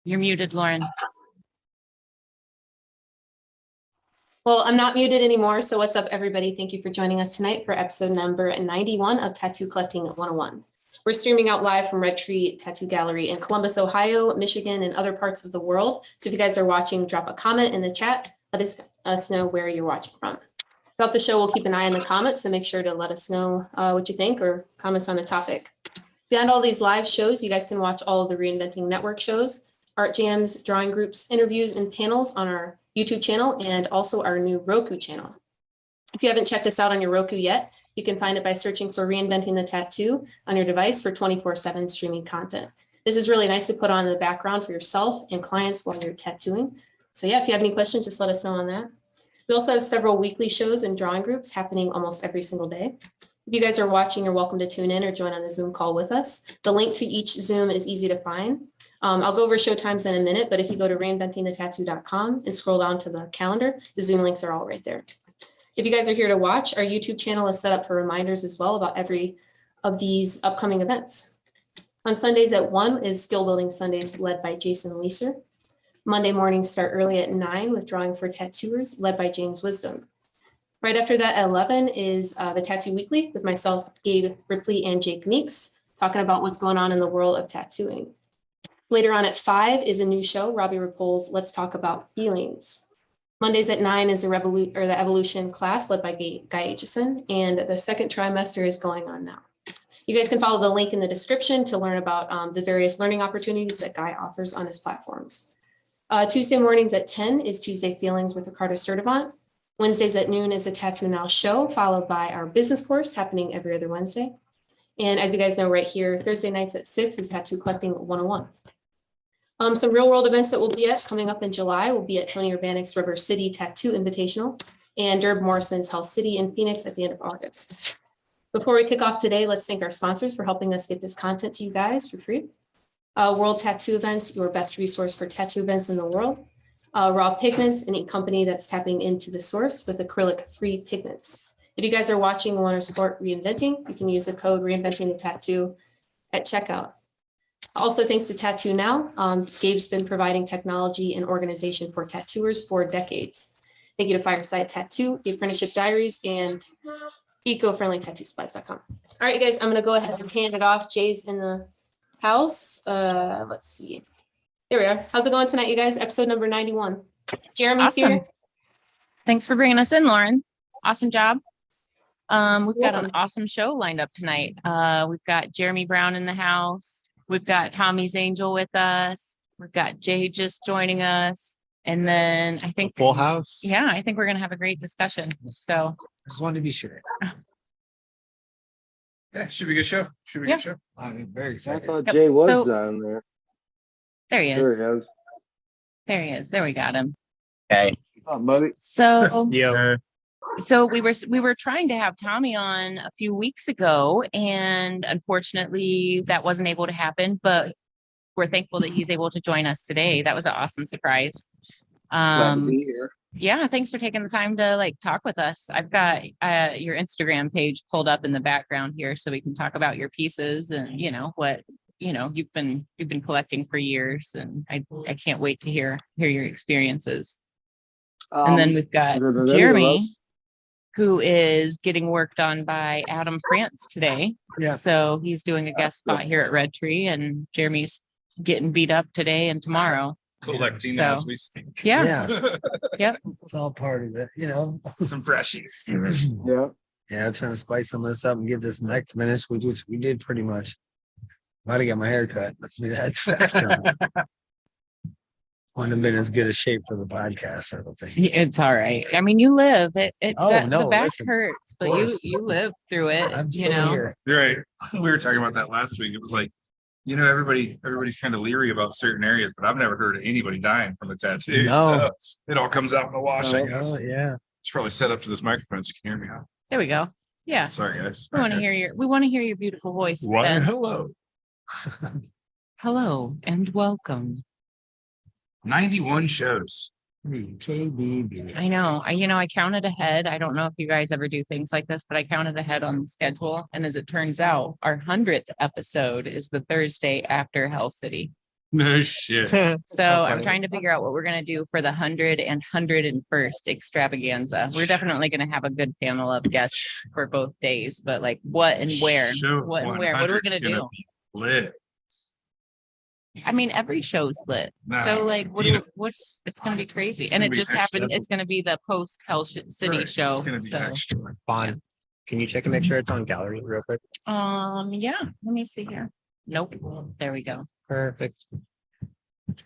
You're muted, Lauren. Well, I'm not muted anymore. So what's up, everybody? Thank you for joining us tonight for episode number 91 of Tattoo Collecting 101. We're streaming out live from Red Tree Tattoo Gallery in Columbus, Ohio, Michigan, and other parts of the world. So if you guys are watching, drop a comment in the chat. Let us know where you're watching from. Throughout the show, we'll keep an eye on the comments, so make sure to let us know what you think or comments on the topic. Beyond all these live shows, you guys can watch all of the Reinventing Network shows, art jams, drawing groups, interviews, and panels on our YouTube channel and also our new Roku channel. If you haven't checked us out on your Roku yet, you can find it by searching for Reinventing the Tattoo on your device for 24/7 streaming content. This is really nice to put on in the background for yourself and clients while you're tattooing. So yeah, if you have any questions, just let us know on that. We also have several weekly shows and drawing groups happening almost every single day. If you guys are watching, you're welcome to tune in or join on a Zoom call with us. The link to each Zoom is easy to find. I'll go over show times in a minute, but if you go to reinventingthetattoo.com and scroll down to the calendar, the Zoom links are all right there. If you guys are here to watch, our YouTube channel is set up for reminders as well about every of these upcoming events. On Sundays at 1 is Skill Building Sundays led by Jason Leeser. Monday mornings start early at 9 with Drawing for Tattooers led by James Wisdom. Right after that at 11 is the Tattoo Weekly with myself, Gabe Ripley, and Jake Meeks, talking about what's going on in the world of tattooing. Later on at 5 is a new show, Robbie Rapol's Let's Talk About Feelings. Mondays at 9 is the Evolution class led by Guy Aitchison, and the second trimester is going on now. You guys can follow the link in the description to learn about the various learning opportunities that Guy offers on his platforms. Tuesday mornings at 10 is Tuesday Feelings with Ricardo Sturdivant. Wednesdays at noon is the Tattoo Now show, followed by our business course happening every other Wednesday. And as you guys know right here, Thursday nights at 6 is Tattoo Collecting 101. Some real world events that we'll be at coming up in July will be at Tony Urbanek's River City Tattoo Invitational and Derb Morrison's Hell City in Phoenix at the end of August. Before we kick off today, let's thank our sponsors for helping us get this content to you guys for free. World Tattoo Events, your best resource for tattoo events in the world. Raw Pigments, any company that's tapping into the source with acrylic-free pigments. If you guys are watching and want to support Reinventing, you can use the code Reinventing the Tattoo at checkout. Also, thanks to Tattoo Now, Gabe's been providing technology and organization for tattooers for decades. Thank you to Fireside Tattoo, the Apprenticeship Diaries, and eco-friendlytattoosupplies.com. All right, you guys, I'm going to go ahead and hand it off. Jay's in the house. Let's see. There we are. How's it going tonight, you guys? Episode number 91. Jeremy's Awesome. here. Thanks for bringing us in, Lauren. Awesome job. We've got an awesome show lined up tonight. We've got Jeremy Brown in the house. We've got Tommy's Angel with us. We've got Jay just joining us. And then I think full house. Yeah, I think we're going to have a great discussion. So I just wanted to be sure. Yeah, should be a good show. Should be a good show. I'm very I excited. thought Yep. Jay was So- down there. there he is. There he is. There he is. There we got him. Okay. What's up, buddy? So Yeah. So we were trying to have Tommy on a few weeks ago, and unfortunately that wasn't able to happen, but we're thankful that he's able to join us today. That was an awesome surprise. Glad to be here. Yeah, thanks for taking the time to talk with us. I've got your Instagram page pulled up in the background here so we can talk about your pieces and what you've been collecting for years, and I can't wait to hear your experiences. And then we've got other than any of Jeremy, us. who is getting worked on by Adam France today. Yeah. So he's doing a guest spot here at Red Tree, and Jeremy's getting beat up today and tomorrow. Collecting So- as we speak. Yeah. Yep. It's all part of it, Some freshies. Yeah. Yeah, trying to spice some of this up and get this next finish, which we did pretty much. Might have got my hair cut. Wouldn't have been as good a shape for the podcast, I don't think. It's all right. I mean, you live it. Oh, The no, back listen, hurts, but course. you live through it. I'm you still know. here. You're right. We were talking about that last week. It was like, everybody's kind of leery about certain areas, but I've never heard of anybody dying from a tattoo. No. So it all comes out in the wash, I Oh, guess. yeah. It's probably set up to this microphone so you can hear me now. There we go. Yeah. Sorry, guys. We want to hear your beautiful voice. Why, Ben. hello. Hello and welcome. 91 shows. KBB. I know. I counted ahead. I don't know if you guys ever do things like this, but I counted ahead on the schedule. And as it turns out, our 100th episode is the Thursday after Hell City. No shit. So I'm trying to figure out what we're gonna do for the 100 and 101st extravaganza. We're definitely gonna have a good panel of guests for both days, but like what and where? Show What and where? What are we 100's gonna do? be lit. I mean, every show's lit. Nah, So like, you know, what's it's gonna be crazy. it's And gonna it be just extra. happened. It's gonna be the post Hell City Right, show. It's gonna be So extra. Fun. Can you check and make sure it's on gallery real quick? yeah, let me see here. Nope. There we go. Perfect.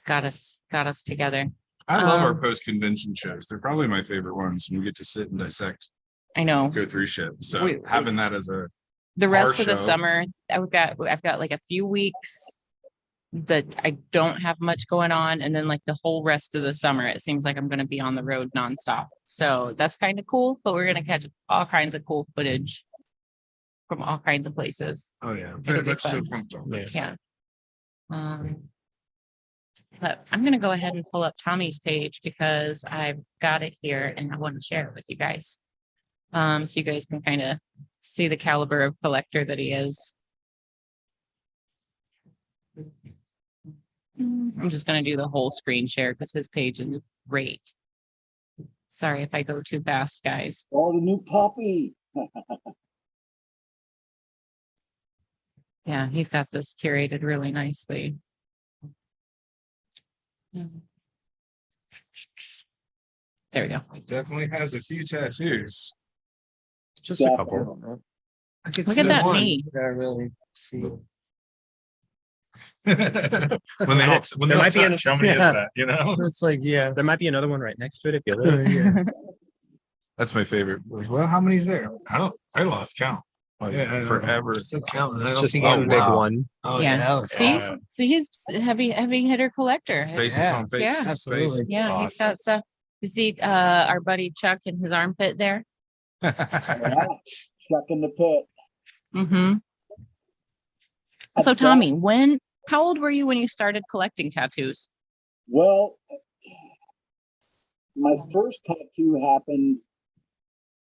Got us together. I love our Um, post-convention shows. They're probably my favorite ones. We get to sit and dissect, I know. go through shit. So We- having that as a The rest our of the show. summer, I've got like a few weeks that I don't have much going on. And then like the whole rest of the summer, it seems like I'm gonna be on the road nonstop. So that's kind of cool, but we're gonna catch all kinds of cool footage from all kinds of places. Oh yeah. It'll very be much so fun. pumped on. Yeah. Yeah. But I'm gonna go ahead and pull up Tommy's page because I've got it here and I want to share it with you guys. So you guys can kind of see the caliber of collector that he is. I'm just gonna do the whole screen share because his page is great. Sorry if I go too fast, guys. Oh, the new puppy. Yeah, he's got this curated really nicely. There we go. Definitely has a few tattoos. Just a couple. Definitely. I could Look see at that one. knee. Yeah, really see. When they hit, when There they might be touch, how many is yeah. that? You know, So it's like, yeah. There might be another one right next to it if you look. Yeah. that's my favorite. Like, well, how many's there? I lost count. Like, Yeah, I know. forever. Still counting. I It's don't just think one it- big wow. one. Oh Yeah. yeah. that was See, awesome. see, he's a heavy hitter collector. Faces Yeah. on faces. Yeah. on Absolutely. faces. Yeah, he's got stuff. You see, our buddy Chuck in his armpit there. Yeah, Chuck in the pit. Mm-hmm. So I've got- Tommy, how old were you when you started collecting tattoos? Well, my first tattoo happened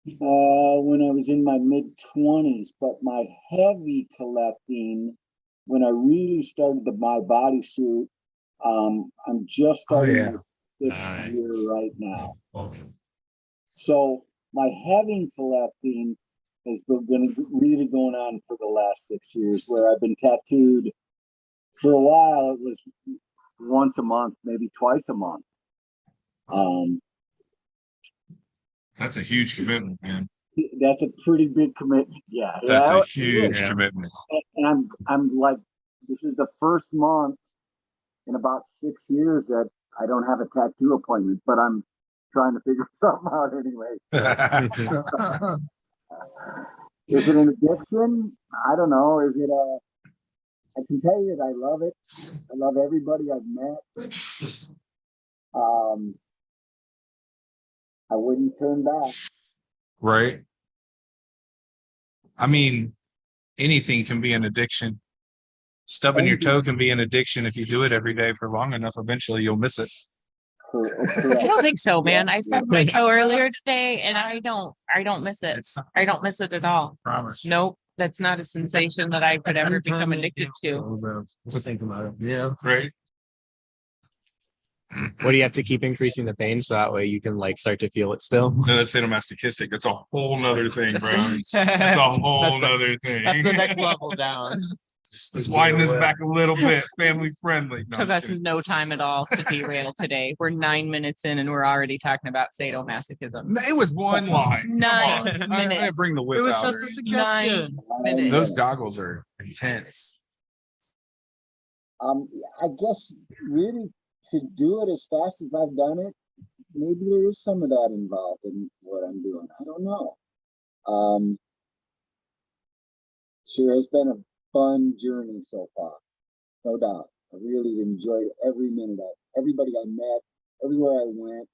when I was in my mid-20s, but my heavy collecting, when I really started to buy bodysuit, I'm just starting yeah. my 6th year Nice. right now. So my heavy collecting has been really going on for the last 6 years, where I've been tattooed. For a while, it was once a month, maybe twice a month. That's a huge commitment, man. That's a pretty big commitment. Yeah, That's yeah, a huge Yeah. commitment. and I'm like, this is the first month in about 6 years that I don't have a tattoo appointment, but I'm trying to figure something out anyway. Is it an addiction? I don't know. Is it a? I can tell you that I love it. I love everybody I've met. I wouldn't turn back. Right. I mean, anything can be an addiction. Stubbing your toe can be an addiction if you do it every day for long enough. Eventually, you'll miss it. I don't think so, man. I stubbed my toe earlier today and I don't miss it. It's I don't miss it at all. promise. Nope. That's not a sensation that I could ever become addicted to. Let's think about it. Yeah. Right. What do you have to keep increasing the pain so that way you can like start to feel it still? No, that's sadomasochistic. That's a whole nother thing, bro. That's- That's a whole That's a- nother thing. That's the next level down. Let's widen this back a little bit. Family friendly. No, I'm Took just us kidding. no time at all to derail today. We're 9 minutes in and we're already talking about sadomasochism. It was one line. Come 9 on. I minutes. bring the whip out. already. suggestion. minutes. Those goggles are intense. I guess really to do it as fast as I've done it, maybe there is some of that involved in what I'm doing. I don't know. Sure has been a fun journey so far, no doubt. I really enjoyed every minute of it. Everybody I met, everywhere I went.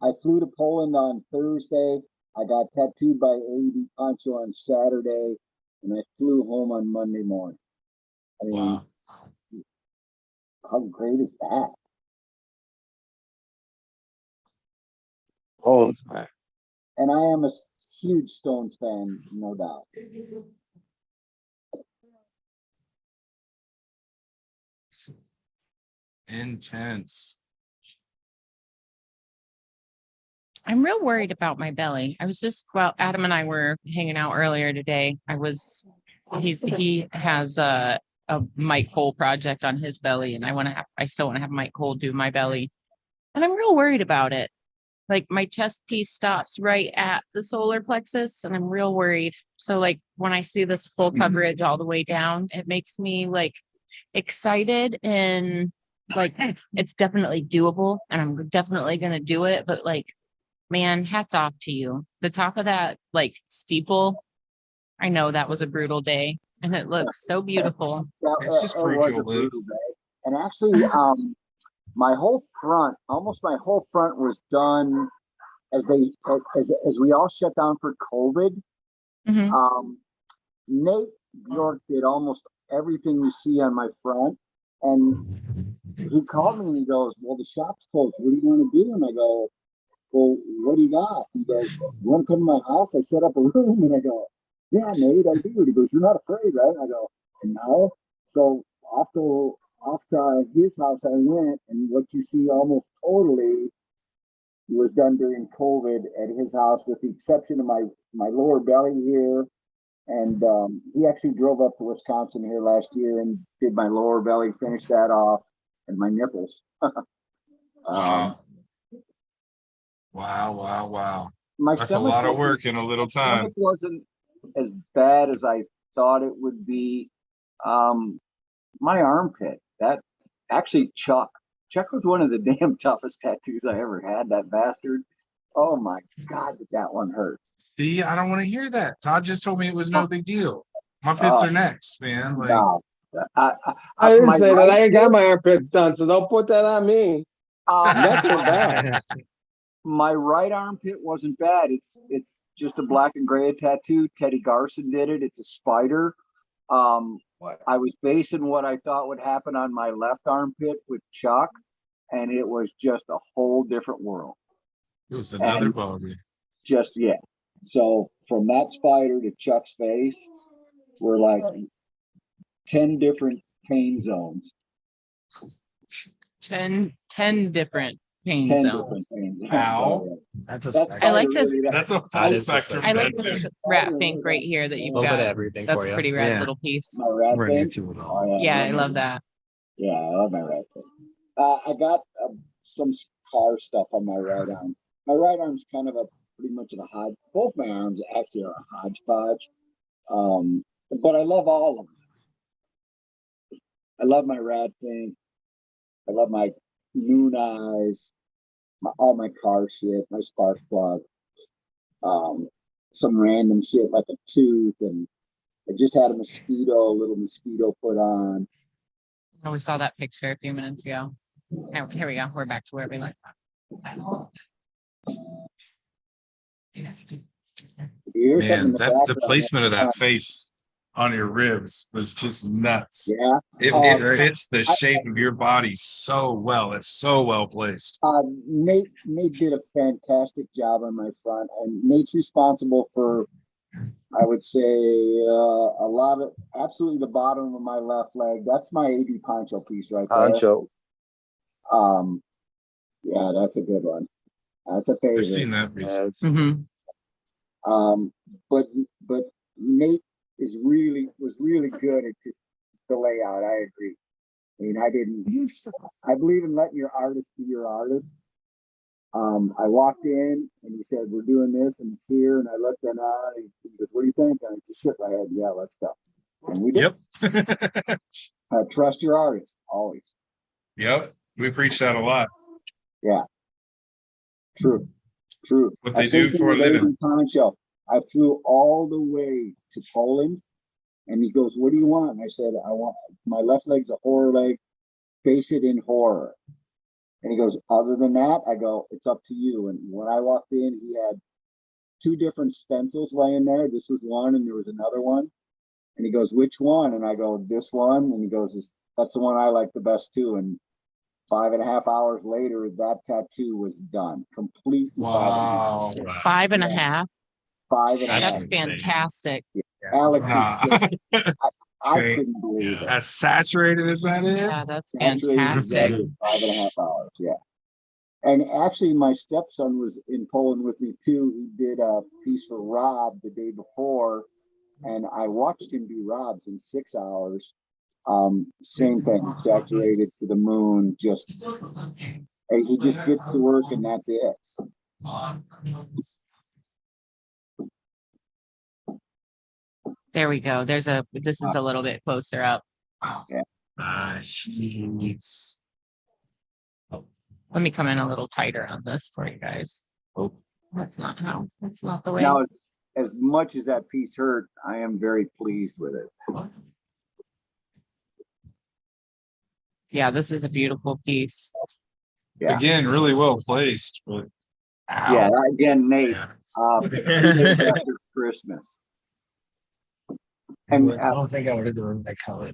I flew to Poland on Thursday. I got tattooed by A.D. Poncho on Saturday, and I flew home on Monday morning. I mean, Wow. how great is that? Oh, And I am a huge Stones fan, no doubt. Intense. I'm real worried about my belly. I was just, well, Adam and I were hanging out earlier today. He has a Mike Cole project on his belly, and I still want to have Mike Cole do my belly. And I'm real worried about it. Like my chest piece stops right at the solar plexus, and I'm real worried. So like when I see this full coverage all the way down, it makes me like excited and like it's definitely doable and I'm definitely gonna do it. But like, man, hats off to you. The top of that like steeple, I know that was a brutal day and it looks so beautiful. It's just It freaky was a old live. brutal day. And actually, my whole front, almost my whole front was done as we all shut down for COVID. Mhm. Nate York did almost everything you see on my front. And he called me and he goes, well, the shop's closed. What do you want to do? And I go, well, what do you got? He goes, you want to come to my house? I set up a room. And I go, yeah, Nate, I do. He goes, you're not afraid, right? And I go, no. So after his house, I went, and what you see almost totally was done during COVID at his house, with the exception of my lower belly here. And he actually drove up to Wisconsin here last year and did my lower belly, finished that off, and my nipples. Wow. Wow. My That's a lot of work in a little time. stomach wasn't as bad as I thought it would be. My armpit, that actually Chuck was one of the damn toughest tattoos I ever had, that bastard. Oh my God, did that one hurt. See, I don't want to hear that. Todd just told me it was no big deal. My pits are next, man. Like, No. I didn't my say that. right I ain't got foot, my armpits done, so don't put that on me. Nothing bad. my right armpit wasn't bad. It's just a black and gray tattoo. Teddy Garson did it. It's a spider. I was basing what I thought would happen on my left armpit with Chuck, and it was just a whole different world. it was another And bogey. just, yeah. So from that spider to Chuck's face were like 10 different pain zones. 10 different pain 10 zones. different pain zones. Ow. That's a That spectrum. I like spider this. really- That's a That full is the spectrum I like tattoo. this rat pink right here that you've A little bit of got. everything That's for a you. pretty rad Yeah. little piece. My rat We're gonna thing. get to it all. Oh, Yeah, I love that. Yeah, I love my right thing. I got some car stuff on my right arm. My right arm's kind of pretty much a hodge. Both my arms actually are a hodgepodge. But I love all of them. I love my rat thing. I love my moon eyes, all my car shit, my spark plug, some random shit like a tooth, and I just had a little mosquito put on. Oh, we saw that picture a few minutes ago. Here we go. We're back to where we left off. You hear something in Man, the the background. placement of that face on your ribs was just nuts. Yeah. It fits the shape of your body so well. It's so well placed. Nate did a fantastic job on my front, and Nate's responsible for, I would say, a lot of, absolutely the bottom of my left leg. That's my AB poncho piece right there. Poncho. Yeah, that's a good one. That's a favorite. I've seen that piece. Yes. Mhm. But Nate was really good at just the layout. I agree. I mean, I believe in letting your artist be your artist. I walked in and he said, we're doing this and it's here. And I looked at it. He goes, what do you think? And I just shook my head. Yeah, let's go. And we did. Yep. Trust your artist always. Yep. We preach that a lot. Yeah. True. What they do for a living. Poncho. I flew all the way to Poland, and he goes, what do you want? And I said, I want, my left leg's a horror leg, face it in horror. And he goes, other than that, I go, it's up to you. And when I walked in, he had 2 different stencils laying there. This was one, and there was another one. And he goes, which one? And I go, this one. And he goes, that's the one I like the best too. And 5.5 hours later, that tattoo was done. Complete. Wow. 5.5. 5.5. That's insane. fantastic. Alex, Nah. I great. couldn't believe it. As saturated as that Yeah, is. that's Saturated fantastic. exactly 5.5 hours. Yeah. And actually, my stepson was in Poland with me too. He did a piece for Rob the day before, and I watched him do Rob's in 6 hours. Same thing, saturated to the moon. Just and he just gets to work, and that's it. There we go. This is a little bit closer up. Yeah. Jeez. Let me come in a little tighter on this for you guys. Oh, that's not the way. Now, as much as that piece hurt, I am very pleased with it. Yeah, this is a beautiful piece. Yeah. Again, really well placed. But Yeah. Again, Nate. 2 days after Christmas. And I don't think I would have done that color.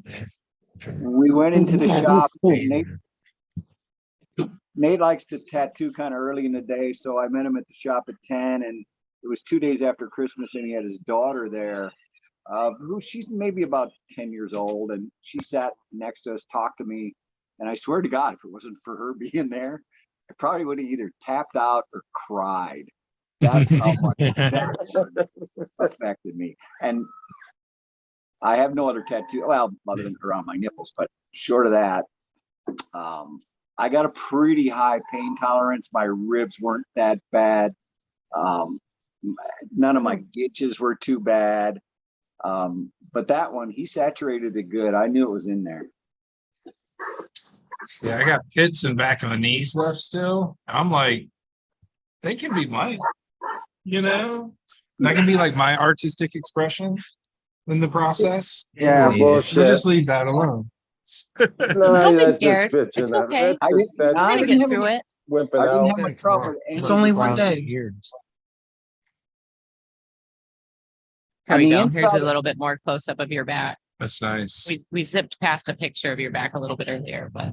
we went into the shop. Nate likes to tattoo kind of early in the day, so I met him at the shop at 10, and it was 2 days after Christmas, and he had his daughter there, who she's maybe about 10 years old, and she sat next to us, talked to me, and I swear to God, if it wasn't for her being there, I probably would have either tapped out or cried. That's how much that affected me. And I have no other tattoo, well, other than around my nipples, but short of that, I got a pretty high pain tolerance. My ribs weren't that bad. None of my gitches were too bad. But that one, he saturated it good. I knew it was in there. yeah, I got pits in back of the knees left still. I'm like, they can be mine, that can be like my artistic expression in the process. Yeah, We'll bullshit. just leave that alone. No, Don't be that's just scared. bitching. It's okay. I That's didn't- just I We're gonna didn't get have through it. wimping I didn't out. have my trouble with It's any only of the one brown day. Years. Here On we the go. Here's inside- a little bit more close up of your back. That's nice. We zipped past a picture of your back a little bit earlier, but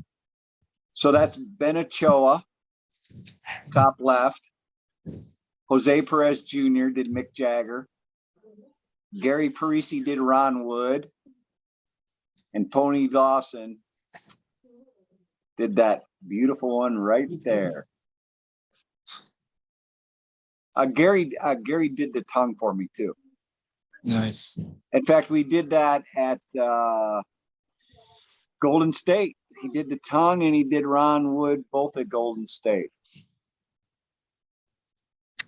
So that's Benichoa, top left. Jose Perez Jr. did Mick Jagger. Gary Parisi did Ron Wood. And Tony Dawson did that beautiful one right there. Gary did the tongue for me too. Nice. In fact, we did that at Golden State. He did the tongue and he did Ron Wood, both at Golden State.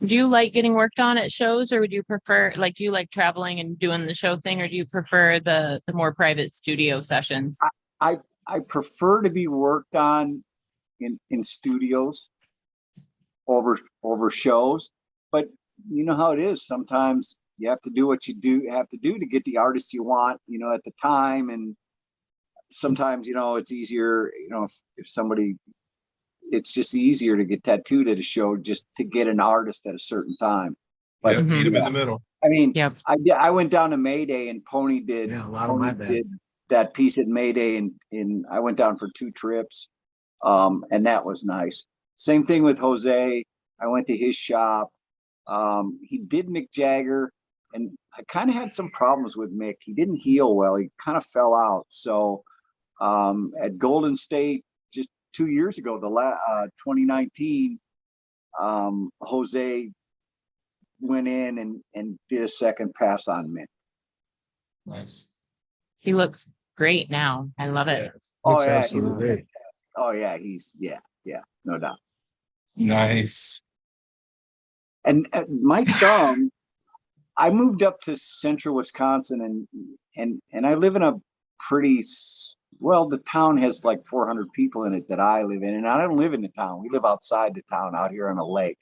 do you like getting worked on at shows, or would you prefer, like, do you like traveling and doing the show thing, or do you prefer the more private studio sessions? I prefer to be worked on in studios over shows, but you know how it is. Sometimes you have to do what you have to do to get the artist you want, at the time. And sometimes, it's easier, if somebody, it's just easier to get tattooed at a show just to get an artist at a certain time. But Yeah, meet him in yeah. the middle. I mean, Yep. I went down to Mayday and Pony did, Yeah, a lot of my bad. did that piece at Mayday, and I went down for 2 trips. And that was nice. Same thing with Jose. I went to his shop. He did Mick Jagger, and I kind of had some problems with Mick. He didn't heal well. He kind of fell out. So at Golden State just 2 years ago, 2019, Jose went in and did a second pass on Mick. Nice. He looks great now. I love it. Oh Looks yeah, he absolutely was great. fantastic. Oh yeah, yeah, no doubt. Nice. And my thumb, I moved up to central Wisconsin, and I live in a pretty, well, the town has like 400 people in it that I live in, and I don't live in the town. We live outside the town, out here on a lake.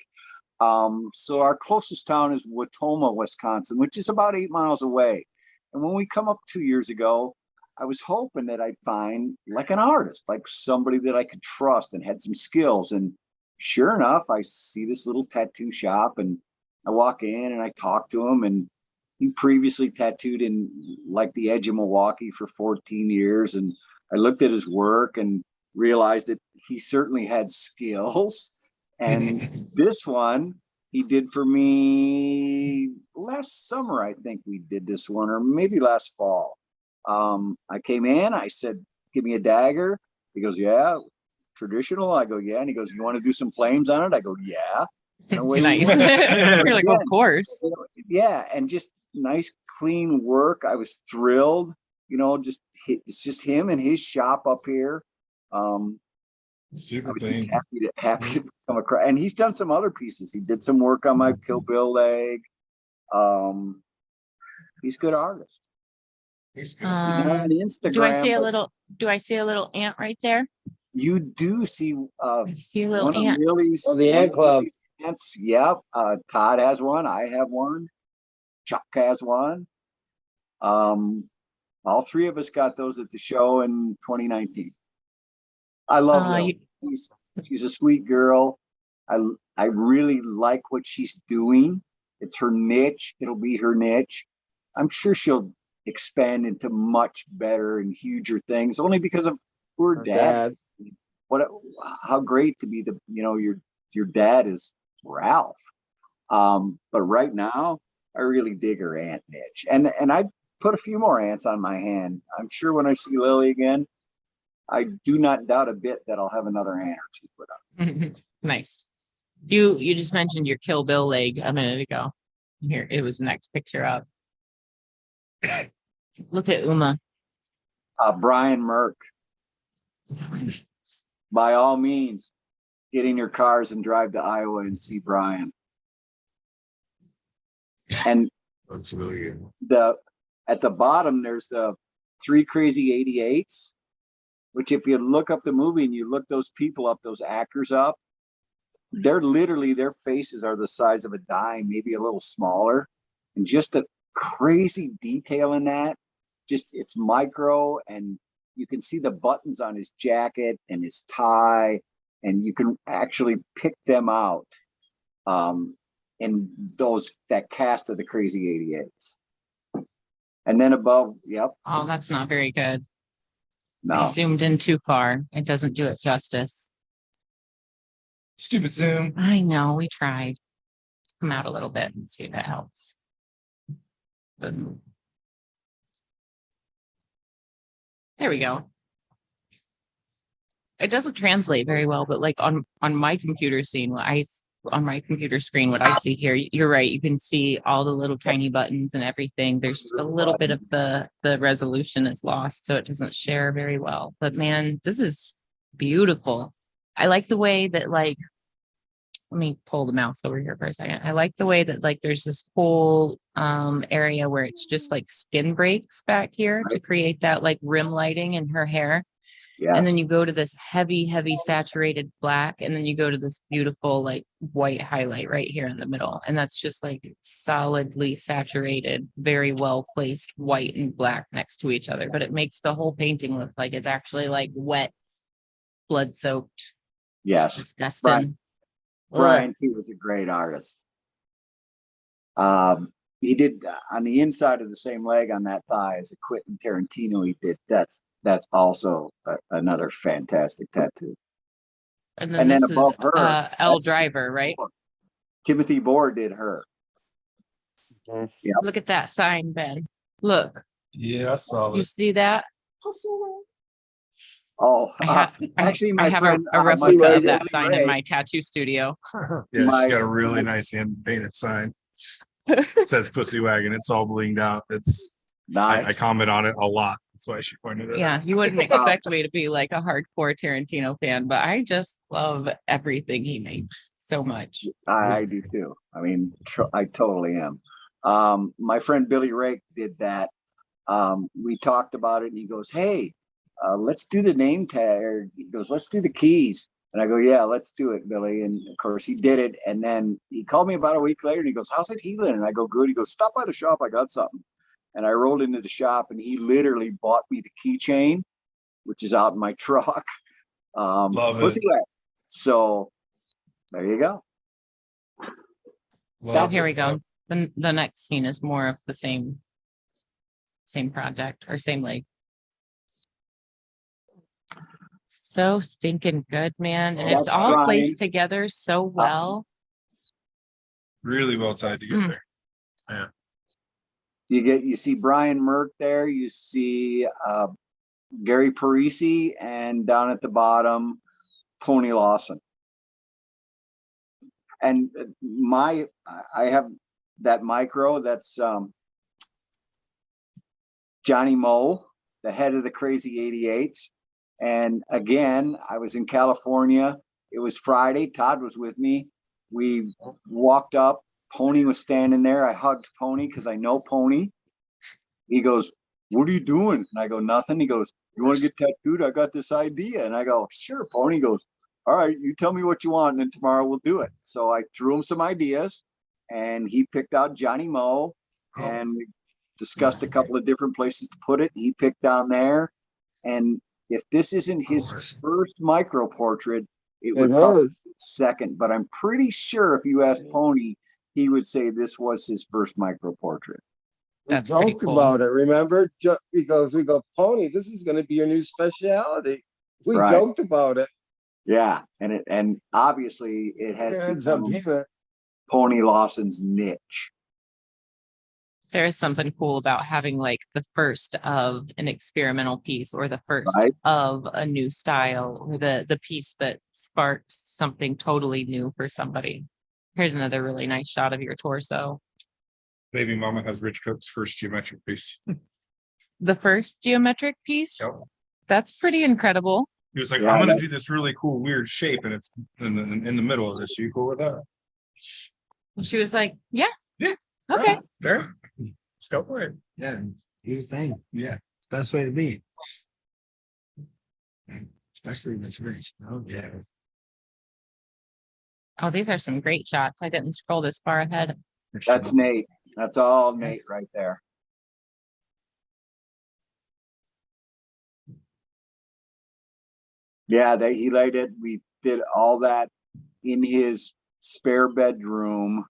So our closest town is Watoma, Wisconsin, which is about 8 miles away. And when we come up 2 years ago, I was hoping that I'd find like an artist, like somebody that I could trust and had some skills. And sure enough, I see this little tattoo shop, and I walk in and I talk to him, and he previously tattooed in like the edge of Milwaukee for 14 years. And I looked at his work and realized that he certainly had skills. And this one he did for me last summer. I think we did this one, or maybe last fall. I came in, I said, give me a dagger. He goes, yeah, traditional. I go, yeah. And he goes, you want to do some flames on it? I go, yeah. And away we Nice. went. You're like, of Again, course. you know, yeah, and just nice, clean work. I was thrilled. It's just him and his shop up here. I Super was just clean. happy to come across. And he's done some other pieces. He did some work on my Kill Bill leg. He's a good artist. He's not on Instagram. Do I see a but little ant right there? You do see I see a little one of ant. Lily's. Oh, the ant club. Ants. Yep. Todd has one. I have one. Chuck has one. All three of us got those at the show in 2019. I love Lily. She's a sweet girl. I really like what she's doing. It's her niche. It'll be her niche. I'm sure she'll expand into much better and huger things, only because of her dad. How great to be your dad is Ralph. But right now, I really dig her ant niche, and I put a few more ants on my hand. I'm sure when I see Lily again, I do not doubt a bit that I'll have another ant or two put up. Nice. You just mentioned your Kill Bill leg a minute ago. Here, it was the next picture up. Look at Uma. Brian Merck. By all means, get in your cars and drive to Iowa and see Brian. And That's really good. at the bottom, there's the 3 Crazy 88s, which if you look up the movie and you look those people up, those actors up, they're literally, their faces are the size of a dime, maybe a little smaller. And just the crazy detail in that, just it's micro, and you can see the buttons on his jacket and his tie, and you can actually pick them out in that cast of the Crazy 88s. And then above, yep. Oh, that's not very good. No. I zoomed in too far. It doesn't do it justice. Stupid Zoom. I know, we tried. Let's come out a little bit and see if that helps. Boom. There we go. It doesn't translate very well, but like on my computer screen, on my computer screen, what I see here, you're right. You can see all the little tiny buttons and everything. There's just a little bit of the resolution is lost, so it doesn't share very well. But man, this is beautiful. I like the way that, like, let me pull the mouse over here for a second. I like the way that, like, there's this whole area where it's just like skin breaks back here to create that like rim lighting in her hair. Yes. And then you go to this heavy saturated black, and then you go to this beautiful like white highlight right here in the middle. And that's just like solidly saturated, very well placed white and black next to each other. But it makes the whole painting look like it's actually like wet, blood soaked. Yes. Disgusting. Brian, he was a great artist. He did on the inside of the same leg on that thigh as a Quentin Tarantino. He did that's also another fantastic tattoo. And then this above is her, L Driver, right? Timothy Bohr did her. Mhm. Yeah. Look at that sign, Ben. Look, Yeah, I saw you it. see that? Oh, Actually, my I have friend, a my replica friend of that Billy sign Ray, in my tattoo studio. Yeah, she's got a really nice hand painted sign. It says Pussy Wagon. It's all blinged out. I nice. comment on it a lot. That's why she pointed it out. Yeah, you wouldn't expect me to be like a hardcore Tarantino fan, but I just love everything he makes so much. I do too. I mean, I totally am. My friend Billy Rake did that. We talked about it, and he goes, "Hey, let's do the name tag." He goes, "Let's do the keys." And I go, "Yeah, let's do it, Billy." And of course, he did it. And then he called me about a week later, and he goes, "How's it healing?" And I go, "Good." He goes, "Stop by the shop. I got something." And I rolled into the shop, and he literally bought me the keychain, which is out in my truck. Love it. Pussy Wagon. So there you go. Oh, here we go. The next scene is more of the same project or same like. So stinking good, man. And it's That's all Brian. placed together so well. Really well tied together. Yeah. You see Brian Merck there, you see Gary Parisi, and down at the bottom, Pony Lawson. And I have that micro, that's Johnny Moe, the head of the Crazy 88s. And again, I was in California. It was Friday. Todd was with me. We walked up. Pony was standing there. I hugged Pony because I know Pony. He goes, "What are you doing?" And I go, "Nothing." He goes, "You want to get tattooed? I got this idea." And I go, "Sure." Pony goes, "All right, you tell me what you want, and then tomorrow we'll do it." So I threw him some ideas, and he picked out Johnny Moe, and we discussed a couple of different places to put it. He picked down there. And if this isn't his first micro portrait, it would probably be second. But I'm pretty sure if you asked Pony, he would say this was his first micro portrait. That's we pretty joked cool. about it. Remember, we go, Pony, this is going to be your new specialty. We Right. joked about it. Yeah, and obviously it has Ends up become being Pony Lawson's niche. There is something cool about having like the first of an experimental piece or the first Right. of a new style or the piece that sparks something totally new for somebody. Here's another really nice shot of your torso. Baby mama has Rich Cook's first geometric piece. The first geometric piece. Yep. That's pretty incredible. He was like, Yeah, "I'm gonna that- do this really cool, weird shape, and it's in the middle of this. Are you cool with that?" And she was like, yeah. Yeah. Okay. There. Let's go for it. Yeah, he was saying, Yeah. it's the best way to be. Especially in this rich. Oh, yeah. Oh, these are some great shots. I didn't scroll this far ahead. That's Nate. That's all Nate right there. Yeah, he laid it. We did all that in his spare bedroom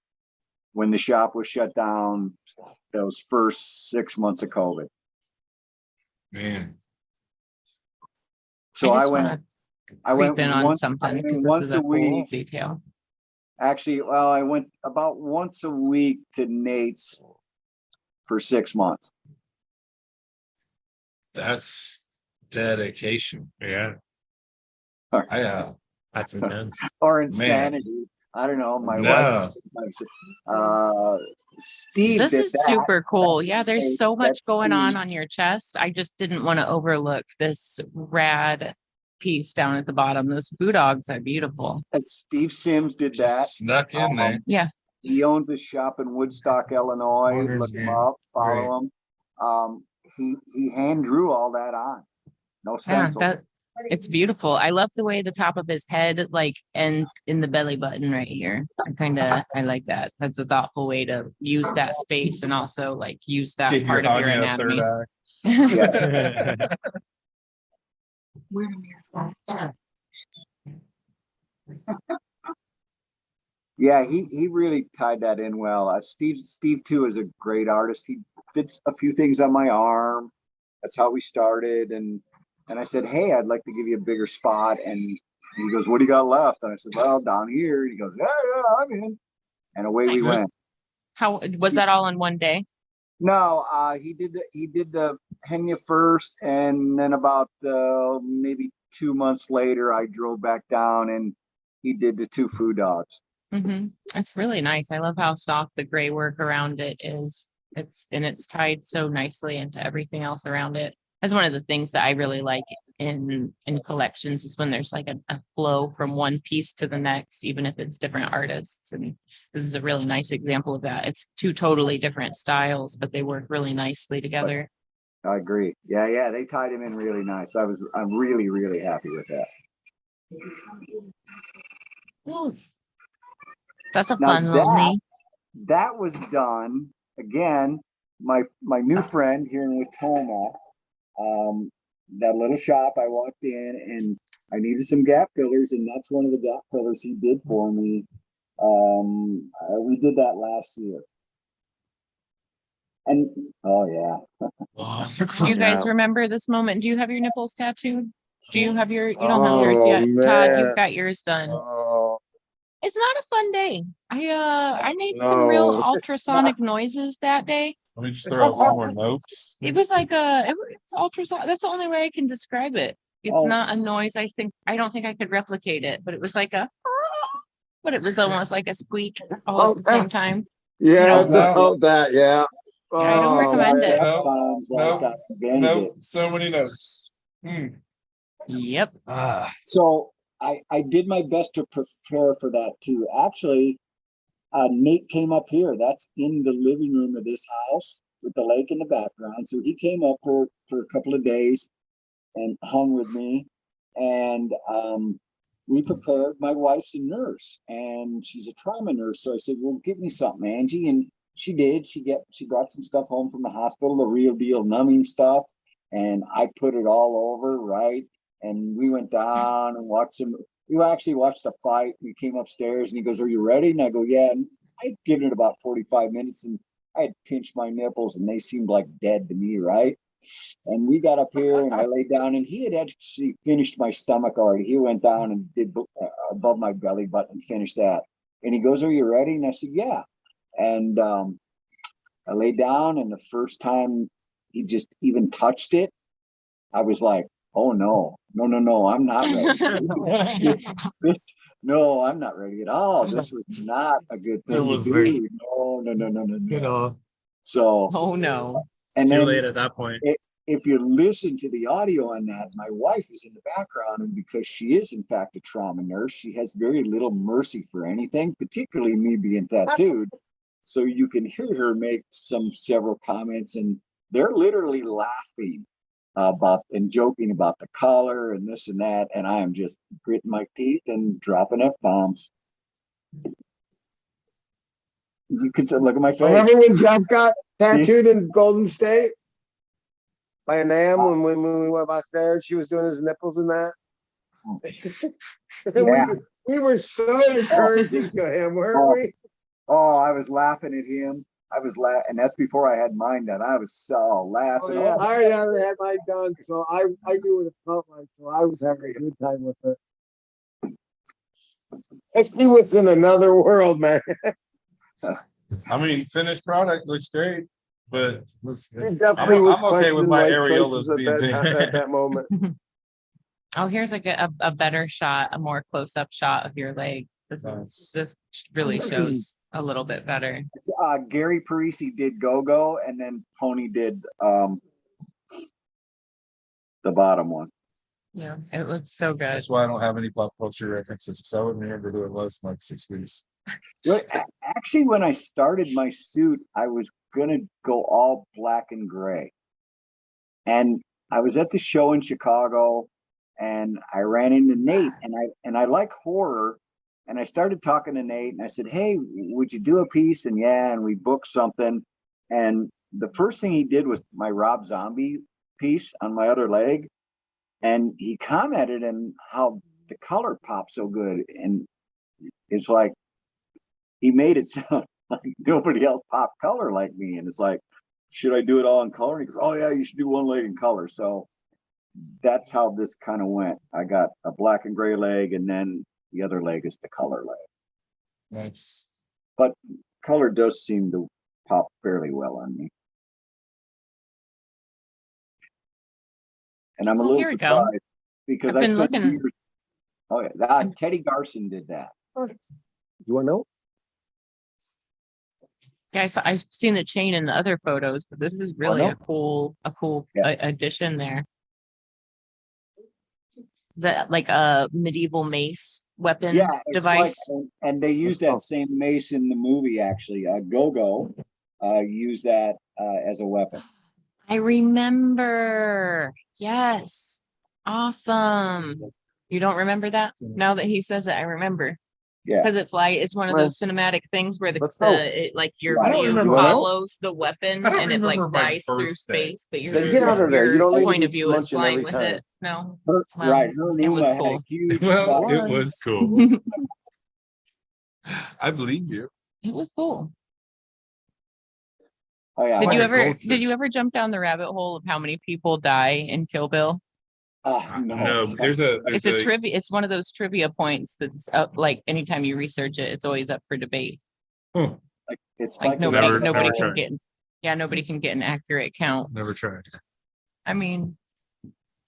when the shop was shut down those first 6 months of COVID. Man. So I just went creep in on once, something because this once is a a cool week. detail. Actually, well, I went about once a week to Nate's for 6 months. That's dedication. Yeah. That's intense. Or insanity. I don't know. My No. wife. Steve This did is that. super cool. That's Yeah, there's Steve. so much That's going Steve. on your chest. I just didn't want to overlook this rad piece down at the bottom. Those foo dogs are beautiful. Steve Sims did that. Just snuck in there. Yeah. He owns a shop in Woodstock, Illinois. Corners, Look him yeah. up, follow him. He hand drew all that on. No Yeah, stencil. it's beautiful. I love the way the top of his head like ends in the belly button right here. I like that. That's a thoughtful way to use that space and also like use that Give part your of your Anya a third anatomy. eye. Yeah, he really tied that in well. Steve too is a great artist. He did a few things on my arm. That's how we started. And I said, "Hey, I'd like to give you a bigger spot." And he goes, "What do you got left?" And I said, "Well, down here." He goes, "Yeah, I'm in." And away we went. How was that all in one day? No, he did the Henya first, and then about maybe 2 months later, I drove back down and he did the two food dogs. It's really nice. I love how soft the gray work around it is. It's tied so nicely into everything else around it. That's one of the things that I really like in collections is when there's like a flow from one piece to the next, even if it's different artists. And this is a really nice example of that. It's two totally different styles, but they work really nicely together. I agree. Yeah, they tied him in really nice. I'm really, really happy with that. Oh, that's a Now fun little knee. That was done again. My new friend here in Watoma, that little shop. I walked in and I needed some gap fillers, and that's one of the gap fillers he did for me. We did that last year. And oh yeah. Do you guys remember this moment? Do you have your nipples tattooed? Do you have your? You don't have yours Oh, yet, Todd. man. You've got yours done. Oh, It's not a fun day. I made some real No, ultrasonic noises that day. Let me just throw out some more notes. It was like it was ultrasonic. That's the only way I can describe it. It's Oh. not a noise. I don't think I could replicate it, but it was like but it was almost like a squeak all at the same time. yeah, No. about that, yeah. Yeah, I don't Oh, recommend it. Nope, Sounds nope, like I invented Nope, it. so many notes. Yep. So I did my best to prepare for that too. Actually, Nate came up here. That's in the living room of this house with the lake in the background. So he came up for a couple of days and hung with me. And we prepared. My wife's a nurse and she's a trauma nurse. So I said, well, give me something, Angie. And she did. She brought some stuff home from the hospital, the real deal numbing stuff. And I put it all over, right? And we went down and watched some. We actually watched the fight. We came upstairs and he goes, are you ready? And I go, yeah. And I'd given it about 45 minutes and I had pinched my nipples and they seemed like dead to me, right? And we got up here and I laid down and he had actually finished my stomach already. He went down and did above my belly button and finished that. And he goes, are you ready? And I said, yeah. And I laid down and the first time he just even touched it, I was like, oh no, I'm not ready. No, I'm not ready at all. This was not a good thing to do. No. So, Oh no. and Too then late at that point. if you listen to the audio on that, my wife is in the background, and because she is in fact a trauma nurse, she has very little mercy for anything, particularly me being tattooed. So you can hear her make several comments, and they're literally laughing about and joking about the color and this and that, and I am just gritting my teeth and dropping F-bombs. You can look at my face. remember when Jeff got tattooed in Golden State by a Nam when we went back there? She was doing his nipples and that. Yeah. we were so encouraging to him, weren't we? Oh, I was laughing at him. I was laughing, and that's before I had mine done. I was so laughing. Oh, yeah. I already had mine done, so I knew what it felt like, so I was having a good time with it. He was in another world, man. I mean, finished product looks great, but He definitely was I'm okay with questioning my life areolas choices at being big. that moment. Oh, here's like a better shot, a more close-up shot of your leg. This really shows a little bit better. Gary Parisi did go, and then Pony did the bottom one. Yeah, it looks so good. That's why I don't have any pop culture references, because I wouldn't remember who it was in like 6 weeks. Actually, when I started my suit, I was gonna go all black and gray. And I was at the show in Chicago and I ran into Nate, and I like horror. And I started talking to Nate and I said, hey, would you do a piece? And yeah, and we booked something. And the first thing he did was my Rob Zombie piece on my other leg. And he commented on how the color popped so good. And it's like, he made it sound like nobody else popped color like me. And it's like, should I do it all in color? And he goes, oh yeah, you should do one leg in color. So that's how this kind of went. I got a black and gray leg, and then the other leg is the color leg. Nice. But color does seem to pop fairly well on me. And I'm a Oh, little here we go. surprised because I've I been spent looking. years. Oh yeah, Teddy Garson did that. You want to know? Yeah, I've seen the chain in the other photos, but this is really no. a cool Yeah. addition there. Is that like a medieval mace weapon It's device? like, and they use that same mace in the movie actually. Go used that as a weapon. I remember. Yes. Awesome. You don't remember that? Now that he says it, I remember. Yeah. Because it's one of those cinematic things where Let's go. your Right. view remember that. follows the weapon I don't and it like remember my flies through birthday. space, but Say, get out of there. You your don't need to point eat of view is luncheon flying every with time. it. No. Her It was Numa had a cool. huge Well, body. it was cool. I believe you. It was cool. Oh yeah. Did Like you a ever goldfish. jump down the rabbit hole of how many people die in Kill Bill? No, there's a It's a trivia. It's one of those trivia points that's up, like anytime you research it, it's always up for debate. huh, It's Like like nobody, Never- nobody never can tried. get, yeah, nobody can get an accurate count. never tried. I mean,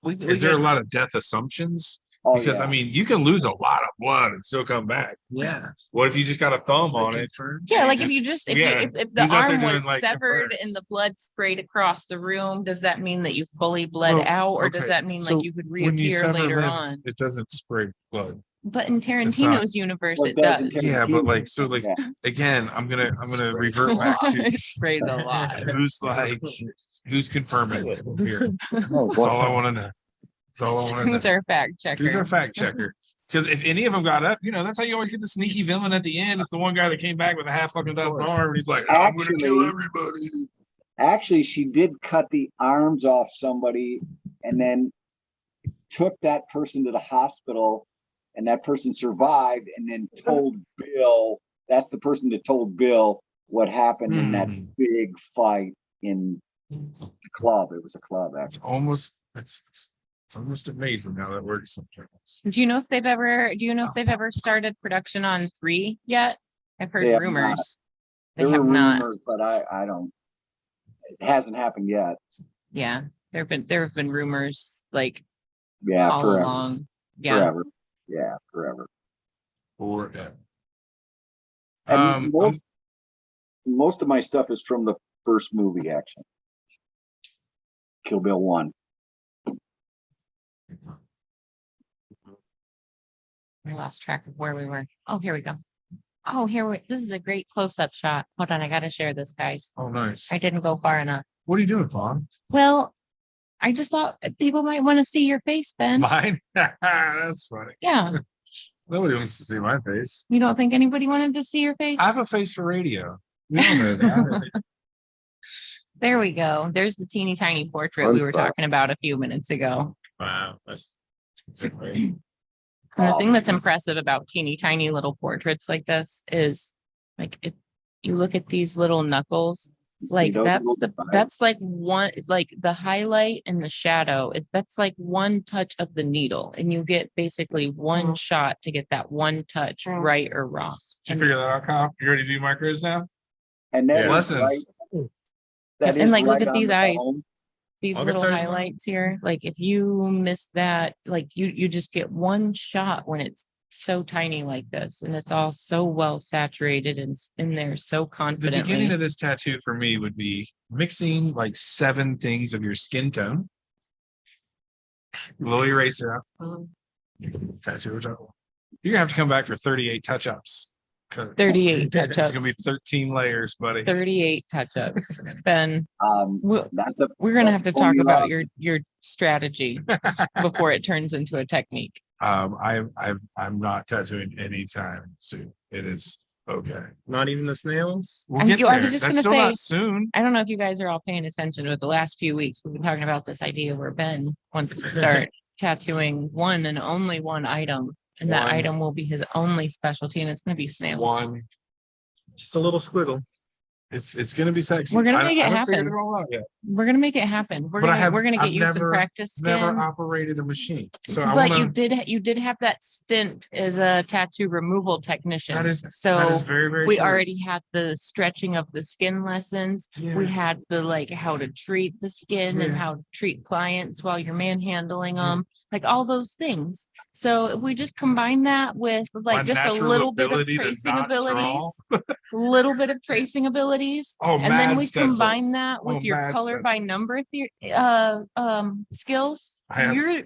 we Is there a get- lot of death assumptions? Oh, Because I yeah. mean, you can lose a lot of blood and still come back. Yeah. What if you just got a thumb on it? Yeah, like if just- you just yeah, if the who's out there arm was doing, like, severed and the blood sprayed across the room, does that mean that you fully bled Well, out, or does okay, that mean so like you could When you reappear sever later limbs, on? it doesn't spray blood. But in not- Tarantino's universe, Well, it it does in does. Yeah, but like, Tarantino. so like, Yeah. again, I'm gonna revert back to It sprayed a lot. who's confirming here. Oh, That's all I want to know. That's all I want to Who's know. our fact checker? Who's our fact checker? Because if any of them got up, that's how you always get the sneaky villain at the end. It's the one guy that came back with a half fucking up arm. And he's like, I'm gonna kill Actually- everybody. Actually, she did cut the arms off somebody and then took that person to the hospital, and that person survived, and then told Bill, that's the person that told Bill what happened in that big fight in the club. It was a club, It's actually. almost it's almost amazing how that works sometimes. Do you know if they've ever started production on 3 yet? I've heard They have rumors. They There have were not. rumors, but I don't, it hasn't happened yet. Yeah. There have been rumors like Yeah, all forever, along. Yeah. forever. Yeah, forever. Forever. And most of my stuff is from the first movie, actually. Kill Bill 1. I lost track of where we were. Oh, here we go. Oh, this is a great close-up shot. Hold on, I gotta share this, guys. Oh, nice. I didn't go far enough. What are you doing, Fawn? Well, I just thought people might want to see your face, Ben. Mine? That's funny. Yeah. Nobody wants to see my face. You don't think anybody wanted to see your face? I have a face for radio. We all know that. There we go. There's the teeny tiny portrait Fun we were stuff. talking about a few minutes ago. Wow. That's great. And the Oh, thing that's impressive about teeny tiny little portraits like this is like if you look at these little knuckles, You see like those little divides? that's like one, like the highlight and the shadow, that's like one touch of the needle, and you get basically one shot to get that one touch right or wrong. Did you figure that out, Kyle? You ready to do my quiz now? And that is Lessons. right. That And, is like, look right at on these the eyes. bone. These I'll get little started. highlights here, like if you miss that, like you just get one shot when it's so tiny like this, and it's all so well saturated and in there so The confidently. beginning of this tattoo for me would be mixing like 7 things of your skin tone. Little eraser up. Tattoo. You're gonna have to come back for 38 touch-ups. 38 It's touch-ups. gonna be 13 layers, buddy. 38 touch-ups. Ben, That's a we're gonna have That's to talk only about awesome. your strategy before it turns into a technique. I'm not tattooing anytime soon. It is okay. Not even the snails. We'll I get was there. just That's gonna still say- not soon. I don't know if you guys are all paying attention, but the last few weeks we've been talking about this idea where Ben wants to start tattooing one and only one item, and that One. item will be his only specialty, and it's going to be snails. One. Just a little squiggle. It's gonna be sexy. We're gonna I- make it I haven't figured happen. it all out yet. We're gonna make it happen. We're But I gonna have- we're gonna get I've you some never- practice Never skin. operated a machine, so I But wanna. you did have that stint as a tattoo removal technician. That is so very, very we true. already had the stretching of the skin lessons. Yeah. We had the like how to treat the skin and Yeah. how to treat clients while you're manhandling Yeah. them, like all those things. So if we just combine that with like My just a natural little bit of ability to tracing not draw. abilities, little bit of tracing abilities, Oh, and then mad we stencils. combine that Oh, with your mad color by stencils. number skills. I have- I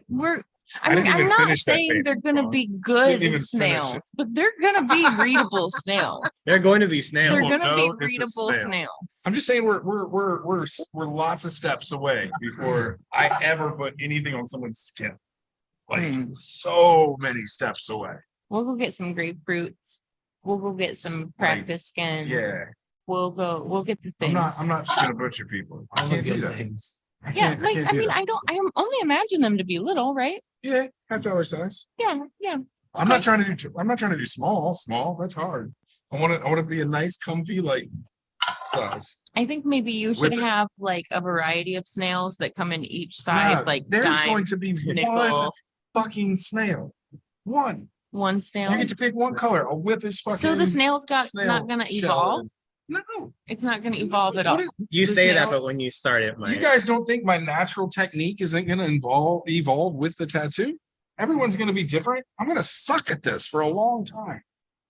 I didn't mean, I'm even not finish that saying paper, they're gonna Bob. be Didn't good even finish snails, it. but they're gonna be readable snails. They're going to be They're snails. Well, gonna be no, it's a readable snail. snails. I'm just saying we're lots of steps away before I ever put anything on someone's skin. Like so many steps away. We'll go get some grapefruits. We'll go get some practice skin. Yeah. We'll get the things. I'm not just gonna butcher people. I can't do that. I Yeah, can't- like can't I do mean, that. I only imagine them to be little, right? Yeah, half-hour size. Yeah, yeah. I'm not trying to do small. That's hard. I want to be a nice, comfy, like size. I think maybe you should With it. have like a variety of snails that come in each size, Yeah, like there's dime, going to be one nickel, fucking snail. One. one You snail. get to pick one color. I'll whip his fucking. So the snail's not snail gonna shell evolve? in. No. It's not gonna evolve at What all. is- You The say that, snails- but when you start it, You guys don't think my natural technique isn't going to evolve with the tattoo? Everyone's going to be different. I'm going to suck at this for a long time.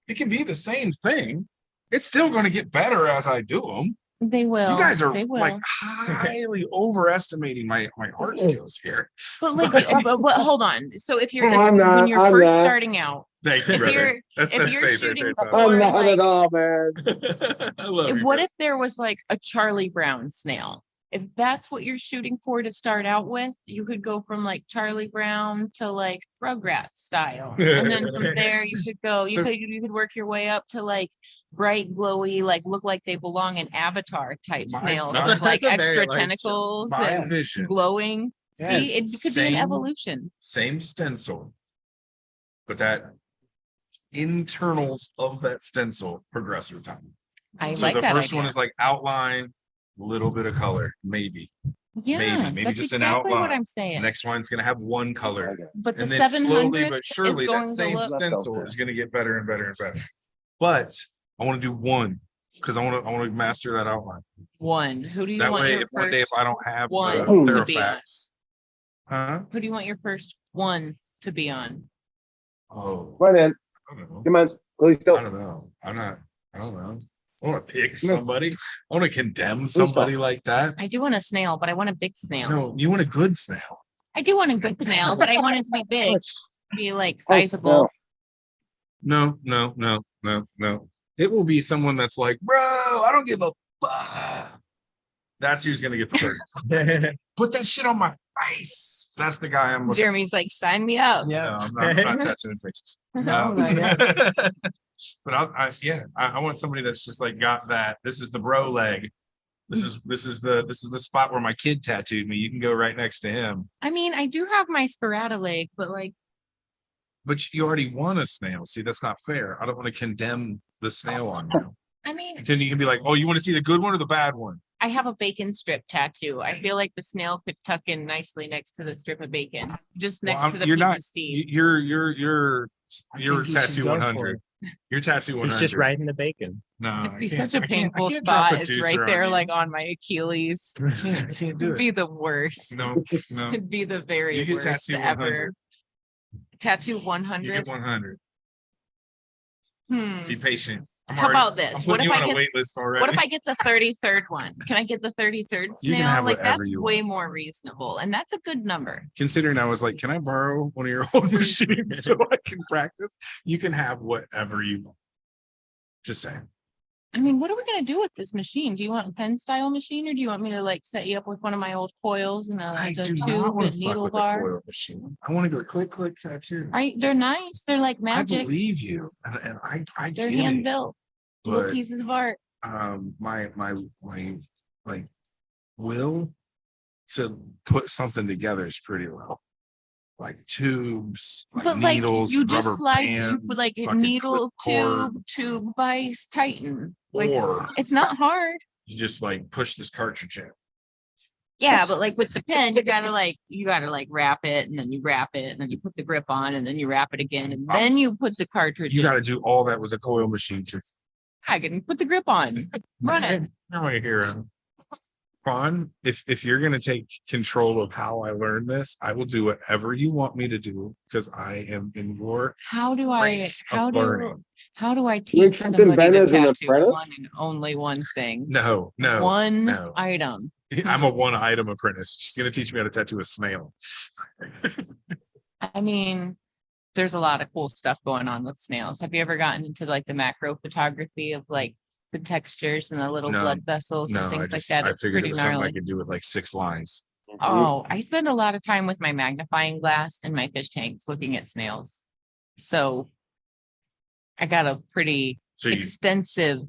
It can be the same thing. It's still going to get better as I do them. They will. You guys are They will. like highly overestimating my art skills here. But like, but hold on. So if you're, Oh, I'm not- when you're I'm first not. starting out, Thank you, if brother. you're, That's if you're faith, shooting faith, faith. for, I'm not like- at all, man. I love you, what bro. if there was like a Charlie Brown snail? If that's what you're shooting for to start out with, you could go from like Charlie Brown to like Rugrats style. And then from there you could go, So- you could work your way up to like bright, glowy, like look like they belong in Avatar type My- snails my- with like That's a very extra nice tentacles My and vision, glowing. Yes, See, it could be an same- evolution. same stencil, but that internals of that stencil progress with time. I So like the that first idea. one is like outline, little bit of color, maybe. Yeah, maybe that's just an exactly what outline. I'm The saying. next one's gonna have one color. But the And then slowly 700 but is surely that going to same look, stencil is gonna get better and better and better. But I want to do one because I want to master that outline. one. Who do you That want way, your if one day if first I don't have one the to be on? Therafax, huh? Who do you want your first one to be on? Oh, Come on in. I don't know. Come on, please I don't. don't know. I don't know. I want to pick somebody. I want to condemn stop. somebody like that. I do want a snail, but I want a big snail. No, you want a good snail. I do want a good snail, but I want it to be big, be like Oh, sizable. No. It will be someone that's like, bro, I don't give a fuck. That's who's gonna get the first. Put that shit on my face. That's the guy I'm looking. Jeremy's like, sign me up. No, I'm not tattooing faces. No, Um, not yet. but I want somebody that's just like got that. This is the bro leg. This is the spot where my kid tattooed me. You can go right next to him. I mean, I do have my sporata leg, but like, But you already won a snail. See, that's not fair. I don't want to condemn the snail on you. I mean, Then you can be like, oh, you want to see the good one or the bad one? I have a bacon strip tattoo. I feel like the snail could tuck in nicely next to the strip of bacon, just Well, next to the you're pizza not- Steve. You're think you should tattoo go for 100. Your tattoo 100. It's just right in the bacon. No, It'd I be can't- such a I can't- I painful can't drop spot. a It's deucer right on there, you. like on my Achilles. I can't do It'd it. be the worst. No, no. It'd be the very You get worst tattoo ever. 100. Tattoo You get 100. 100. Hmm. Be patient. I'm How already- about I'm this? putting What if you on I a get wait list already? what if I get the 33rd one? Can I get the 33rd You can snail? have Like whatever that's you way want. more reasonable. And that's a good number. Considering I was like, can I borrow one of your old machines so I can practice? You can have whatever you want. Just saying. I mean, what are we gonna do with this machine? Do you want a pen style machine or do you want me to like set you up with one of my old coils and I a do tube not want and to fuck needle with a bar? coil machine. I want to go click, click, tattoo. They're nice. They're like I magic. believe you, and I They're get hand it. built. Little But pieces of art. my like will to put something together is pretty low. Like tubes, like But like needles, you just rubber slide you bands, put like fucking needle clip tube vise tighten. Like or it's not hard. you just like push this cartridge in. Yeah, but like with the pen, you gotta wrap it and then you wrap it and then you put the grip on and then you wrap it again and then you put the cartridge You in. got to do all that with a coil machine too. I can put the grip on. Run it. You're my hero. Ron, if you're gonna take control of how I learn this, I will do whatever you want me to do because I am in your How do I race of learning. how do I Make teach something somebody Ben to as an tattoo one apprentice? and only one thing? No, One no. item. I'm a one item apprentice. She's gonna teach me how to tattoo a snail. I mean, there's a lot of cool stuff going on with snails. Have you ever gotten into like the macro photography of like the textures and the little No, blood vessels No, and I things like just that? I It's figured it pretty was something I gnarly. could do with like 6 lines. Oh, I spend a lot of time with my magnifying glass in my fish tanks looking at snails. So I got a pretty So you extensive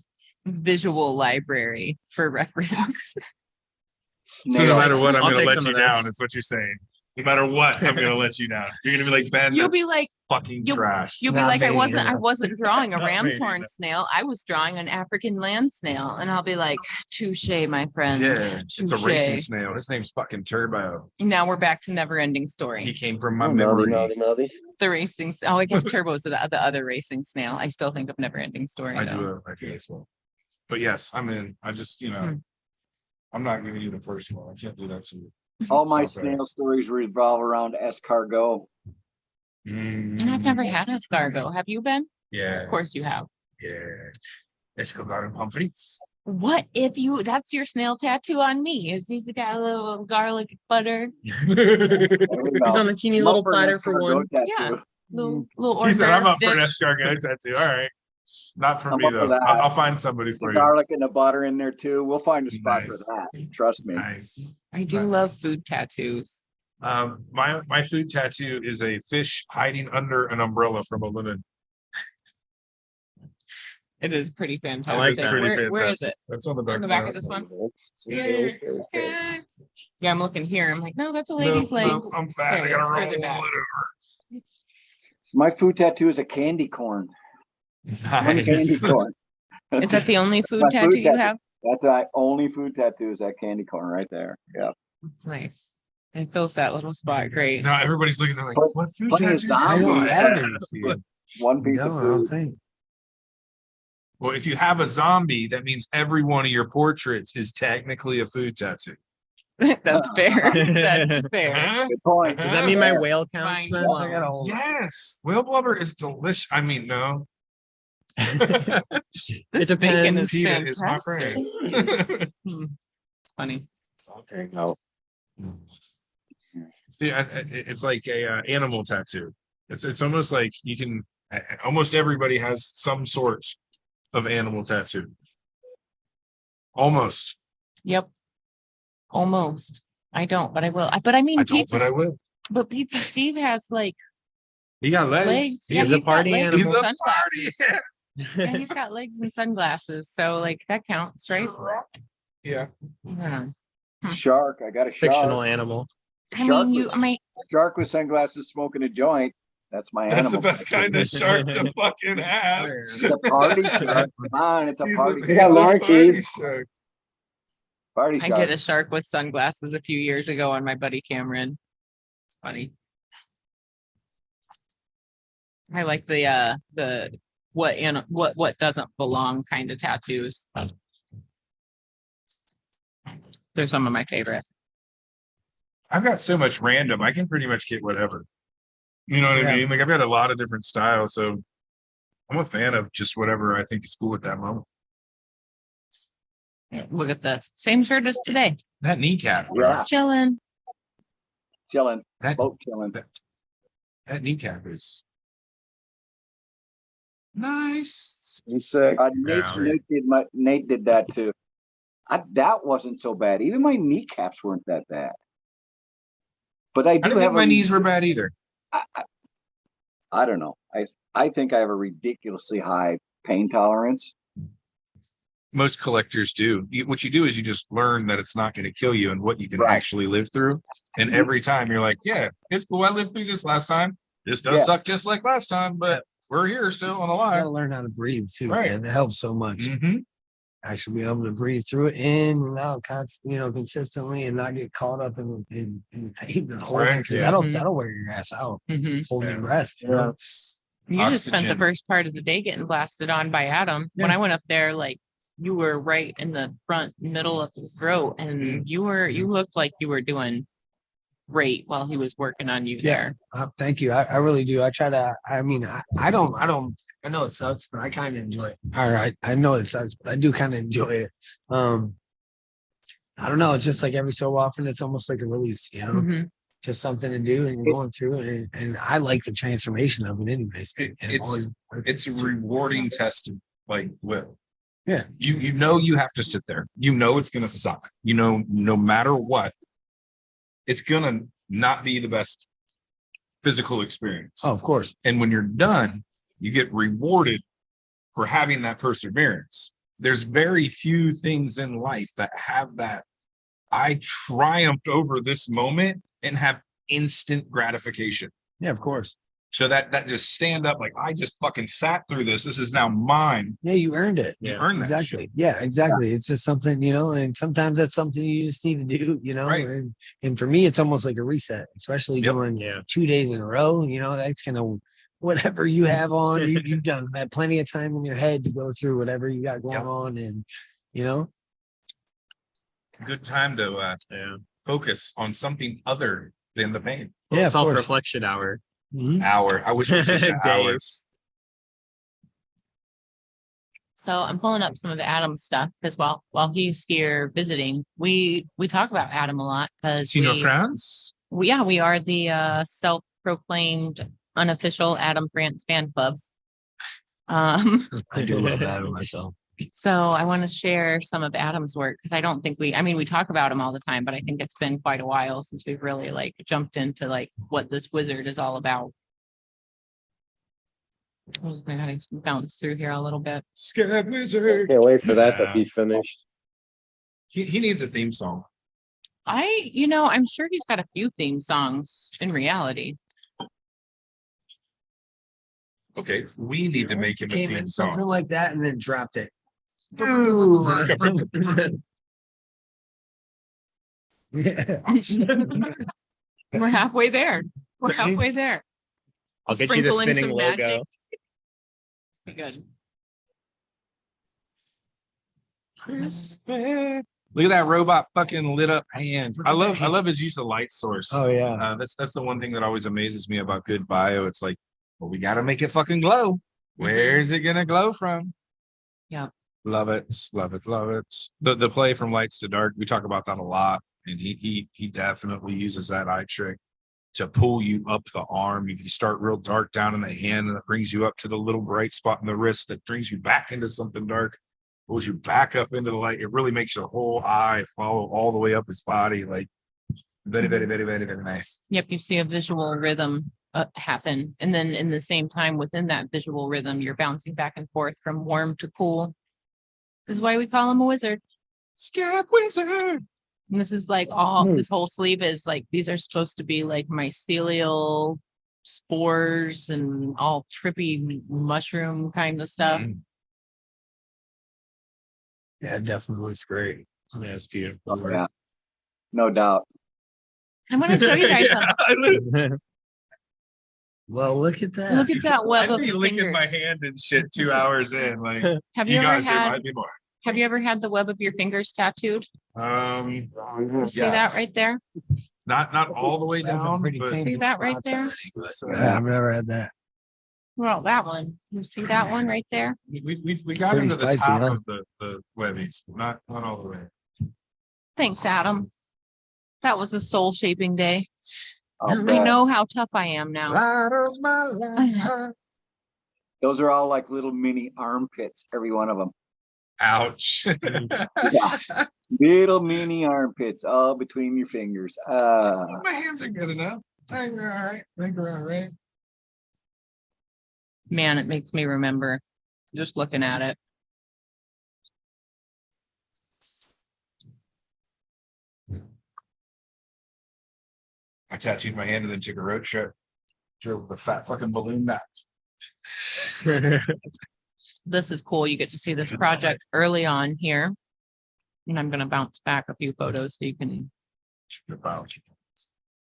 visual library for reference. so no matter what, I'm I'll gonna take let some you of this. down, is what you're saying. No matter what, I'm gonna let you down. You're gonna be like, Ben, You'll that's be like, fucking you'll- trash. you'll be Not like, I vain wasn't enough. drawing a That's not ram's vain horn enough. snail. I was drawing an African land snail. And I'll be like, touche, my friend. Yeah, it's a racing Touche. snail. His name's fucking Turbo. Now we're back to never ending He story. came from my Oh, naughty, memory. naughty, naughty. The racing, oh, I guess Turbo's the other racing snail. I still think of never ending story. I though. do as well. But yes, I'm in. I just, I'm not giving you the first one. I can't do that to you. All my Stop that. snail stories revolve around escargot. I've never had escargot. Have you been? Yeah. Of course you have. Yeah. Escargot and pomfrets. What if that's your snail tattoo on me? Is he's got a little garlic butter, There we He's go. on a teeny I'm little up for an platter for escargot one. tattoo. Yeah. little He said, hors I'm up for an d'oeuvre escargot tattoo. All right. Not for I'm me, up for though. that. I'll find somebody The for you. garlic and the butter in there too. We'll find a spot for Nice. that. Trust me. Nice. I do Nice. love food tattoos. My food tattoo is a fish hiding under an umbrella from a lemon. It is pretty I fantastic. like that. Where is it? That's on the On back. the back of this one? Yeah, I'm looking here. I'm like, no, that's a lady's legs. I'm fat. Okay, I it's gotta further roll back. it My food tattoo is a candy corn. over. One candy corn. Is that the only food My tattoo food you tattoo. have? That's my only food tattoo is that candy corn right there. Yeah. It's nice. It fills that little spot great. Now everybody's looking. They're like, But- "What food but tattoo?" his do you I zombie don't want?" have any food. One piece No, of I don't food. think. Well, if you have a zombie, that means every one of your portraits is technically a food tattoo. That's fair. That's fair. Huh? Good point. Does that mean my whale counts Fine. then? I got a whole Yes, whale blubber is delicious. I mean, no. This It bacon depends. is PETA is my fantastic. friend. It's funny. Okay, no. See, it's like a animal tattoo. It's almost like you can. Almost everybody has some sort of animal tattoo. Almost. Yep. Almost. I don't, but I will. But I mean, I don't, but I will. but Pizza Steve has like He got legs. legs. He's a got party legs animal. He's and a party. sunglasses. Yeah, he's got legs and sunglasses. So like that counts, right? Yeah. Yeah. Shark. I got a shark. Fictional animal. I Shark mean, you, with- I mean, Shark with sunglasses smoking a joint. That's my That's the animal. best kind of shark to fucking have. It's a party shark. Come on, it's a party. You got Larky. party shark. Party I shark. did a shark with sunglasses a few years ago on my buddy Cameron. It's funny. I like the what doesn't belong kind of tattoos. They're some of my favorites. I've got so much random. I can pretty much get whatever. You know what I mean? Like I've got a lot of different styles, so I'm a fan of just whatever I think is cool at that moment. Look at this. Same shirt as today. That kneecap, Yeah. Chilling. Chilling. that, Boat chilling. that kneecap is nice. He's sick. Nate did that too. That wasn't so bad. Even my kneecaps weren't that bad. But I I do don't have think my knees were bad either. I don't know. I think I have a ridiculously high pain tolerance. Most collectors do. What you do is you just learn that it's not going to kill you and what you can Right. actually live through. And every time you're like, yeah, it's cool. I lived through this last time. This does Yeah. suck just like last time, but we're here still and I alive. gotta learn how to breathe too, Right. man. It helps so much. Mhm. Actually be able to breathe through it in and out consistently and not get caught up in pain and holding, Right, 'cause yeah. that'll wear your ass out. Mhm. Holding Yeah. breath. You know? You just spent the Oxygen. first part of the day getting blasted on by Adam. When I went up there, like you were right in the front middle of the throat, and you looked like you were doing great while he was working on you Yeah. there. Thank you. I really do. I try to, I mean, I don't, I know it sucks, but I kind of enjoy it. All right. I know it sucks, but I do kind of enjoy it. I don't know. It's just like every so often, it's almost like a release, Mhm. just something to do and you're going through it. And I like the transformation of it anyways. And It's a rewarding test of like will. Yeah. You know you have to sit there. You know it's gonna suck. You know, no matter what, it's gonna not be the best physical experience. Oh, of course. And when you're done, you get rewarded for having that perseverance. There's very few things in life that have that. I triumphed over this moment and have instant gratification. Yeah, of course. So that just stand up, like, I just fucking sat through this. This is now mine. Yeah, you earned it. You Yeah, earned that Exactly. shit. Yeah, exactly. It's just something, and sometimes that's something you just need to do, Right. and for me, it's almost like a reset, especially Yep. doing Yeah. 2 days in a row, that's gonna, whatever you have on, you've done that plenty of time in your head to go through whatever you got going Yep. on. And, Good time to Yeah. focus on something other than the pain. yeah, of course. Self-reflection hour. Mhm. Hour. I wish it was just an hour. Days. So I'm pulling up some of Adam's stuff because while he's here visiting, we talk about Adam a lot because France? we are the self-proclaimed unofficial Adam France fan club. I do love that of myself. So I want to share some of Adam's work because I don't think we talk about him all the time, but I think it's been quite a while since we've really jumped into what this wizard is all about. I gotta bounce through here a little bit. Scared Wizard. Can't wait for that to Yeah. be finished. He needs a theme song. I'm sure he's got a few theme songs in reality. Okay, we need to make him a Came theme in something song. like that and then dropped it. Yeah. We're halfway there. We're halfway there. I'll get you the Sprinkle in spinning some logo. magic. Good. Look at that robot fucking lit up hand. I love his use of light source. Oh yeah. That's the one thing that always amazes me about good bio. It's like, well, we got to make it fucking glow. Where's it gonna glow from? Yeah. Love it, love it, love it. The play from lights to dark, we talk about that a lot, and he definitely uses that eye trick to pull you up the arm. If you start real dark down in the hand, and it brings you up to the little bright spot in the wrist that brings you back into something dark, pulls you back up into the light. It really makes your whole eye follow all the way up his body. Like very, very, very, very, very nice. Yep, you see a visual rhythm happen. And then in the same time within that visual rhythm, you're bouncing back and forth from warm to cool. This is why we call him a wizard. Scat Wizard. And this is this whole sleeve is these are supposed to be mycelial spores and all trippy mushroom kind of stuff. Yeah, it definitely looks great. Yeah, it's beautiful. Oh, yeah. No doubt. I want to show you guys something. Well, look at that. Look at that web I'd of be licking my fingers. hand and shit 2 hours in. Like, Have you you ever guys, there had might be more. have you ever had the web of your fingers tattooed? Um, See that right there? not all the way That's a down, pretty but painful See that right spots, I there? think. So, Yeah, I've never had that. Well, that one. You see that one right there? we got Pretty into the spicy, top huh? of the webbies, not all the way. Thanks, Adam. That was a soul shaping day. I'll I bet. know how tough I am now. Light of my life. Those are all like little mini armpits, every one of them. Ouch. Little mini armpits all between your fingers. My hands are good enough. I think we're all right. I think we're all right. Man, it makes me remember just looking at it. I tattooed my hand and then took a road trip. Drove with a fat fucking balloon knife. This is cool. You get to see this project early on here. And I'm going to bounce back a few photos so you can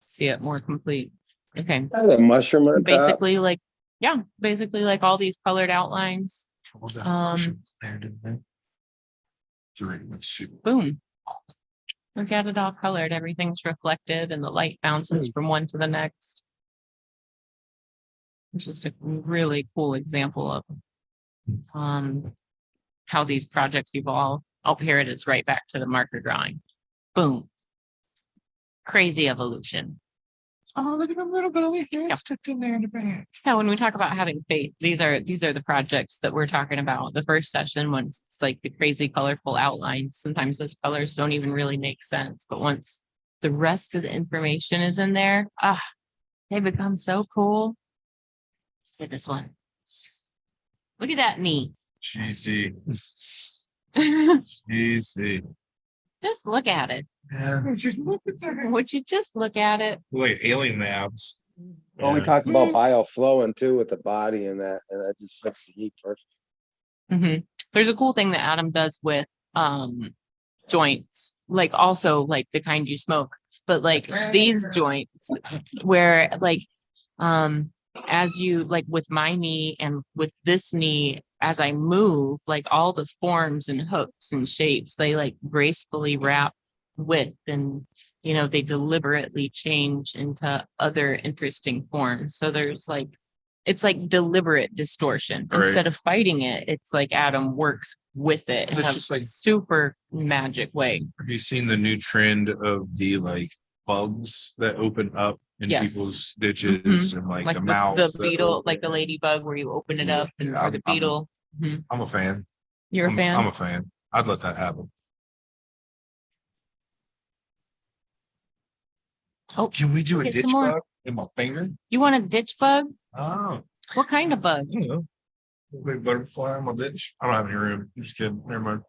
see it more complete. Okay. That's a mushroom on top. Basically all these colored outlines. Boom. Look at it all colored. Everything's reflected and the light bounces from one to the next. It's just a really cool example of how these projects evolve. Oh, here it is, right back to the marker drawing. Boom. Crazy evolution. Oh, look at a little bit of hair stuck in there in the back. Yeah, when we talk about having faith, these are the projects that we're talking about. The first session, once it's like the crazy colorful outlines, sometimes those colors don't even really make sense. But once the rest of the information is in there, they become so cool. Look at this one. Look at that knee. Cheesy. Look Easy. Just look at it. Yeah. Would you just look at it? Like alien abs. Well, we Yeah. talked about bioflowing too with the body and that just fits the heat perfect. There's a cool thing that Adam does with joints, like also like the kind you smoke, but like these joints where like as you like with my knee and with this knee, as I move, like all the forms and hooks and shapes, they like gracefully wrap with, and you know, they deliberately change into other interesting forms. So there's like, it's like deliberate distortion. Right. Instead of fighting it, it's like Adam works with it in It's a just like- super magic way. Have you seen the new trend of the like bugs that open up in Yes. people's stitches and like, Like the the mouths? that beetle, open? like the ladybug where you open it up, and Yeah, or the beetle. I'm a fan. You're a fan? I'm a fan. I'd let that happen. Oh, Can we do a get ditch some more. bug in my finger? You want a ditch bug? Oh, What kind of bug? I don't know. Big butterfly on my bitch. I don't have any room. Just kidding. Never mind.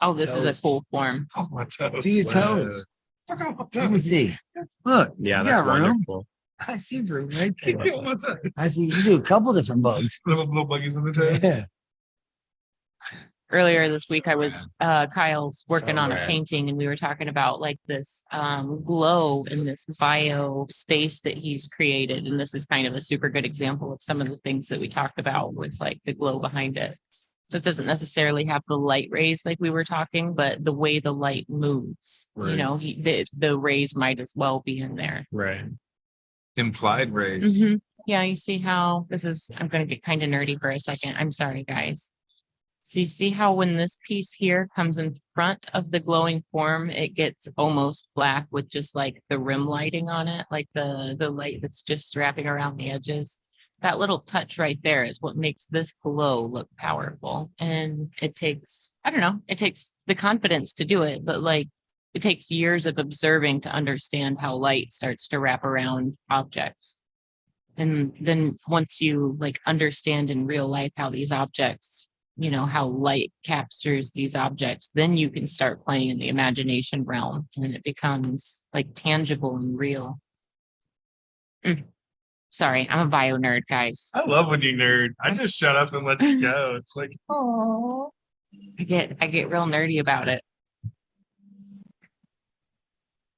Oh, this is a Toes. cool form. Oh, my toes. Do your toes. Fuck off my Let me toes. see. Look. Yeah, you that's got room. wonderful. I see room right Keep there. me on my toes. I see you do a couple different bugs. Little buggies in the toes. Yeah. Earlier this week, So I was Kyle's working So on a rad. painting, and we were talking about like this glow in this bio space that he's created. And this is kind of a super good example of some of the things that we talked about with like the glow behind it. This doesn't necessarily have the light rays like we were talking, but the way the light moves, you Right. know, the rays might as well be in there. Right. Implied rays. Yeah, you see how this is, I'm going to get kind of nerdy for a second. I'm sorry, guys. So you see how when this piece here comes in front of the glowing form, it gets almost black with just like the rim lighting on it, like the light that's just wrapping around the edges. That little touch right there is what makes this glow look powerful. And it takes, I don't know, it takes the confidence to do it, but like it takes years of observing to understand how light starts to wrap around objects. And then once you like understand in real life how these objects, you know, how light captures these objects, then you can start playing in the imagination realm, and it becomes like tangible and real. Sorry, I'm a bio nerd, guys. I love when you nerd. I just shut up and let you go. It's like, oh. I get real nerdy about it.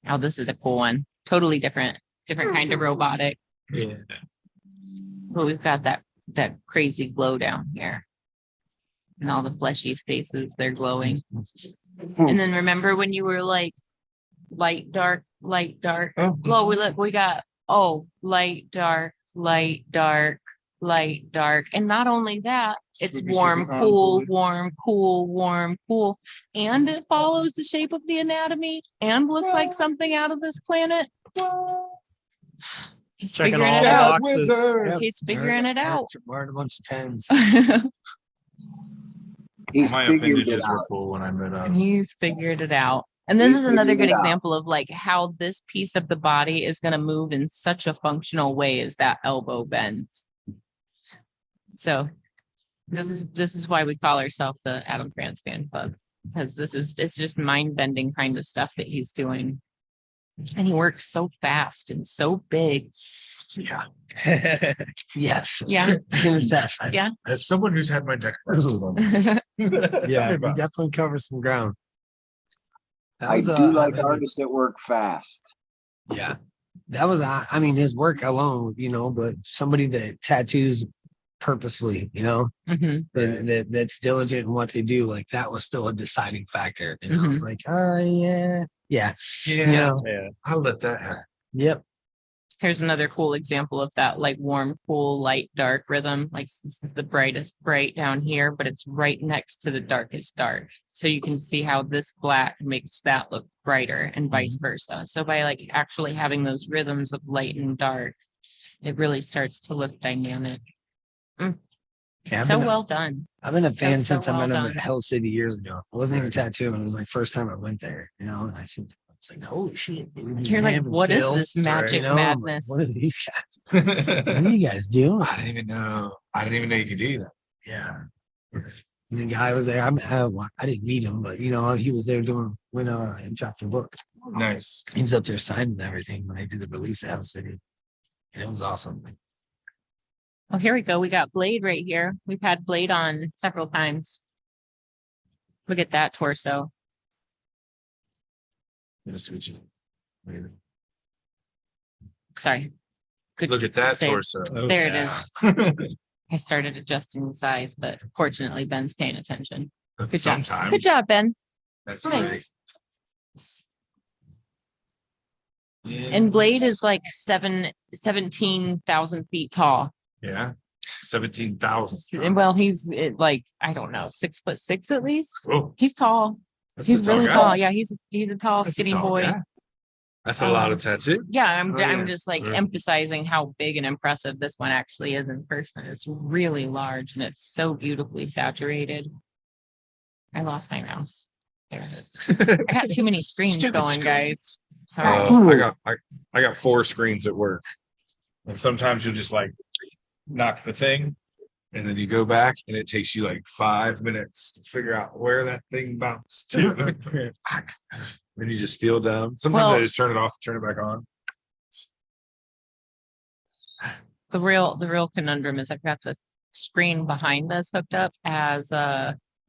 Oh, this is a cool one. Totally different kind of robotic. Yeah. But we've got that crazy glow down here. And all the fleshy spaces, they're glowing. And then remember when you were like light, dark, light, dark. Oh. Well, we got light, dark, light, dark, light, dark. And not only that, it's Swoopy, warm, swoopy, cool, cool. warm, cool, warm, cool. And it follows the shape of the anatomy and looks like something out of this planet. He's Checking figuring all it the out. boxes. Yep. He's figuring it out. Wearing a bunch of tens. He's My figured it appendages were out. full when I met up. He's figured it out. And this He's is another figured good it out. example of like how this piece of the body is going to move in such a functional way as that elbow bends. So this is why we call ourselves the Adam France Fan Club, because it's just mind bending kind of stuff that he's doing. And he works so fast and so big. Yeah. Yes. Yeah. I can attest. Yeah. As someone who's had my deck wrestled on. Yeah, Tell me he about it. definitely covers some ground. That I was, do like mean, artists that work fast. Yeah, that was, I mean, his work alone, you know, but somebody that tattoos purposefully, you know, Mhm. that's diligent in what they do, like that was still a deciding factor. You know, Mhm. it's like, oh yeah, yeah, Yeah, you know, Yeah. I'll let that happen. yep, Here's another cool example of that, like warm, cool, light, dark rhythm. Like this is the brightest bright down here, but it's right next to the darkest dark. So you can see how this black makes that look brighter and vice versa. So by like actually having those rhythms of light and dark, it really starts to look dynamic. Yeah, I've So been a- well done. I've been a fan so since I well met him done. at Hell City years ago. I wasn't even tattooing. It was like first time I went there, you know, and I said, it's like, holy shit. You're like, what is this You magic know, I'm like, madness? what are these guys? What are you guys doing? I didn't even know you could do that. Yeah. And the guy was there. I didn't meet him, but he was there doing when I dropped the book. Nice. He was up there signing everything when they did the release at House City. And it was awesome. Oh, here we go. We got Blade right here. We've had Blade on several times. Look at that torso. I'm gonna switch it. Sorry. Good. Look at that save. torso. There it is. I started adjusting the size, but fortunately Ben's paying attention. Good job. Sometimes. Good job, Ben. That's Nice. great. And Blade is like 17,000 feet tall. Yeah. 17,000. And well, he's like, I don't know, 6'6" at least. Oh, He's tall. that's He's a tall really guy. tall. Yeah, he's a tall, That's a skinny tall boy. guy. That's a lot of tattoo. Yeah, Oh, yeah. I'm just like Right. emphasizing how big and impressive this one actually is in person. It's really large and it's so beautifully saturated. I lost my mouse. There it is. I got too many screens Stupid going, screens. guys. Sorry. I got 4 screens at work, and sometimes you'll just like knock the thing, and then you go back, and it takes you like 5 minutes to figure out where that thing bounced to. Then you just feel dumb. Sometimes I Well- just turn it off, turn it back on. The real conundrum is I've got the screen behind us hooked up as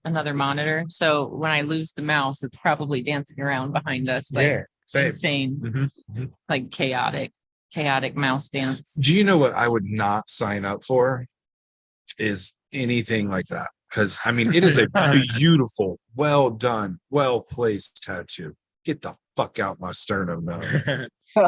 another monitor. So when I lose the mouse, it's probably dancing around behind us like Yeah, same. insane, like chaotic mouse dance. Do you know what I would not sign up for? Is anything like that. Because I mean, it is a beautiful, well done, well placed tattoo. Get the fuck out my sternum now.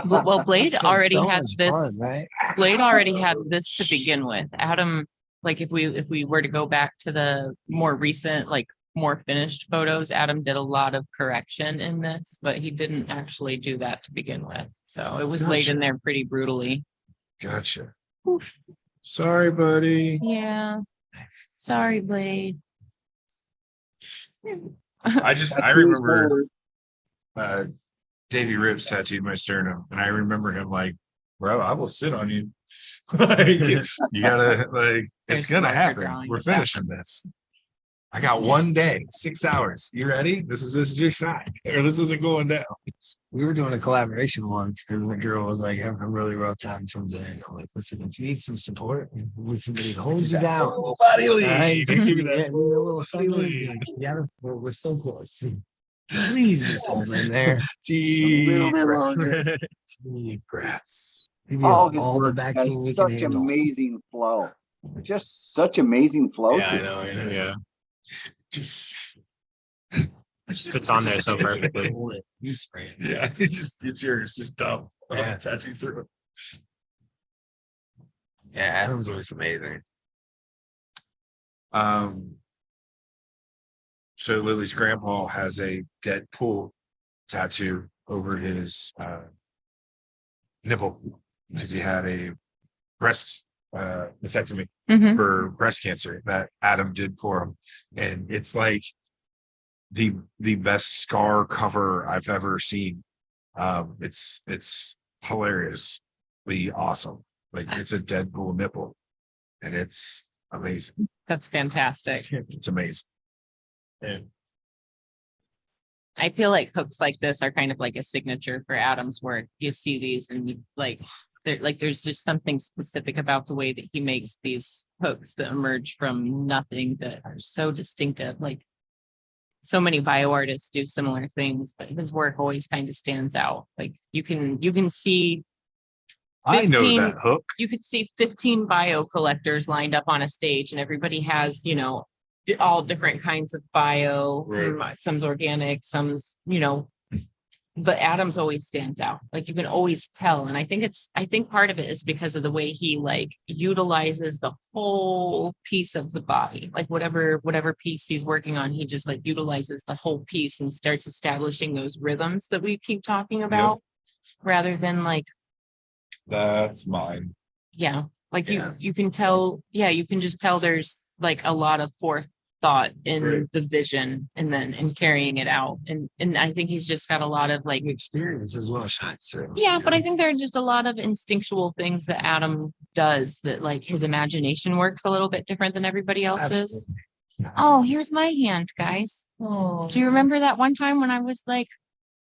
Well, Blade It's already so had much this. fun, right? Blade already had this to begin with. Adam, like if we were to go back to the more recent, like more finished photos, Adam did a lot of correction in this, but he didn't actually do that to begin with. So it was laid in Gotcha. there pretty brutally. Gotcha. Sorry, buddy. Yeah. Sorry, Blade. I Tattoo's remember forward. Davey Ribs tattooed my sternum, and I remember him like, bro, I will sit on you. Like, you gotta like, it's There's gonna marker happen. drawing. We're finishing this. I got 1 day, 6 hours. You ready? This is your shot, or this isn't going down. We were doing a collaboration once, and the girl was like having a really rough time. She was like, "Listen, if you need some support, need somebody to hold you down, Body all lead. right? Give me Yeah, that need a little body something. lead. Like, you gotta, we're so close. Please just hold in there. Deep little bit breath. longer. Deep breaths. Give you All his all the work vaccine we has can such handle. amazing flow. Just such amazing flow Yeah, to I it. know. I know. Yeah, Just just fits on there so perfectly. You spray it. yeah, it's yours. Just dump. Yeah. Tattoo through it. Yeah, Adam's looks amazing. So Lily's grandpa has a Deadpool tattoo over his nipple because he had a breast mastectomy Mhm. for breast cancer that Adam did for him, and it's like the best scar cover I've ever seen. It's hilariously awesome. Like it's a Deadpool nipple, and it's amazing. That's fantastic. It's amazing. And I feel like hooks like this are kind of like a signature for Adam's work. You see these and you there's just something specific about the way that he makes these hooks that emerge from nothing that are so distinctive. Like so many bio artists do similar things, but his work always kind of stands out. Like you can see I know 15 that hook. you could see 15 bio collectors lined up on a stage and everybody has, all different kinds of bio, some's organic, some's, but Adam's always stands out. Like you can always tell. And I think part of it is because of the way he like utilizes the whole piece of the body, like whatever piece he's working on, he just like utilizes the whole piece and starts establishing those rhythms that we keep talking about rather than like, That's mine. yeah, like Yeah. you can tell, you can just tell there's like a lot of forethought in Right. the vision and then in carrying it out. And I think he's just got a lot of like, Experience as well, shots. yeah, but I think there are just a lot of instinctual things that Adam does that like his imagination works a little bit different than everybody else's. Oh, here's my hand, guys. Oh. Do you remember that one time when I was like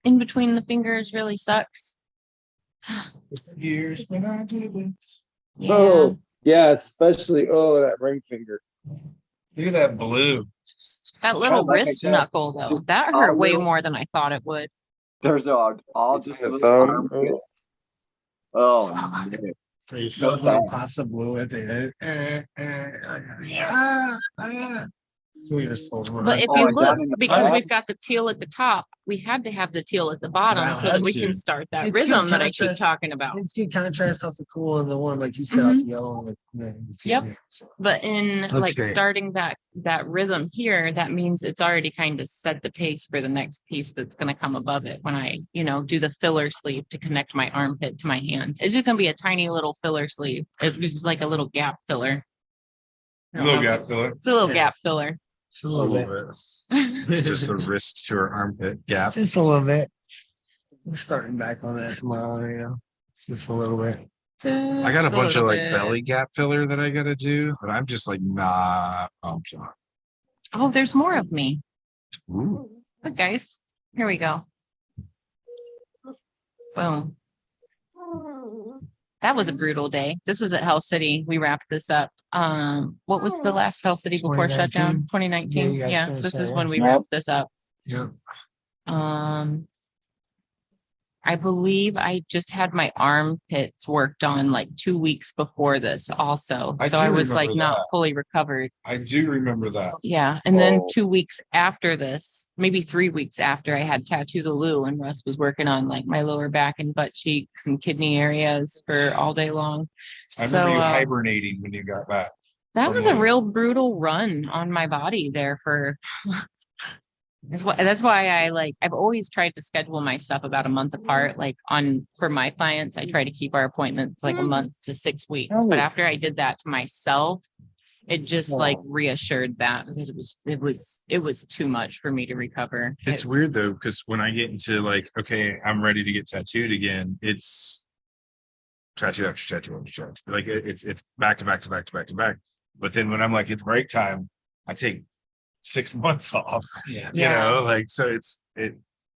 in between the fingers really sucks? Years when I did it. Yeah. Oh, yeah, especially, oh, that ring finger. Look at that blue. That little like I wrist said, knuckle though, just that all hurt way little- more than I thought it would. There's all just The little thumb. armpits. Oh, man. So you So feel little bad. pops of blue at the end. So we just told But if Oh, you is that look, in the because back? we've got the teal at the top, we had to have the teal at the bottom Wow, so that we had can to. start that It's good rhythm that I keep contrast. talking about. It's good contrast off the cool and the one, like you said, off the yellow. And the Yep. But in Looks like great. starting that rhythm here, that means it's already kind of set the pace for the next piece that's going to come above it when I, do the filler sleeve to connect my armpit to my hand. It's just going to be a tiny little filler sleeve. It's just like a little gap filler. I don't Little know if gap filler. It's a little Yeah. gap filler. Just a little bit. Just the wrist to her armpit gap. Just a little bit. We're starting back on that tomorrow, Just a little bit. I got a bunch of like belly gap filler that I gotta do, but I'm just like not pumped on. Oh, there's more of me. Ooh. Look, guys, here we go. Boom. That was a brutal day. This was at Hell City. We wrapped this up. What was the last Hell City before shutdown? 2019. Yeah, you guys Yeah, finished this that is one. when we Yep. wrapped this up. Yeah. I believe I just had my armpits worked on like 2 weeks before this also. I So do I was like remember not that. fully recovered. I do remember that. Yeah. And then Oh. 2 weeks after this, maybe 3 weeks after, I had Tattoo the Lou and Russ was working on like my lower back and butt cheeks and kidney areas for all day long. I remember you So hibernating when you got back. that from was a work. real brutal run on my body there for that's why I've always tried to schedule my stuff about a month apart. Like for my clients, I try to keep our appointments like a month to 6 weeks. But after I did that to myself, it just like reassured that because it was too much for me to recover. It's weird though, because when I get into like, okay, I'm ready to get tattooed again, it's tattoo after tattoo after tattoo. Like it's back to back to back to back to back. But then when I'm like, it's break time, I take 6 months off. Yeah. Yeah. Like so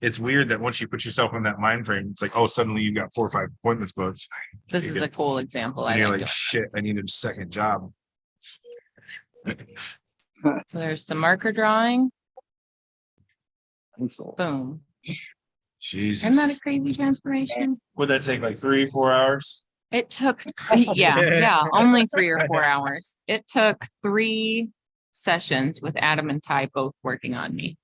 it's weird that once you put yourself in that mind frame, it's like, oh, suddenly you've got 4 or 5 appointments booked. This is a cool example. And I you're like like, it. shit, I need a second job. So there's the marker drawing. Boom. Jesus. Isn't that a crazy transformation? Would that take like 3-4 hours? It took, only 3 or 4 hours. It took 3 sessions with Adam and Ty both working on me.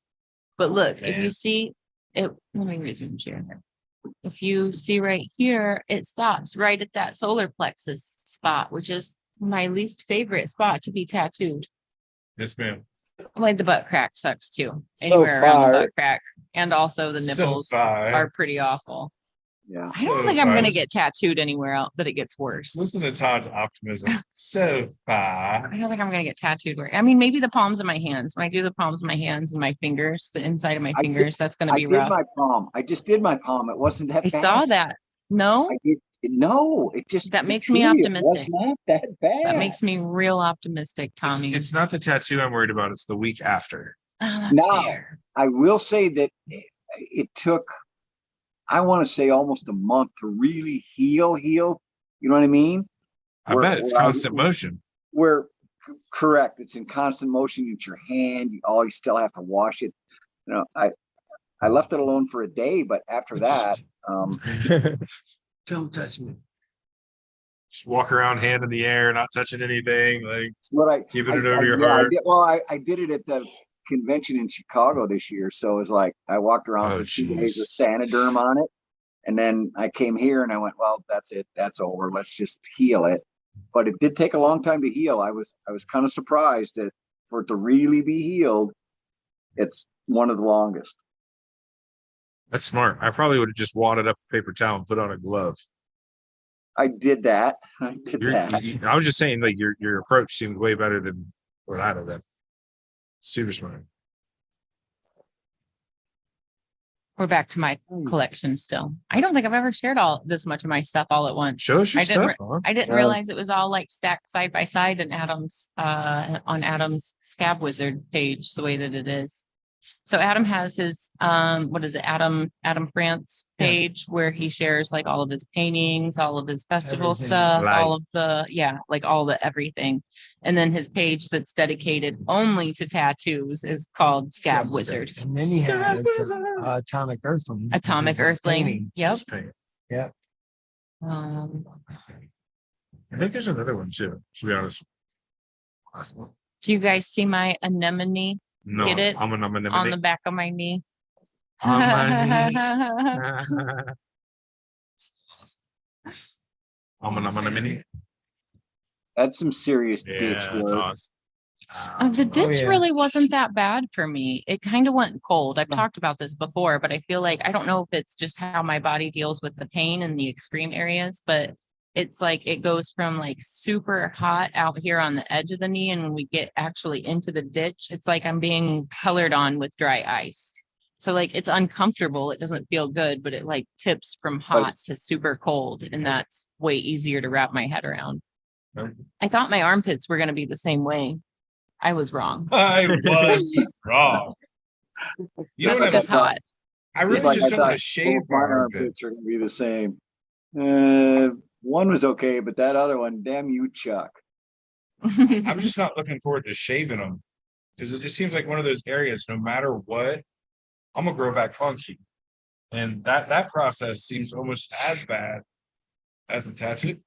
But look, if you see it, let me resume share here. If you see right here, it stops right at that solar plexus spot, which is my least favorite spot to be tattooed. Yes, ma'am. Like the butt crack sucks too. So Anywhere around far. the butt crack. And also the So nipples far. are pretty awful. Yeah. I don't So think I'm far. gonna get tattooed anywhere else, but it gets worse. Listen to Todd's optimism. So far. I don't think I'm gonna get tattooed. I mean, maybe the palms of my hands. When I do the palms of my hands and my fingers, the inside of my I did- fingers, that's gonna I be did rough. my palm. I just did my palm. It wasn't that I bad. saw that. No, I did, no, it just. That makes me truly, optimistic. It was not that bad. that makes me real optimistic, It's, Tommy. it's not the tattoo I'm worried about. It's the week after. Oh, that's No. fair. I will say that it took, I want to say almost a month to really heal. You know what I mean? I Where- bet it's where I- constant motion. Where, correct, it's in constant motion. It's your hand. You still have to wash it. I left it alone for a day, but after that, Don't touch me. Just walk around hand in the air, not touching anything, like what I keeping I- it over I- your yeah, heart. I did it at the convention in Chicago this year. So it was like I walked around Oh, for 2 days with jeez. Sanoderm on it. And then I came here and I went, well, that's it. That's over. Let's just heal it. But it did take a long time to heal. I was kind of surprised that for it to really be healed, it's one of the longest. That's smart. I probably would have just wadded up a paper towel and put on a glove. I did that. I did that. I was just saying, like your approach seemed way better than what I'd have done. Super smart. We're back to my collection still. I don't think I've ever shared all this much of my stuff all at once. Show us your I didn't stuff, huh? I didn't realize it was all like stacked side by side in Adam's on Adam's Scab Wizard page the way that it is. So Adam has his what is it, Adam France Yeah. page where he shares like all of his paintings, all of his festival Everything. stuff, all Life. of the like all the everything. And then his page that's dedicated only to tattoos is called Scab Wizard. And then he Scab has Wizard. Atomic Earthling. which Atomic is like Earthling. painting. Yep. Just paint. Yeah. I think there's another one too, to be honest. Do you guys see my anemone No, Get it? I'm an on the back of my knee? On my I'm an mini. That's some serious Yeah, ditch that's work. awesome. The ditch yeah. really wasn't that bad for me. It kind of went cold. I've talked about this before, but I feel like I don't know if it's just how my body deals with the pain in the extreme areas, but it's like it goes from like super hot out here on the edge of the knee. And when we get actually into the ditch, it's like I'm being colored on with dry ice. So like it's uncomfortable. It doesn't feel good, but it like tips from hot to super cold. And that's way easier to wrap my head around. I thought my armpits were going to be the same way. I was wrong. I was wrong. You know It's what I just hot. I really Just like just I don't want thought to shave both my my armpit. armpits are gonna be the same. One was okay, but that other one, damn you, Chuck. I'm just not looking forward to shaving them because it just seems like one of those areas, no matter what, I'm gonna grow back funky. And that process seems almost as bad as the tattoo.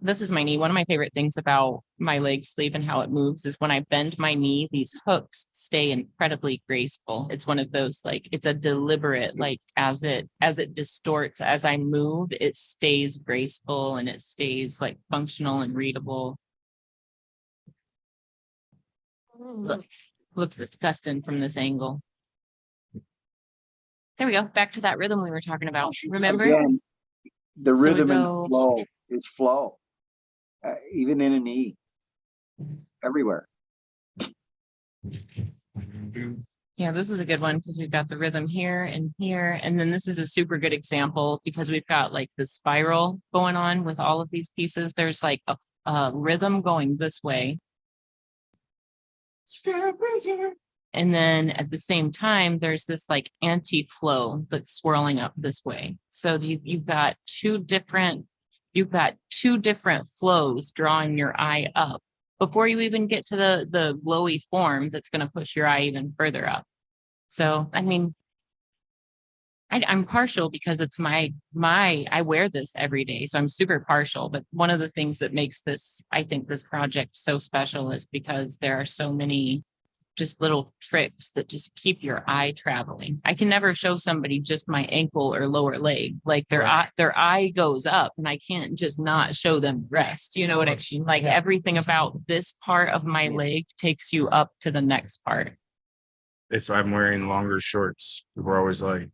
This is my knee. One of my favorite things about my leg sleeve and how it moves is when I bend my knee, these hooks stay incredibly graceful. It's one of those, like, it's a deliberate, like, as it distorts, as I move, it stays graceful and it stays like functional and readable. Looks disgusting from this angle. There we go. Back to that rhythm we were talking about. Remember? Again, the So we rhythm go- and flow, it's flow. Even in a knee, everywhere. Yeah, this is a good one because we've got the rhythm here and here. And then this is a super good example because we've got like the spiral going on with all of these pieces. There's like a rhythm going this way. And then at the same time, there's this like anti-flow that's swirling up this way. So you've got two different flows drawing your eye up before you even get to the glowy form that's going to push your eye even further up. So, I mean, I'm partial because it's I wear this every day. So I'm super partial. But one of the things that makes I think this project so special is because there are so many just little tricks that just keep your eye traveling. I can never show somebody just my ankle or lower leg. Like their eye goes up and I can't just not show them the rest. You know what I mean? Like everything about this part of my leg takes you up to the next part. If I'm wearing longer shorts, we're always like,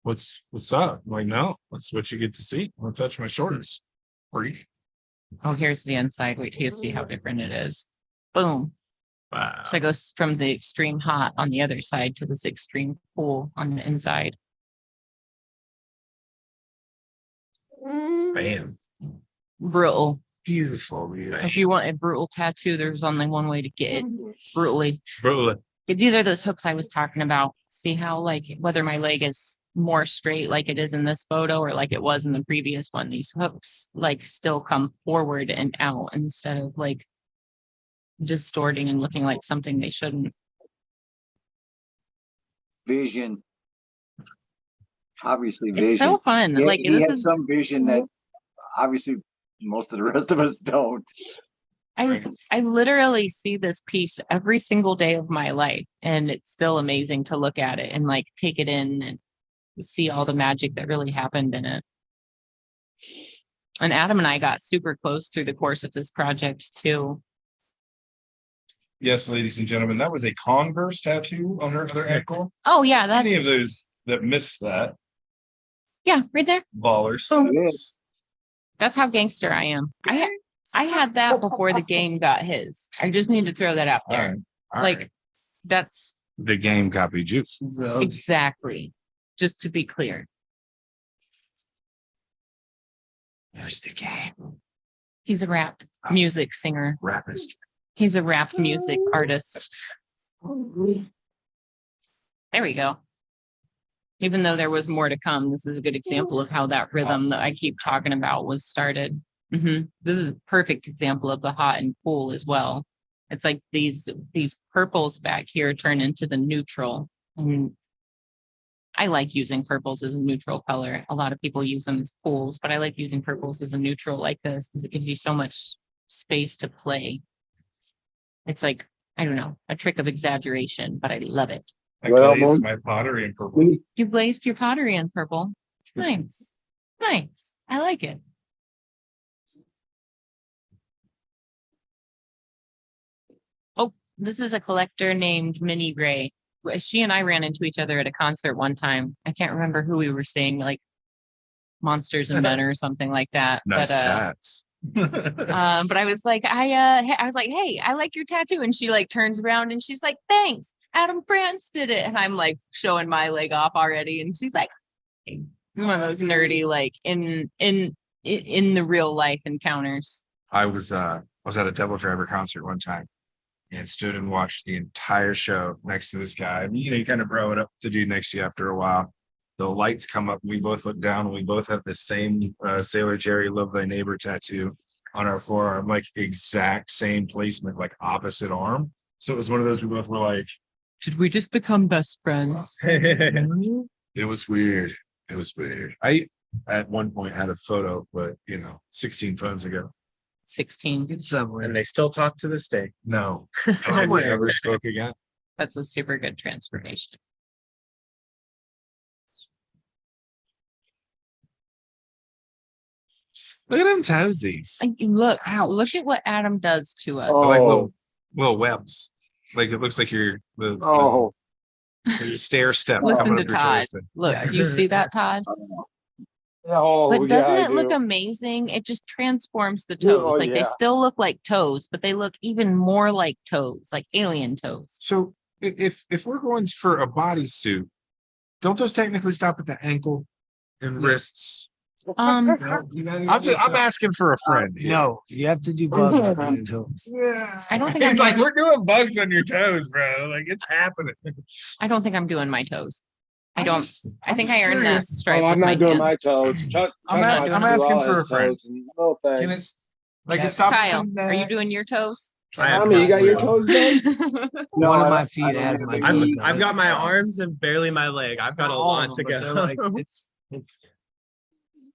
what's up? I'm like, no, that's what you get to see. I'll touch my shorts. Freak. Oh, here's the inside. Wait till you see how different it is. Boom. Wow. So it goes from the extreme hot on the other side to this extreme cool on the inside. Bam. Brutal. Beautiful. If you want a brutal tattoo, there's only one way to get it. Brutally. Bro, These are those hooks I was talking about. See how like whether my leg is more straight like it is in this photo or like it was in the previous one, these hooks like still come forward and out instead of like distorting and looking like something they shouldn't. Vision. Obviously, It's vision. so fun. Yeah, Like he this has is some vision that obviously most of the rest of us don't. I literally see this piece every single day of my life, and it's still amazing to look at it and like take it in and see all the magic that really happened in it. And Adam and I got super close through the course of this project too. yes, ladies and gentlemen, that was a Converse tattoo on her other ankle. Oh yeah, Any of that's those that missed that, yeah, right there. ballers. Boom. Yes. That's how gangster I am. I had that before the game got his. I just need to throw that out All there. right. All Like right. that's the game copy juice. So, Exactly. Just to be clear. There's the game. He's a rap music singer. Rapist. He's a rap music artist. There we go. Even though there was more to come, this is a good example of how that rhythm that I keep talking about was started. This is a perfect example of the hot and cool as well. It's like these purples back here turn into the neutral. And I like using purples as a neutral color. A lot of people use them as cools, but I like using purples as a neutral like this because it gives you so much space to play. It's like, I don't know, a trick of exaggeration, but I love it. I Well, glazed my pottery in purple. You glazed your pottery in purple. It's nice. Nice. I like it. Oh, this is a collector named Minnie Ray. She and I ran into each other at a concert one time. I can't remember who we were seeing, like Monsters and Men or something like that. Nice but tats. but I was like, I was like, hey, I like your tattoo. And she like turns around and she's like, thanks. Adam France did it. And I'm like showing my leg off already. And she's like, hey. One of those nerdy, like in the real life encounters. I was at a Devil Driver concert one time and stood and watched the entire show next to this guy. You know, you kind of bro it up with the dude next to you after a while. The lights come up, we both look down, and we both have the same Sailor Jerry Love Thy Neighbor tattoo on our forearm, like exact same placement, like opposite arm. So it was one of those we both were like, Did we just become best friends? it was weird. It was weird. I at one point had a photo, but 16 phones ago. 16. it's somewhere. And they still talk to this day. No, I never spoke again. That's a super good transformation. Look at them toesies. Like, look at what Adam does to us. Oh. Like little webs. Like it looks like you're the Oh, stair step. Listen coming to up your Todd. toes thing. Look, Yeah. you see that, Todd? oh, But doesn't yeah, it look do. amazing? It just transforms the Yeah, toes. oh, Like they yeah. still look like toes, but they look even more like toes, like alien toes. So if we're going for a bodysuit, don't those technically stop at the ankle and wrists? Um, I'm asking for a friend. here. No, you have to do bugs on your toes. Yeah. I don't think He's I'm like, doing- we're doing bugs on your toes, bro. Like it's happening. I don't think I'm doing my toes. I I'm don't. just- I I'm think just I earned that curious. stripe. Oh, I'm with not doing hand. my toes. Chuck, I'm Chuck asking- wants I'm to do asking all for his a friend. toes, and no thanks. Can it's like it stops Kyle, in, are you doing your toes? Tommy, you got your toes done? No, One of I my don't- feet I don't has have my any- toes I've on got it. my arms and barely my leg. I've got a All lot of to them, but go. they're like,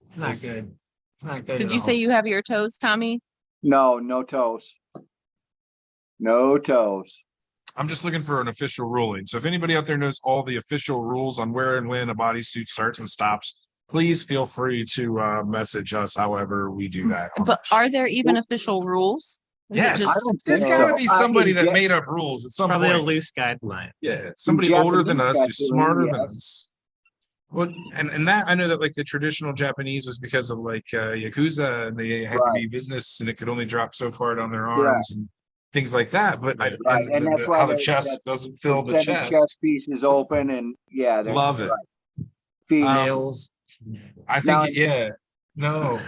it's not good. It's not good. Did at you all. say you have your toes, Tommy? No, no toes. No toes. I'm just looking for an official ruling. So if anybody out there knows all the official rules on where and when a bodysuit starts and stops, please feel free to message us. However, we do that. But are there even official rules? Is it Yes, just- I don't there's think got to so. be somebody in that Ja- made up rules at some Probably a point. loose guideline. Yeah, somebody older than Japanese us who's tattooing, smarter than yes. us. Well, and that I know that like the traditional Japanese was because of like Yakuza, and they had to be business and it could only drop so far down their arms and things like that. But Right, and that's why how the they- chest that's- doesn't fill the Instead of chest. piece is open, and yeah, they're Love it. right. Feet. Nails. I think Now- yeah. No.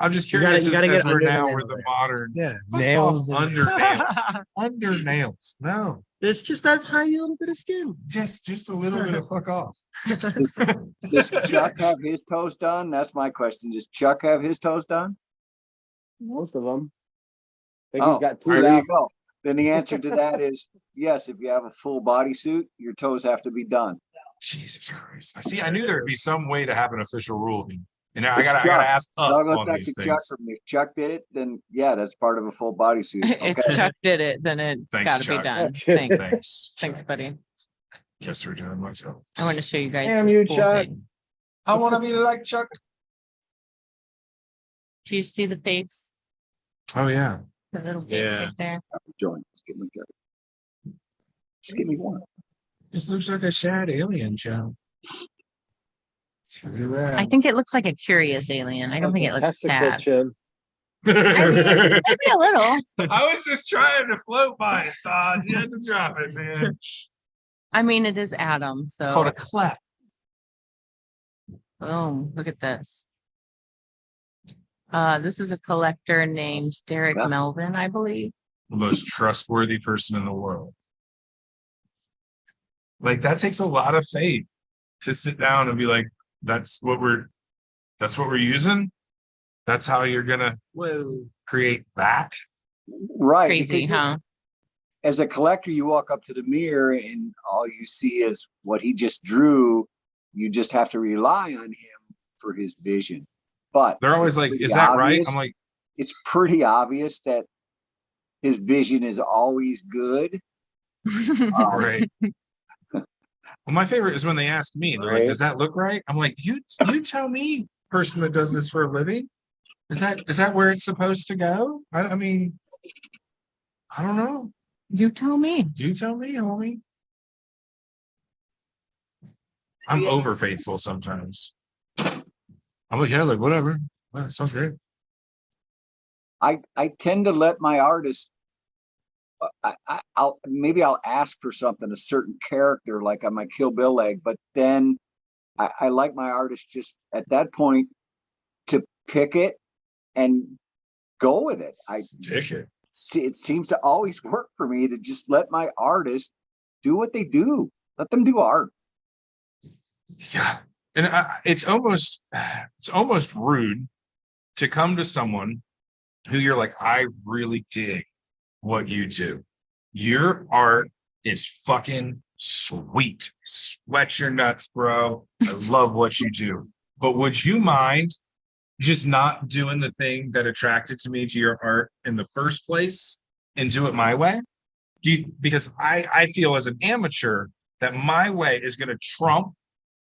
I'm just You gotta- curious you gotta as get we're under the now nail with the there. modern Yeah, Fuck nails. off, under nails. Under nails. No. It's just that tiny little bit of skin. Just a little bit of fuck off. Does Chuck have his toes done? That's my question. Does Chuck have his toes done? Most of them. I think Oh, he's got two there you left. go. Then the answer to that is yes. If you have a full bodysuit, your toes have to be done. Jesus Christ. I see. I knew there'd be some way to have an official rule. And I It's gotta Chuck. ask up I'll go on back these to Chuck. things. If Chuck did it, then yeah, that's part of a full bodysuit. If Okay. Chuck did it, then it's Thanks, got to be Chuck. done. Thanks. Thanks. Thanks, buddy. Guess we're doing myself. I want to show you guys Damn this you, cool Chuck. thing. I want to be like Chuck. Do you see the face? Oh yeah. The little face Yeah. right there. Join. Just give me Just give me one. This looks like a sad alien show. I think it looks like a curious alien. I don't think it looks Testicle sad. chin. Maybe a little. I was just trying to float by it, Todd. You had to drop it, man. I mean, it is Adam, It's called so a clef. boom, look at this. This is a collector named Derek Yeah. Melvin, I believe. The most trustworthy person in the world. Like that takes a lot of faith to sit down and be like, that's what we're using. That's how you're gonna create that. Right. Crazy, because huh? as a collector, you walk up to the mirror and all you see is what he just drew. You just have to rely on him for his vision. But They're always it's like, pretty is that right? obvious- I'm like, it's pretty obvious that his vision is always good. right. Well, my favorite is when they ask me, they're like, Right. does that look right? I'm like, you tell me, person that does this for a living. Is that where it's supposed to go? I mean, I don't know. You tell me. You tell me, homie. I'm over faithful sometimes. I'm like, yeah, like whatever. Well, sounds great. I tend to let my artist. I'll ask for something, a certain character, like on my Kill Bill leg, but then I like my artist just at that point to pick it and go with it. Take it. See, it seems to always work for me to just let my artist do what they do. Let them do art. Yeah, and it's almost rude to come to someone who you're like, I really dig what you do. Your art is fucking sweet. Sweat your nuts, bro. I love what you do. But would you mind just not doing the thing that attracted to me to your art in the first place and do it my way? Because I feel as an amateur that my way is going to trump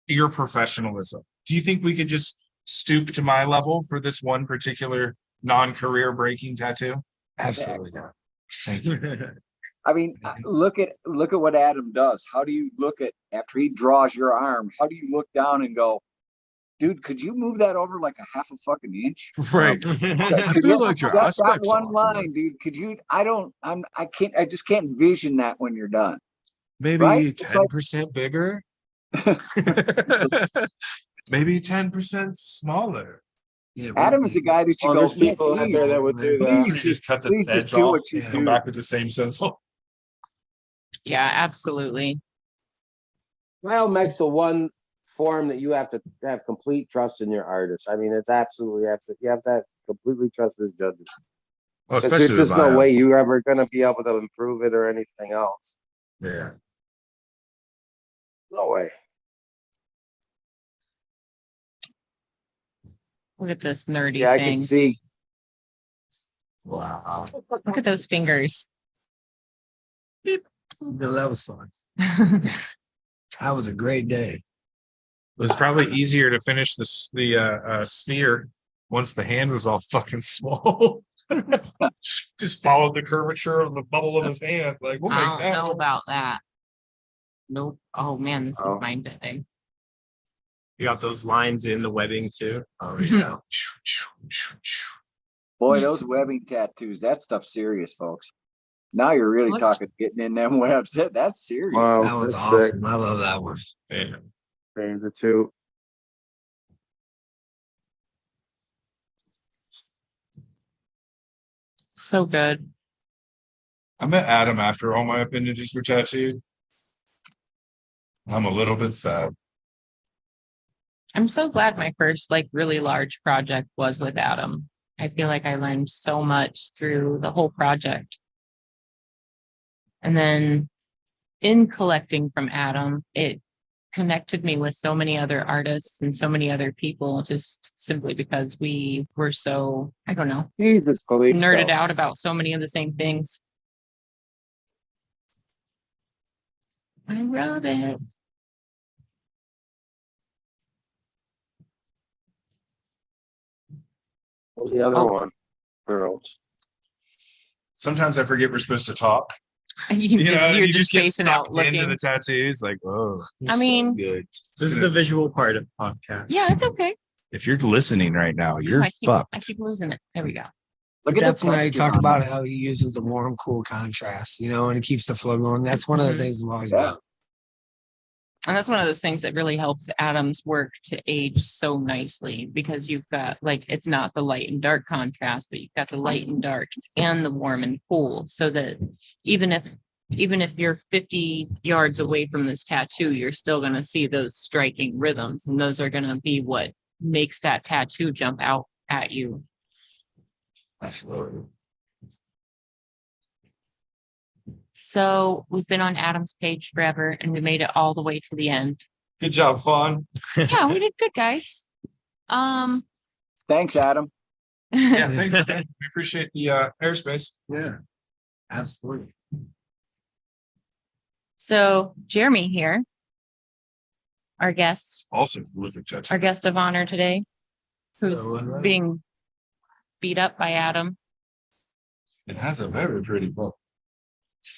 your professionalism. Do you think we could just stoop to my level for this one particular non-career breaking tattoo? Absolutely not. Thank you. I mean, look at what Adam does. How do you look at after he draws your arm? How do you look down and go, dude, could you move that over like a half a fucking inch? Right. I feel like your That aspects one off. line, dude. Could you? I just can't vision that when you're done. Maybe Right? It's like- 10% bigger. Maybe 10% smaller. Yeah, Adam is the guy that you Oh, go, there's people out please, there that would do that. please Just cut the please edge just do off what you and come do. back with the same stencil. Yeah, absolutely. Biomech's the one form that you have to have complete trust in your artist. I mean, it's absolutely, you have to completely trust his judges. Well, 'Cause especially there's just with no bio. way you're ever gonna be able to improve it or anything else. Yeah. No way. Look at this nerdy Yeah, I thing. can see. Wow. Look at those fingers. That was fun. That was a great day. It was probably easier to finish the sphere once the hand was all fucking small. Just followed the curvature of the bubble of his hand. Like, we'll I make don't that know work. about that. Nope. Oh man, this is Oh. mind bending. You got those lines in the webbing too. Oh, yeah. Boy, those webbing tattoos, that stuff's serious, folks. Now you're really What? talking getting in them webs. That's serious. Wow, That was that's awesome. sick. I love that one. Yeah. The two. So good. I met Adam after all my appendages were tattooed. I'm a little bit sad. I'm so glad my first like really large project was with Adam. I feel like I learned so much through the whole project. And then in collecting from Adam, it connected me with so many other artists and so many other people just simply because we were so, I don't know, Jesus, nerded out about so many of the same things. I love it. What's the other Oh. one? Girls. Sometimes I forget we're supposed to talk. You're You just get spacing out sucked into looking. the tattoos. Like, oh, I mean, Good. This is the visual part of the podcast. Yeah, it's okay. if you're listening right now, you're I fucked. keep losing it. There we go. Look at the Definitely, I texture talk on about it. how he uses the warm, cool contrast, and it keeps the flow going. That's one of the Mhm. things I've always Yeah. done. And that's one of those things that really helps Adam's work to age so nicely because you've got like it's not the light and dark contrast, but you've got the light and dark and the warm and cool. So that even if you're 50 yards away from this tattoo, you're still gonna see those striking rhythms. And those are gonna be what makes that tattoo jump out at you. Absolutely. So we've been on Adam's page forever and we made it all the way to the end. Good job, Fawn. Yeah, we did good, guys. Thanks, Adam. Yeah, thanks. Man. We appreciate the airspace. Yeah, absolutely. So Jeremy here, our guest Also, prolific tattoo. our guest of honor today, who's So, being beat up by Adam. It has a very pretty book.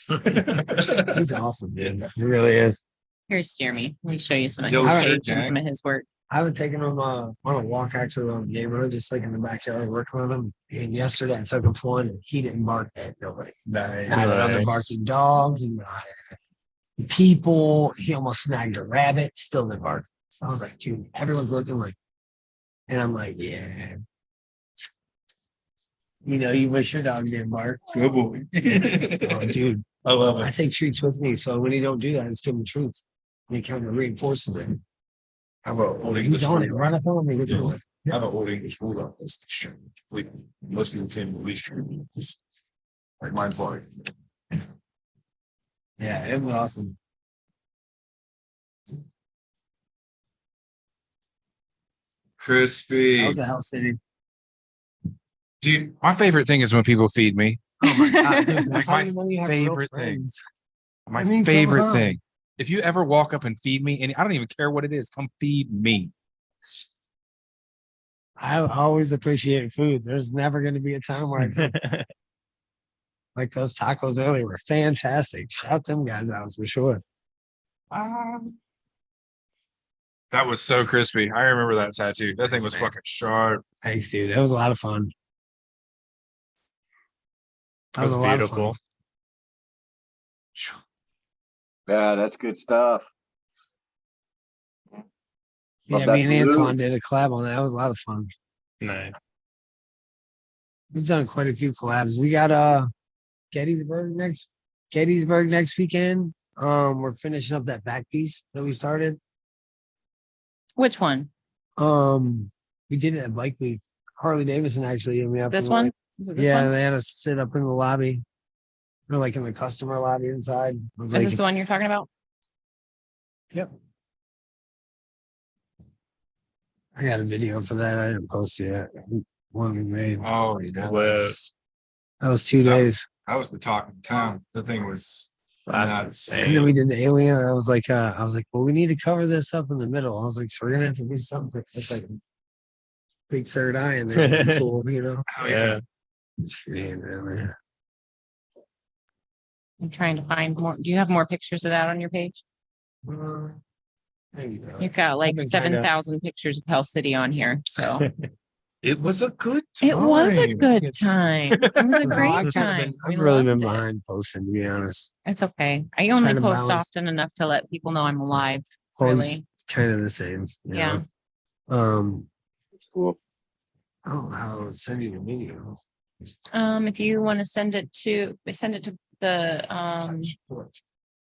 He's awesome, dude. He really is. Here's Jeremy. Let me show you some of Yo, his sir, page and gang. some of his work. I haven't taken him on a walk actually on the neighborhood, just like in the backyard working with him. And yesterday I took him for one and he didn't bark at nobody. Not at other Nice. barking dogs, not at people. He almost snagged a rabbit, still didn't bark. So I was like, dude, everyone's looking like, and I'm like, yeah. You wish your dog didn't bark. Good boy. Oh, dude, I love I it. take treats with me. So when he don't do that, it's give him treats. And he kind of reinforces it. How about old He's English? on it. Run up on me. Look at it. How about old English bulldog? That's the shit. Like, most people can't release treatment. Like mine's like. Yeah, it was awesome. Crispy. That was a house city. Dude, my favorite thing is when people feed me. Oh my God. dude, Like that's my how you know you have real favorite thing. friends. My I mean, come favorite on. thing. If you ever walk up and feed me, and I don't even care what it is, come feed me. I always appreciate food. There's never going to be a time where I could, like those tacos earlier were fantastic. Shout them guys out for sure. That was so crispy. I remember that tattoo. That thing Thanks, was man. fucking sharp. Thanks, dude. It was a lot of fun. That was a lot of beautiful. fun. Yeah, that's good stuff. Love Yeah, that me and blue. Antoine did a collab on that. It was a lot of fun. Nice. We've done quite a few collabs. We got Gettysburg next weekend. We're finishing up that back piece that we started. Which one? We did it at Bike Week. Harley Davidson actually hit me up. This and one? like, Is it this yeah, one? they had us sit up in the lobby. Or like in the customer lobby inside. I was Is like, this the one you're talking about? yep. I got a video for that. I didn't post it yet. One we made. Oh, That Lit. was 2 days. that was the talk of the town. The thing was That's nuts. And then insane. we did the alien. And I was like, well, we need to cover this up in the middle. I was like, so we're gonna have to do something. It's like big third eye in there. Cool, Oh, Yeah. It's free, man. I'm trying to find more. Do you have more pictures of that on your page? There you go. You've got like I've been kinda- 7,000 pictures of Hell City on here. So It was a good time. it was a good time. It was a No, great I've kinda time. been- We I've really been loved it. behind posting, to be honest. It's okay. I only Trying to post balance- often enough to let people know I'm alive. Well, Really. It's kind of the same. you Yeah. know? Cool. I don't know how to send you the video. If you want to send it to the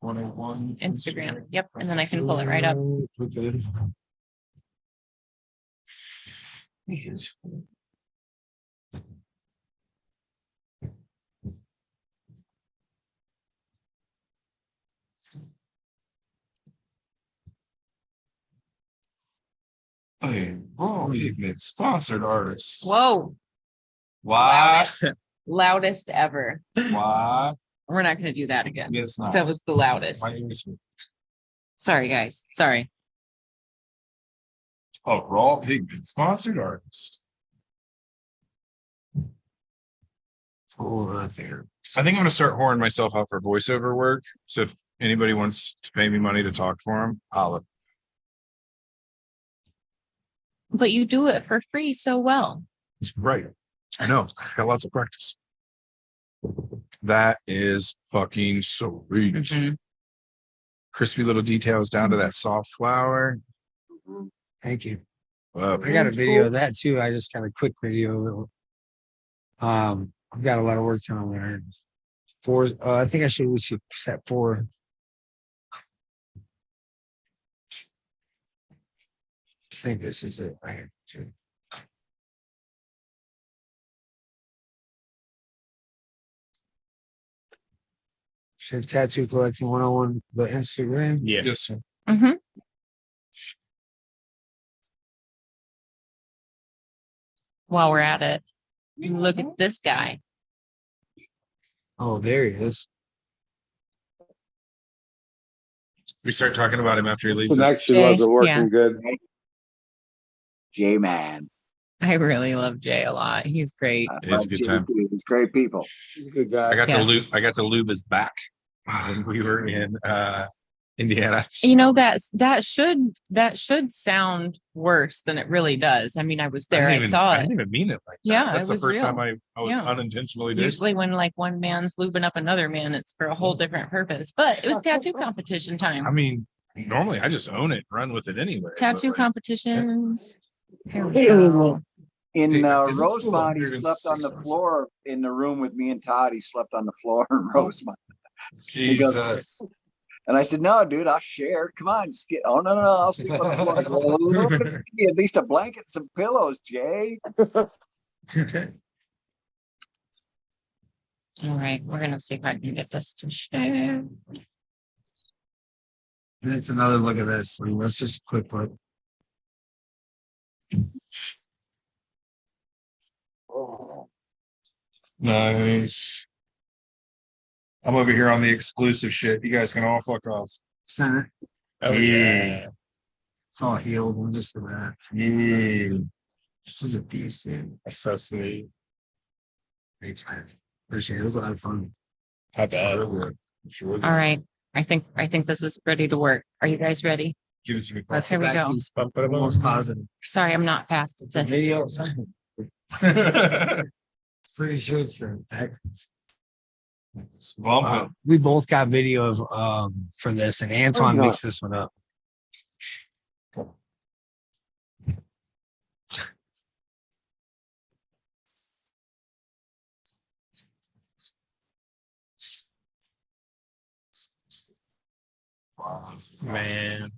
101 Instagram. Yep. And then I can pull it right up. Okay. Hey, Raw Pigment sponsored artist. Whoa. Why? Loudest ever. Why? We're not going to do that again. It's not. That was the loudest. My English. Sorry, guys. Sorry. Oh, Raw Pigment sponsored artist. Oh, that's there. I think I'm gonna start whoring myself out for voiceover work. So if anybody wants to pay me money to talk for them, I'll. But you do it for free so well. Right. I know. Got lots of practice. That is fucking sweet. Mhm. Crispy little details down to that soft flour. Thank you. Wow. I got a video of that too. I just got a quick video of it. I've got a lot of work done on there. I think we should set 4. I think this is it right here. Should Tattoo Collecting 101 the Instagram? Yeah. Yes, sir. Mhm. While we're at it, look at this guy. Oh, there he is. We start talking about him after he leaves us. Connection Jay, wasn't working yeah. good. J-Man. I really love Jay a lot. He's great. It is a good time. He's great people. He's a good guy. I got Yes. to lube his back when we were in Indiana. You know, that should sound worse than it really does. I mean, I was there, I saw I it. didn't even mean it like that. Yeah, That's it the was first real. time I was Yeah. unintentionally did. Usually when like one man's lubing up another man, it's for a whole different purpose. But it was tattoo competition I time. mean, normally I just own it and run with it anyway. Tattoo but, like, competitions. Here we go. In Is it still Rosemont, he 106 slept on the cents? floor in the room with me and Todd. He slept on the floor in Rosemont. He goes- Jesus. And I said, "No, dude, I'll share. Come on, just get." "Oh, no, I'll sleep on the floor." I go, "Well, give me at least a blanket, and some pillows, Jay." All right, we're gonna see if I can get this to share. That's another look at this. Let's just a quick look. Nice. I'm over here on the exclusive shit. You guys can all fuck off. Center. Oh yeah. It's all healed. I'm just in that. This is a piece, dude. That's so sweet. Thanks, man. Appreciate it. It was a lot of fun. I bet. All right, I think this is ready to work. Are you guys ready? Give it to me. Let's here we go. Almost positive. Sorry, I'm not fast at this. Video. Something. Pretty sure it's the heck. We both got video of for this, and Antoine Oh, mixed this one up. Man.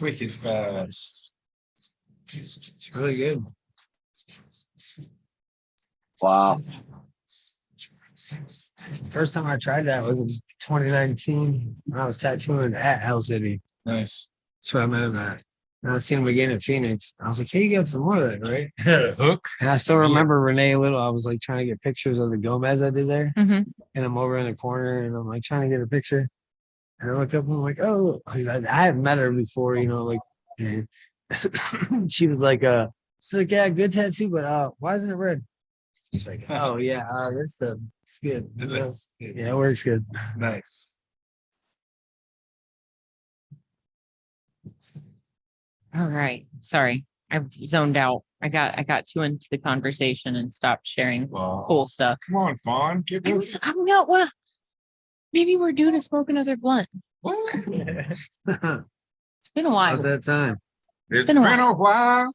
Wicked fast. It's really good. Wow. First time I tried that was in 2019 when I was tattooing at Hell City. Nice. That's where I met him at. And I seen him again in Phoenix. I was like, "Hey, you got some more of that, right?" Hook. And I still remember Renee Little. I was like trying to get pictures of the Gomez I did there, Mhm. and I'm over in the corner, and I'm like trying to get a picture. And I look up, and I'm like, "Oh," 'cause I haven't met her before, you know, like. And she was like, she's like, "Yeah, good tattoo, but why isn't it red?" She's like, "Oh yeah, this stuff, it's good. Yeah, it works good." Nice. All right, sorry, I've zoned out. I got too into the conversation and stopped sharing Well, cool stuff. come on, Fawn. Get I'm not well. Maybe we're due to smoke another blunt. What? It's been a while. About that time. It's been been a a while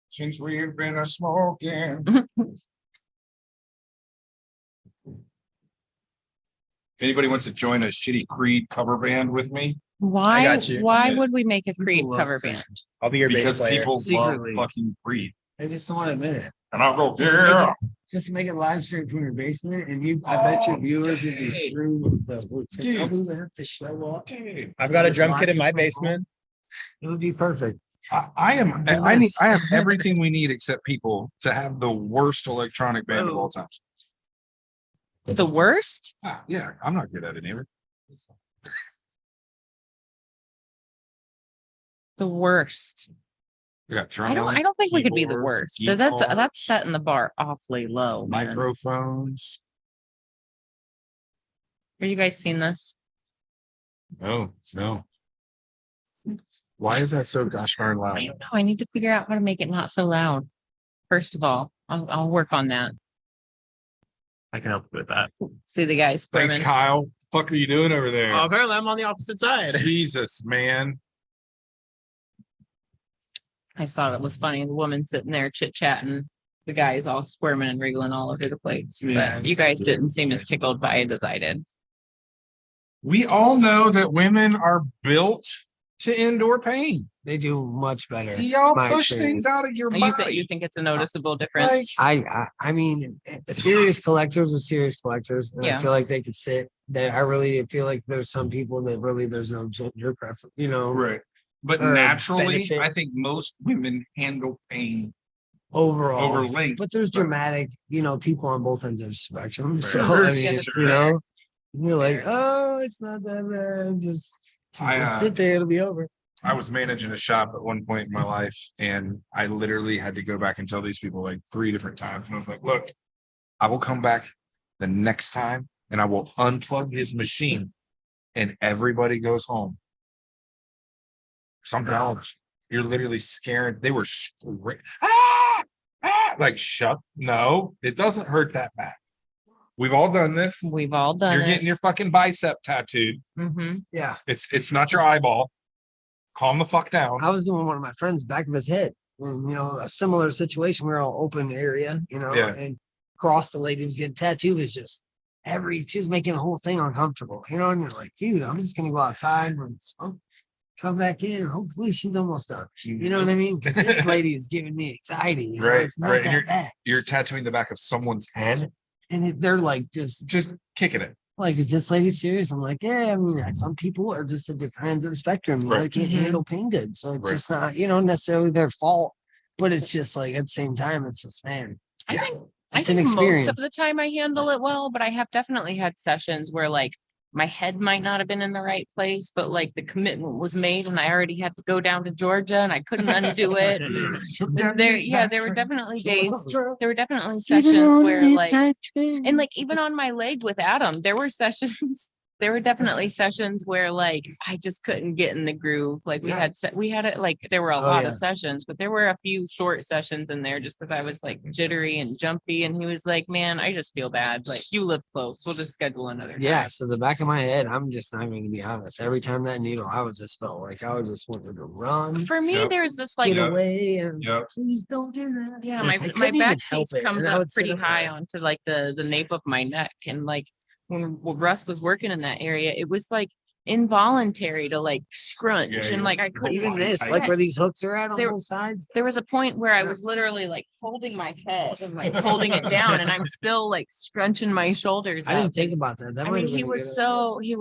since we've been a smoking. If anybody wants to join a shitty Creed cover band with me, Why? got you. Why Yeah. would we make a Creed love cover Creed. band? I'll be your bass because player. people Secretly. love fucking Creed. I just don't want to admit it. And I'll go, Just make yeah. it- Just to make it live stream from your basement, and I bet your viewers would be through the. Dude. I wouldn't have to show up. Dude, I've got a Just drum watch kit in it my from home. basement. It would be perfect. I have everything we need except people to have the worst electronic band of all time. The worst? Yeah, I'm not good at it either. The worst. We got I drums, don't think we could be the keyboards, worst. So that's guitars, setting the bar awfully low, man. microphones. Have you guys seen this? No. Why is that so gosh darn loud? I don't know. I need to figure out how to make it not so loud. First of all, I'll work on that. I can help you with that. See the guys Thanks, squirming. Kyle. What the fuck are you doing over there? Apparently I'm on the opposite side. Jesus, man. I thought it was funny. The woman sitting there chit chatting, the guys all squirming and wriggling all over the place. Yeah. But you guys didn't seem as tickled by it as I did. We all know that women are built to endure pain. They do much better. Y'all my push experience. things out of your You body. think it's a noticeable difference? Like, I mean, serious collectors are serious collectors, and Yeah. I feel like they could sit. That I really feel like there's some people that really there's no gender preference, you know, right. But Or naturally, benefit. I think most women handle pain overall. over length. But there's dramatic, you know, people on both ends of the spectrum. Right. So For I mean, it's, sure. you know, you're like, oh, it's not that bad. Just I sit there, it'll be over. I was managing a shop at one point in my life, and I literally had to go back and tell these people like 3 different times. And I was like, look, I will come back the next time and I will unplug his machine and everybody goes home. Something else. You're literally scared. They were like, shut. No, it doesn't hurt that bad. We've all done this. We've all done You're it. getting your fucking bicep tattooed. Mm-hmm. Yeah. It's not your eyeball. Calm the fuck down. I was doing one of my friends back of his head. And, you know, a similar situation. We're all open area, you know, Yeah. and across the lady who's getting tattooed was just she was making the whole thing uncomfortable. You know, and you're like, dude, I'm just gonna go outside and come back in. Hopefully she's almost done. You know what I mean? 'Cause this lady is giving me anxiety. You know? Right, It's not right. that bad. You're tattooing the back of someone's head, And they're like, just kicking it. like, is this lady serious? I'm like, yeah, I mean, some people are just at different ends of the spectrum. You know, Right. they can't Mhm. handle pain good. So it's Right. just not, you know, necessarily their fault. But it's just like at the same time, it's just, man, I think it's an most experience. of the time I handle it well, but I have definitely had sessions where like my head might not have been in the right place, but like the commitment was made and I already had to go down to Georgia and I couldn't undo it. There were definitely days, there were definitely sessions where like, and like even on my leg with Adam, there were sessions, there were definitely sessions where like I just couldn't get in the groove. Like we had it like there were a lot of sessions, but there were a few short sessions in there just because I was like jittery and jumpy. And he was like, man, I just feel bad. Like you live close. We'll just schedule another time. Yeah, so the back of my head, I'm just not going to be honest. Every time that needle, I was just felt like I was just wanted to run, For me, Yep. there's this like, get away, and Yep. please don't do that. yeah, I my couldn't back even help piece it, comes and I up would sit pretty up high there. onto like the nape of my neck. And like when Russ was working in that area, it was like involuntary to like scrunch Yeah, and yeah. like I couldn't Even this, I like where guess. these hooks are at on There- both sides. There was a point where I was literally like holding my head and like holding it down and I'm still like scrunching my shoulders I up. didn't think about that. That I might mean, have been he a was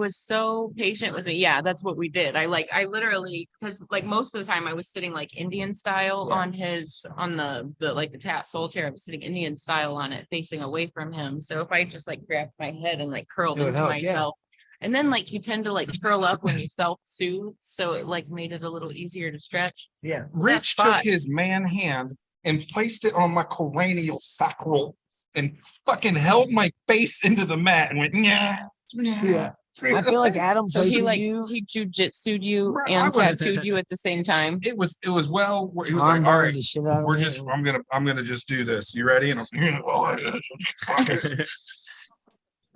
good so patient with me. Yeah, that's what we did. I literally, because like most of the time I was sitting like Indian style Yeah. on the soul chair. I was sitting Indian style on it, facing away from him. So if I just like grabbed my head and like curled It would into help, yeah. myself, and then like you tend to like curl up when you self-soothe, so it like made it a little easier to stretch. Yeah. Rich took spot. his man hand and placed it on my cranial sacral and fucking held my face into the mat and went, yeah. Yeah. I feel like Adam So he places like you. he jujitsu'd you Right, I and wasn't- tattooed you at the same time. It was well, he was like, arm all bars right, the shit out of we're it, just, and- I'm gonna just do this. You ready? And I was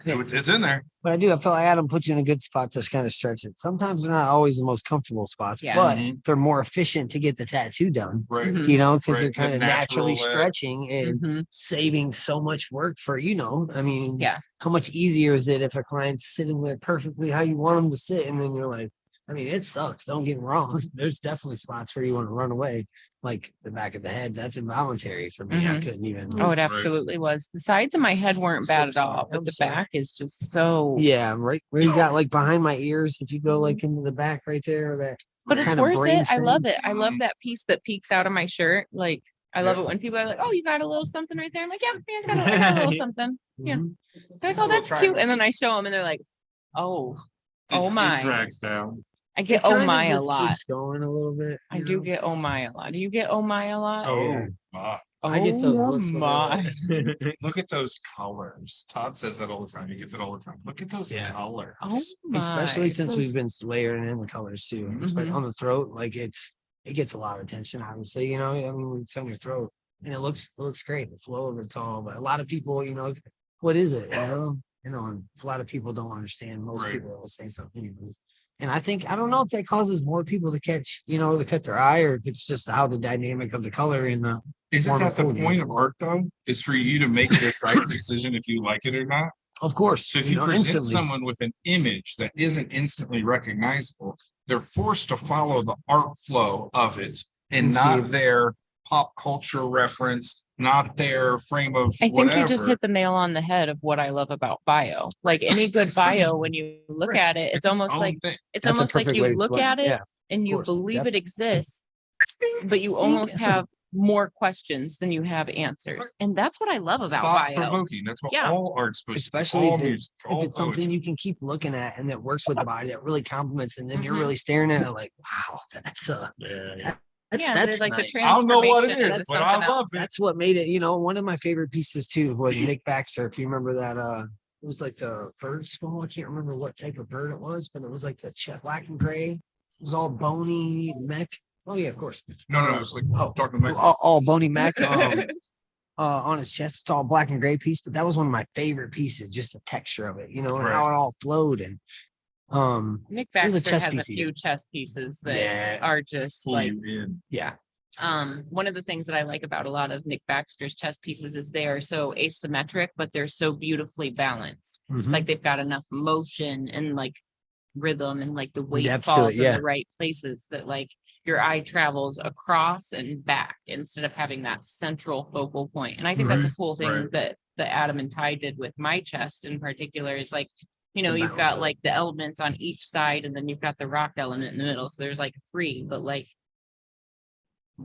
so it's in there. But I feel like Adam put you in a good spot to kind of stretch it. Sometimes they're not always the most comfortable spots, Yeah. but Mhm. they're more efficient to get the tattoo done. Right. Mhm. You know, because Right, they're the kind of naturally natural, stretching and Mhm. saving so much work for, you know, I mean, Yeah. how much easier is it if a client's sitting there perfectly how you want them to sit, and then you're like, I mean, it sucks. Don't get me wrong. There's definitely spots where you want to run away, like the back of the head. That's involuntary for me. I Mhm. couldn't even. Oh, it absolutely was. The sides of my head weren't bad at all, but I'm the sorry. back is just so. Yeah, right where you got like behind my ears. If you go like into the back right there, or that. But it's kind of worth brain it. I love stem. it. I love that piece that peeks out of my shirt. Like I love it when people are like, "Oh, you got a little something right there." I'm like, "Yeah, I got a little something." Yeah. Mhm. They're like, "Oh, that's cute." And then I show them, and they're like, "Oh, oh my." Drags down. I get It oh kinda my a just lot. keeps going a little bit. I you do know? get oh my a lot. Do you get oh my a lot? Oh, Yeah. my. I get those Oh looks my. Look at those colors. Todd says that all the time. He gets it all the time. Look at those Yeah. colors. Oh my. Especially since we've Those- been layering in the colors too. It's like Mhm. on the throat, like it gets a lot of attention, obviously, you know, I mean, it's on your throat and it looks great. The flow of it's all, but a lot of people, you know, what is it? You know, and a lot of people don't understand. Most Right. people will say something. And I think, I don't know if that causes more people to catch, you know, to cut their eye, or if it's just how the dynamic of the color in the, Isn't More that the recording. point of art though? Is for you to make the precise decision if you like it or not. of course. So if you know, present instantly. someone with an image that isn't instantly recognizable, they're forced to follow the art flow of it and And not see- their pop culture reference, not their frame of I think you just whatever. hit the nail on the head of what I love about bio. Like any good bio, when you look Right. at it, it's almost own like thing. it's That's a almost like perfect you way to look explain at it Yeah. and you course, believe it definitely. exists, but you almost have more questions than you have answers. And that's what I love about Thought bio. provoking. That's what Yeah. all art's supposed to be. Especially All if, music, all if it's something poetry. you can keep looking at and that works with the body, that really complements, and then you're Mhm. really staring at it like, wow, that's Yeah, that's like nice. the I don't know what it transformation is, into but I something love else. it. That's what made it, you know, one of my favorite pieces too was Nick Baxter. If you remember that, it was like the bird skull. I can't remember what type of bird it was, but it was like the black and gray. It was all bony mech. Oh yeah, of course. No, it's like Oh, talking about all bony mech. On his chest, it's all black and gray piece, but that was one of my favorite pieces, just the texture of it, you know, and how Right. it all flowed. And Nick It was a Baxter chess has a piece few even. chess pieces that Yeah. are just pull like you in. yeah, one of the things that I like about a lot of Nick Baxter's chess pieces is they are so asymmetric, but they're so beautifully balanced. Mhm. Like they've got enough motion and like rhythm and like the weight Depth to it, falls in yeah. the right places that like your eye travels across and back instead of having that central focal point. And I think that's a cool thing Right. that Adam and Ty did with my chest in particular is like, you know, To you've balance got it. like the elements on each side and then you've got the rock element in the middle. So there's like three, but like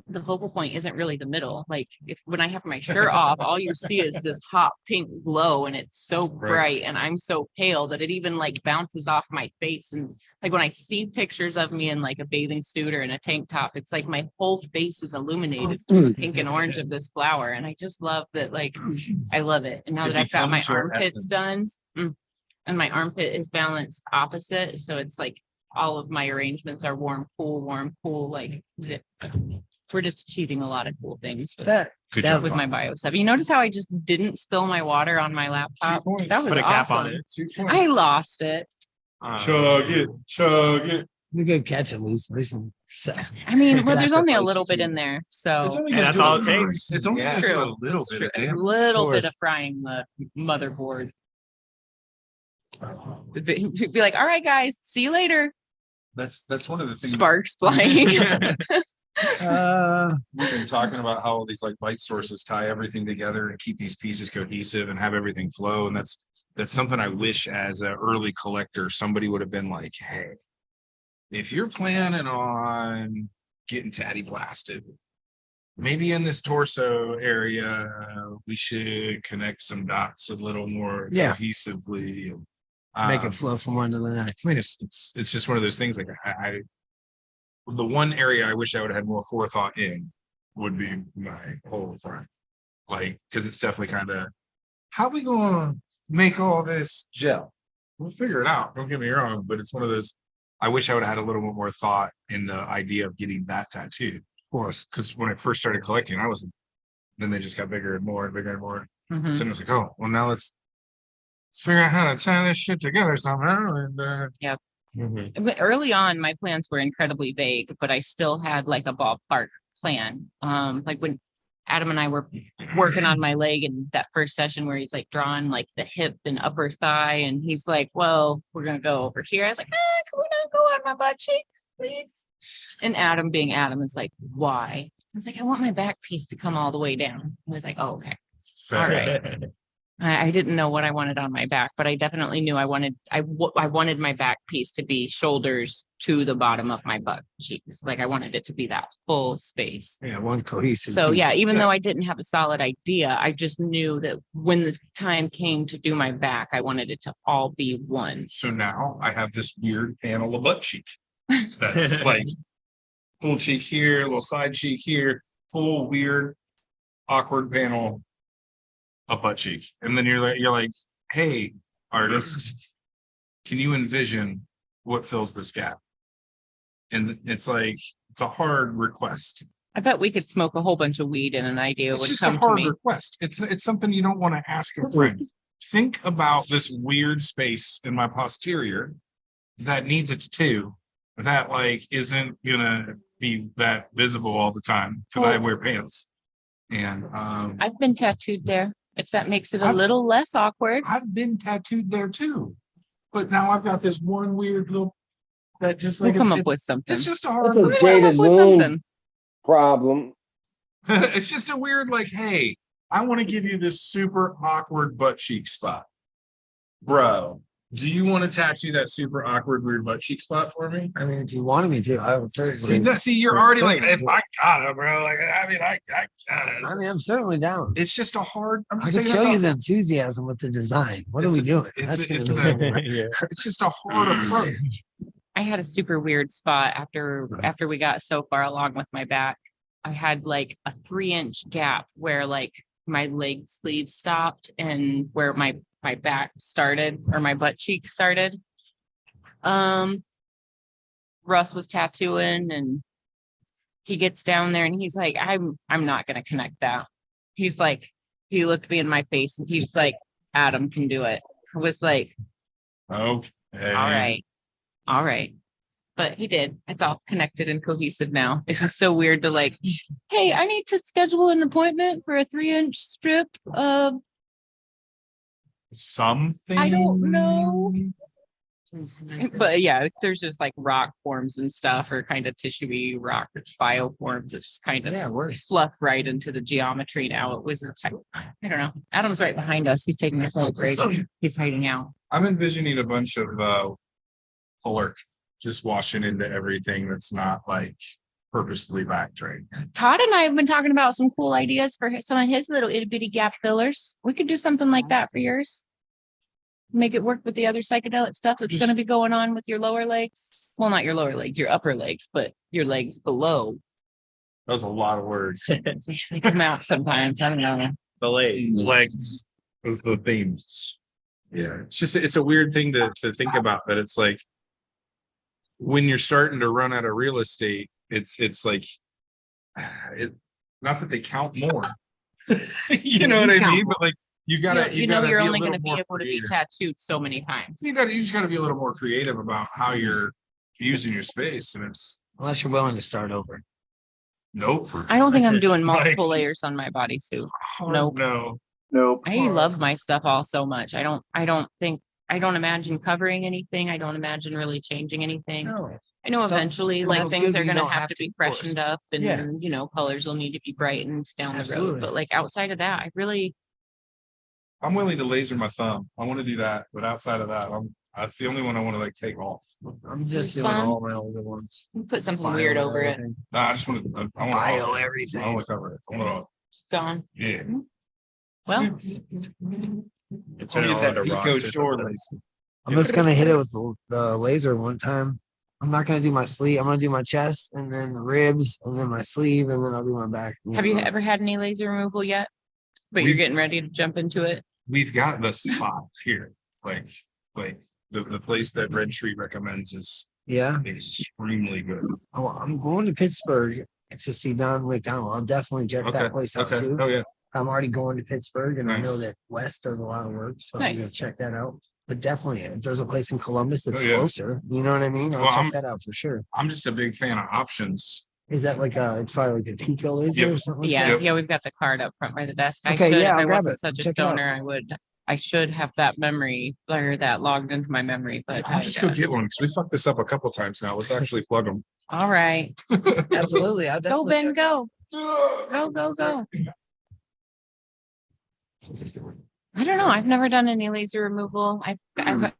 the focal point isn't really the middle. Like when I have my shirt off, all you see is this hot pink glow and it's so bright and I'm so pale that it even like bounces off my face. And like when I see pictures of me in like a bathing suit or in a tank top, it's like my whole face is illuminated with the pink and orange of this flower. And I just love that, like, I love it. And now It that I've got my becomes your armpits done, and my armpit is balanced opposite. So it's like all of my arrangements are warm, cool, like we're just achieving a lot of cool things with, that Good That job. with my bio stuff. You notice how I just didn't spill my water on my laptop? 2 points. That was Put a cap on awesome. it. 2 points. I lost it. Chug it, chug it. a good catch at least. I mean, well, there's only a Sacrifice little bit to- in there, so It's only And gonna that's do all a- it takes. It's only Yeah. gonna do true. a little It's bit true. of A damage. little bit course. of frying the motherboard. Be like, all right, guys, see you later. That's one of the things. Sparks flying. We've been talking about how all these like light sources tie everything together and keep these pieces cohesive and have everything flow. And that's something I wish as an early collector, somebody would have been like, hey, if you're planning on getting tatty blasted, maybe in this torso area, we should connect some dots a little more Yeah. cohesively. Make it flow from one to the next. I mean, it's just one of those things. Like the one area I wish I would have had more forethought in would be my whole front, like because it's definitely kind of how we gonna make all this gel. We'll figure it out. Don't get me wrong, but it's one of those. I wish I would have had a little bit more thought in the idea of getting that tattooed. Of course, because when I first started collecting, then they just got bigger and more and bigger and more. Mhm. So it was like, oh, well, now let's figure out how to tie this shit together somehow. And But early on, my plans were incredibly vague, but I still had like a ballpark plan. Like when Adam and I were working on my leg in that first session where he's like drawing like the hip and upper thigh, and he's like, well, we're gonna go over here. I was like, can we not go on my butt cheek, please? And Adam, being Adam, is like, why? I was like, I want my back piece to come all the way down. He was like, oh, okay. All right. I didn't know what I wanted on my back, but I definitely knew I wanted my back piece to be shoulders to the bottom of my butt cheeks. Like I wanted it to be that full space. Yeah, one cohesive. So yeah, piece. even though I didn't have a solid idea, I just knew that when the time came to do my back, I wanted it to all be one. So now I have this weird panel of butt cheek. That's like full cheek here, little side cheek here, full weird, awkward panel, a butt cheek. And then you're like, hey, artist, can you envision what fills this gap? And it's like, it's a hard request. I bet we could smoke a whole bunch of weed and an idea It's would just a come to hard me. request. It's something you don't want to ask a friend. Think about this weird space in my posterior that needs a tattoo that like isn't gonna be that visible all the time because I wear pants. And I've been tattooed there. If that makes it a I've- little less awkward. I've been tattooed there too. But now I've got this one weird little that just We'll like come up with something. it's just a hard That's a We'll come up jaded with loon something. problem. it's just a weird like, hey, I want to give you this super awkward butt cheek spot. Bro, do you want to tattoo that super awkward weird butt cheek spot for me? I mean, if you wanted me to, I would certainly. See, you're already like, Certainly. if I gotta, bro. Like, I mean, I I gotta. mean, I'm certainly down. It's just a hard. I'm I just can saying show you that's the enthusiasm with the design. What are It's we a- doing? it's That's a- it's gonna be- it's just a hard approach. I had a super weird spot after we got so far along with my back. I had like a 3-inch gap where like my leg sleeve stopped and where my back started or my butt cheek started. Russ was tattooing and he gets down there and he's like, I'm not gonna connect that. He's like, he looked me in my face and he's like, Adam can do it. I was like, Okay. all right. But he did. It's all connected and cohesive now. It's just so weird to like, hey, I need to schedule an appointment for a 3-inch strip of, Something. I don't know. But yeah, there's just like rock forms and stuff or kind of tissuey rock bioforms. It's just kind of Yeah, it works. fluff right into the geometry now. It was, I don't know. Adam's right behind us. He's taking a photo break. He's hiding out. I'm envisioning a bunch of color just washing into everything that's not like purposely backtracked. Todd and I have been talking about some cool ideas for some of his little itty bitty gap fillers. We could do something like that for yours. Make it work with the other psychedelic stuff that's going to be going on with your lower legs. Well, not your lower legs, your upper legs, but your legs below. That was a lot of words. They come out sometimes. I don't know. The late. Legs was the theme. Yeah, it's a weird thing to think about, but it's like when you're starting to run out of real estate, it's like not that they count more. You know what I mean? But like you gotta You're be a only going little to be more able to be creative. tattooed so many times. You just gotta be a little more creative about how you're using your space. And it's Unless you're willing to start over. nope. I don't think I'm doing multiple Like- layers on my bodysuit. Nope. No. I love my stuff all so much. I don't imagine covering anything. I don't imagine really changing anything. No. I know So- eventually well, like that's things good, are you gonna don't have have to to, be of course. freshened up and Yeah. colors will need to be brightened down the road. Absolutely. But like outside of that, I really I'm willing to laser my thumb. I want to do that, but outside of that, that's the only one I want to like take off. I'm just It's doing fun. all my older ones. put something Bio weird over it. everything. Nah, I just want to. I want Bio to everything. I want to cover it. I want It's gone. to. Yeah. Well, It's I'll all get that under rocks eco or short. something. I'm just gonna hit it with the laser one time. I'm not gonna do my sleeve. I'm gonna do my chest and then the ribs and then my sleeve and then I'll do my back. have you ever had any laser removal yet? But you're We've- getting ready to jump into it. We've got the spot here, like the place that Red Tree recommends is Yeah. extremely good. Oh, I'm going to Pittsburgh to see Don McDonald. I'll definitely check Okay. that place out Okay. too. Oh yeah. I'm already going to Pittsburgh and I know Nice. that West does a lot of work, so I'm gonna Nice. check that out. But definitely, if there's a place in Columbus that's Oh, yeah. closer, you know what I mean? I'll Well, check I'm- that out for sure. I'm just a big fan of options. Is that like it's probably like a Pico laser Yep. or something? Like Yeah, that? yeah, we've got the card up front by the desk. I Okay, should, yeah, if I'll I grab wasn't it. such a Check it out. stoner, I should have that memory or that logged into my memory, but I'll just go get one because we fucked this up a couple times now. Let's actually plug them. all right. Absolutely. I'll Go, definitely Ben, check- go. Go. I don't know. I've never done any laser removal. I've got a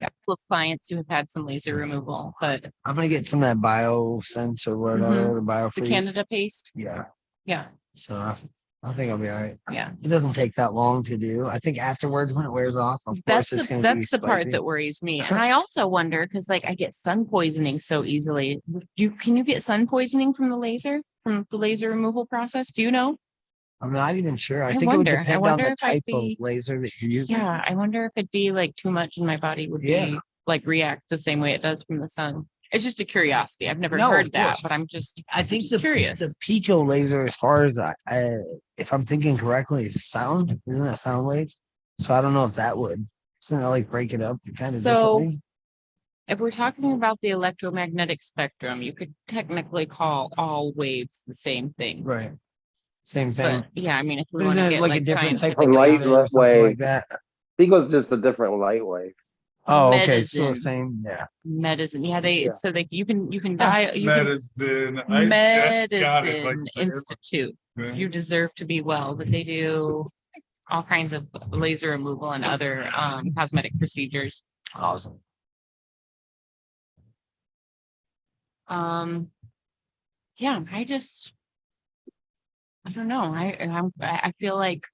couple of clients who have had some laser removal, but I'm gonna get some of that BioSense or whatever, the the BioFreeze. Canada paste. Yeah. Yeah. So I think I'll be all right. Yeah. It doesn't take that long to do. I think afterwards when it wears off, of course it's going to be That's the part spicy. that worries me. And I also wonder, because like I get sun poisoning so easily. Can you get sun poisoning from the laser removal process? Do you know? I'm not even sure. I I think it would wonder. I depend on wonder the if I'd type be- of laser that you're using. Yeah, I wonder if it'd be like too much and my body would Yeah. be like react the same way it does from the sun. It's just a curiosity. I've never No, of heard that, course. but I'm just I think just curious. the pico laser, as far as if I'm thinking correctly, is sound. Isn't that sound waves? So I don't know if that would. So like break it up kind of So- differently. If we're talking about the electromagnetic spectrum, you could technically call all waves the same thing. Right. Same thing. But yeah, I mean, if we But want isn't to it get like like a different type scientific of light laser or something wave. like that? Pico's just a different light wave. Oh, okay. So Medicine. same. Yeah. medicine. Yeah, Yeah. so they you can die. You can, Medicine. I just got it. Like, Medicine Institute. You deserve to be well, but they do all kinds of laser removal and other cosmetic procedures. Awesome. Yeah, I don't know. I feel like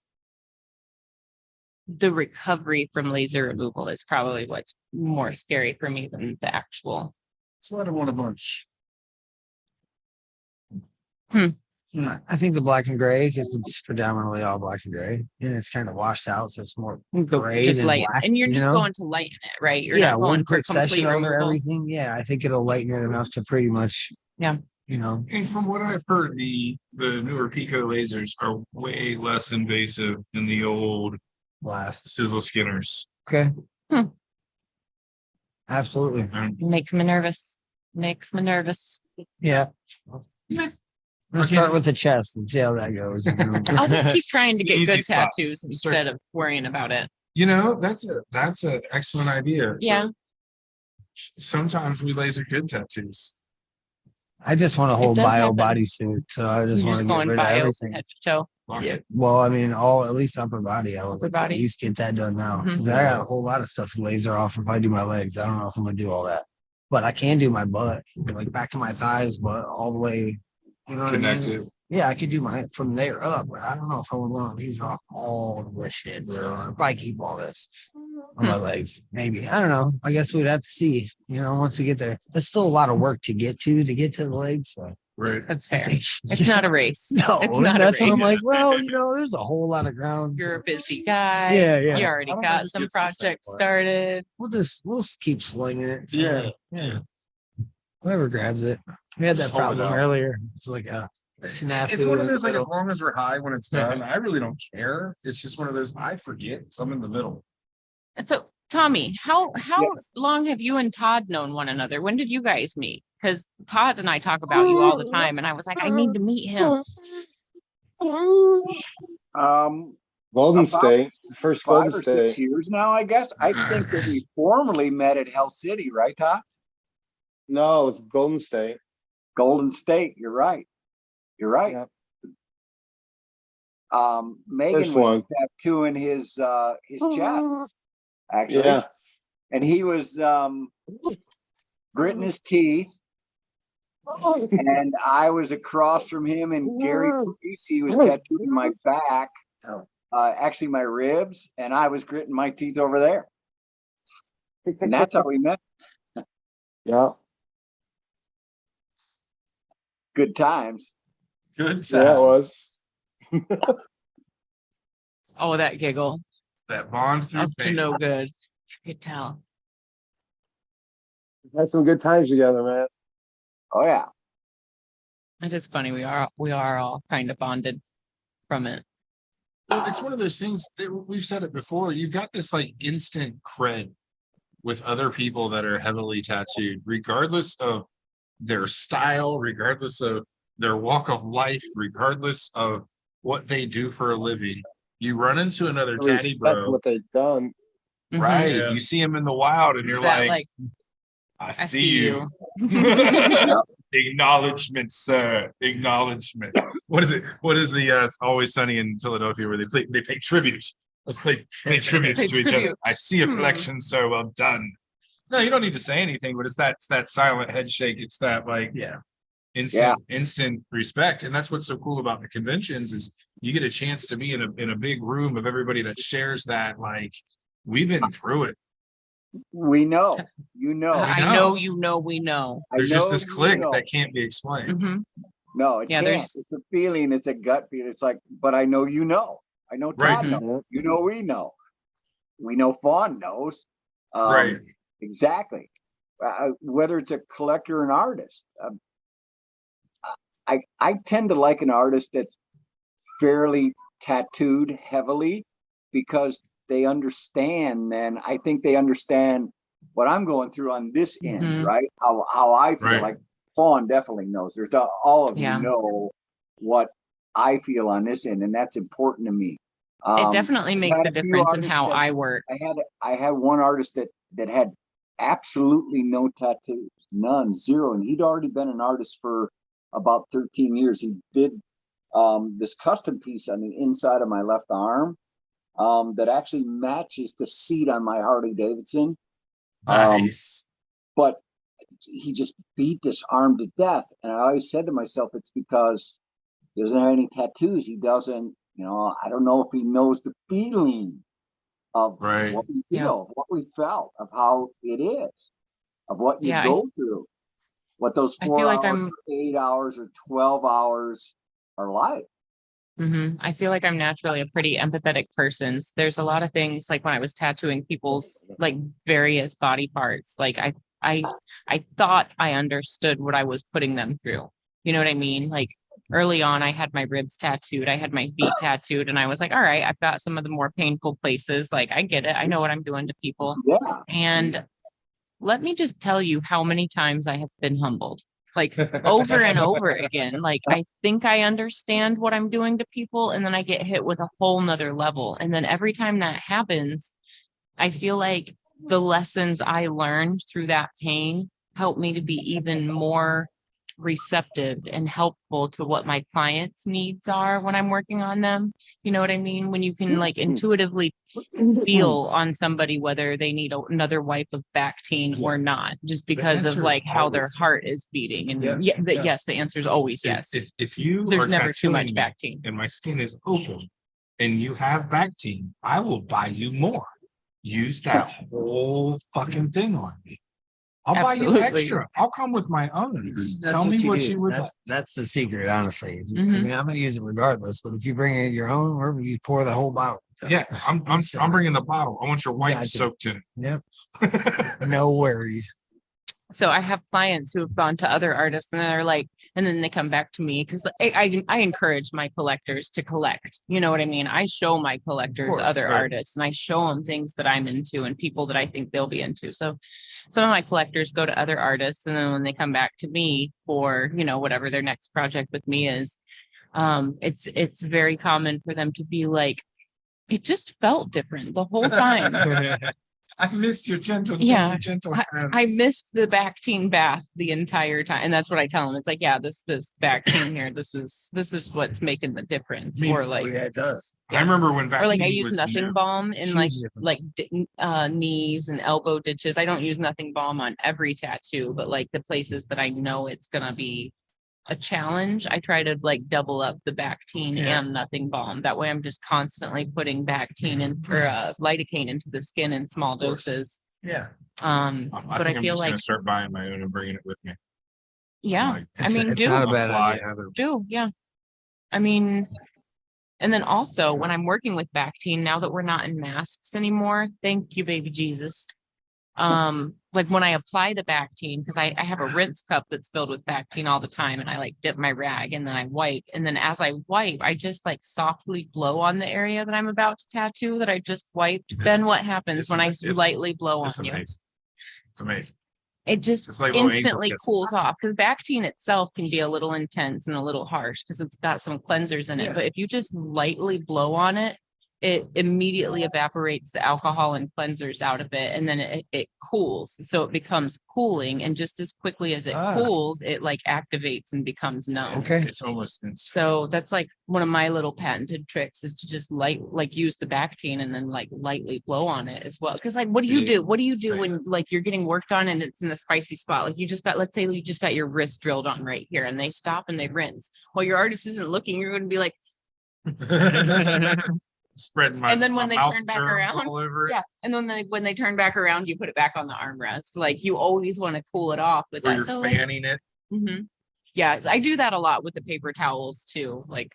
the recovery from laser removal is probably what's more scary for me than the actual. That's what I want a bunch. I think the black and gray, because it's predominantly all black and gray, and it's kind of washed out, so it's more gray Just than light, black. and you're you just know? going to lighten it, right? You're Yeah, not one going for quick session complete over removal. everything. Yeah, I think it'll lighten it enough to pretty much. Yeah. You know. And from what I've heard, the newer Pico lasers are way less invasive than the old Blast. sizzle skinners. Okay. Hmm. Absolutely. Makes me nervous. Makes me nervous. Yeah. Let's start with the chest and see how that goes. I'll just keep trying to get Easy good spots. tattoos instead of worrying about it. You know, that's an excellent idea. Yeah. Sometimes we laser good tattoos. I just want a whole does bio happen. bodysuit, so I just You're want to just get going rid of bio everything. head to toe. Yeah. Well, I mean, at least upper body. I would Upper like to at body. least get that done now. Mhm. 'Cause I got a whole lot of stuff to laser off if I do my legs. I don't know if I'm gonna do all that, but I can do my butt, like back to my thighs, but all the way. You know what I mean? Connected. Yeah, I could do my from there up, but I don't know if I would want these off all of this shit. So I'll probably keep all this on my legs. Maybe. I don't know. I guess we'd have to see, once we get there. There's still a lot of work to get to the legs. So Right. That's I fair. think It's not a race. no, it's not that's a what I'm race. like. Well, there's a whole lot of ground. You're a busy guy. Yeah, yeah. You already I don't know got who some gets the second projects part. started. We'll just keep slinging it. So, Yeah. yeah. Whoever grabs it. We had that Just hold it problem out. earlier. It's like a snafu. It's one of those, like, in the as long as we're high when it's done, I really don't care. It's just one of those, I forget, so I'm in the middle. So, Tommy, how long have you and Todd known one another? When did you guys meet? Because Todd and I talk about you all the time, and I was like, I need to meet him. Golden About State, first 5 Golden or 6 State. years now, I guess. I think that we formally met at Hell City, right, Todd? No, it was Golden State. Golden State. You're right. You're right. Yep. Megan First was one. tattooing his chest, actually, Yeah. and he was gritting his teeth, and I was across from him, and Gary Creasy was tattooing my back, actually my ribs, and I was gritting my teeth over there, and that's how we met. Yeah. Good times. Good Yeah, it was. Oh, that giggle. That bond through Up to pain. no good. I could tell. Had some good times together, man. Oh yeah. It is funny. We are all kind of bonded from it. Well, it's one of those things that we've said it before. You've got this like instant cred with other people that are heavily tattooed, regardless of their style, regardless of their walk of life, regardless of what they do for a living. You run into another tatty Respect bro, what they've done. Mhm. right? Yeah. You see him in the wild, and Is you're that like, I I see see you. Acknowledgement, sir. Acknowledgement. What is it? What is the Always Sunny in Philadelphia where they pay tribute? Let's pay tribute Pay to each other. tribute. I see a Hmm. collection, sir. Well done. No, you don't need to say anything, but it's that silent head shake. It's that like, Yeah. instant respect. And that's what's so cool about the conventions is you get a chance to be in a big room of everybody that shares that, like, we've been through it. We know, you know. I know, you know, we know. There's just this you click know. that can't be explained. Mhm. No, it Yeah, can't. there's- It's a feeling. It's a gut feeling. It's like, but I know you know. I know Right. Todd knows. You know we know. We know Fawn knows. Right. Exactly. Whether it's a collector or an artist. I tend to like an artist that's fairly tattooed heavily because they understand, and I think they understand what I'm going through on this end, Mhm. right? How I feel. Right. Like Fawn definitely knows. There's all of Yeah. you know what I feel on this end, and that's important to me. It definitely makes had a a few difference in artists how that- I work. I had one artist that had absolutely no tattoos, none, zero, and he'd already been an artist for about 13 years. He did this custom piece on the inside of my left arm that actually matches the seat on my Harley Davidson. Nice. But he just beat this arm to death. And I always said to myself, it's because he doesn't have any tattoos. He doesn't, I don't know if he knows the feeling of Right. what we Yeah. feel, of what we felt, of how it is, of what you Yeah, go through, what those I 4 feel hours, like I'm- or 8 hours, or 12 hours are like. I feel like I'm naturally a pretty empathetic person. There's a lot of things like when I was tattooing people's like various body parts, like I thought I understood what I was putting them through. You know what I mean? Like early on, I had my ribs tattooed, I had my feet tattooed, and I was like, all right, I've got some of the more painful places. Like I get it. I know what I'm doing to people. Yeah. And let me just tell you how many times I have been humbled, like over and over again. Like I think I understand what I'm doing to people, and then I get hit with a whole nother level. And then every time that happens, I feel like the lessons I learned through that pain help me to be even more receptive and helpful to what my clients' needs are when I'm working on them. You know what I mean? When you can like intuitively feel on somebody whether they need another wipe of Bactine or not, just because of answer is like how their always heart is beating. And Yeah. yes, the answer is always yes. If you There's are never too much tattooing Bactine. and my skin is open and you have Bactine, I will buy you more. Use that whole fucking thing on me. I'll buy you Absolutely. extra. I'll come with my own. That's Tell me what you would like. That's the secret, honestly. I Mhm. mean, I'm gonna use it regardless, but if you bring in your own, or you pour the whole bottle. Yeah, I'm bringing the bottle. I want your wife Gotcha. soaked in Yep. it. No worries. So I have clients who have gone to other artists and they're like, and then they come back to me because I encourage my collectors to collect. You know what I mean? I show my collectors course, other right. artists and I show them things that I'm into and people that I think they'll be into. So some of my collectors go to other artists, and then when they come back to me for, whatever their next project with me is, it's very common for them to be like, it just felt different the whole time. I missed your gentle Yeah. hands. I missed the Bactine bath the entire time. And that's what I tell them. It's like, yeah, this Bactine here, this is what's making the difference. Or like, Yeah, it does. I remember when or like I Bactine use was nothing new. balm in Huge like difference. knees and elbow ditches. I don't use nothing balm on every tattoo, but like the places that I know it's gonna be a challenge, I try to like double up the Bactine Yeah. and nothing balm. That way I'm just constantly putting Bactine or lidocaine into the skin in small course. doses. Yeah. I But think I I'm feel just like, gonna start buying my own and bringing it with me. yeah, Like, I mean, it's do not a bad apply. idea either. yeah. I mean, and then also when I'm working with Bactine, now that we're not in masks anymore, thank you, baby Jesus. Like when I apply the Bactine, because I have a rinse cup that's filled with Bactine all the time, and I like dip my rag and then I wipe. And then as I wipe, I just like softly blow on the area that I'm about to tattoo that I just wiped. Then what happens it's when I amazing. lightly blow on It's you? amazing. It's amazing. It just It's like little angel instantly kisses. cools off, because Bactine itself can be a little intense and a little harsh because it's got some cleansers in it. Yeah. But if you just lightly blow on it, it immediately evaporates the alcohol and cleansers out of it, and then it cools. So it becomes cooling, and just as quickly as it cools, it like activates and becomes numb. Okay. It's almost instant. So that's like one of my little patented tricks, is to just use the Bactine and then like lightly blow on it as well. Because like, what do you do? What do you do Same. when like you're getting worked on and it's in the spicy spot? Like you just got, let's say you just got your wrist drilled on right here, and they stop and they rinse. Well, your artist isn't looking. You're going to be like, Spreading my and then when my they mouth turn back germs around, all over it. yeah. And then when they turn back around, you put it back on the armrest. Like you always want to cool it off with Or that. you're So fanning it. yeah, I do that a lot with the paper towels too. Like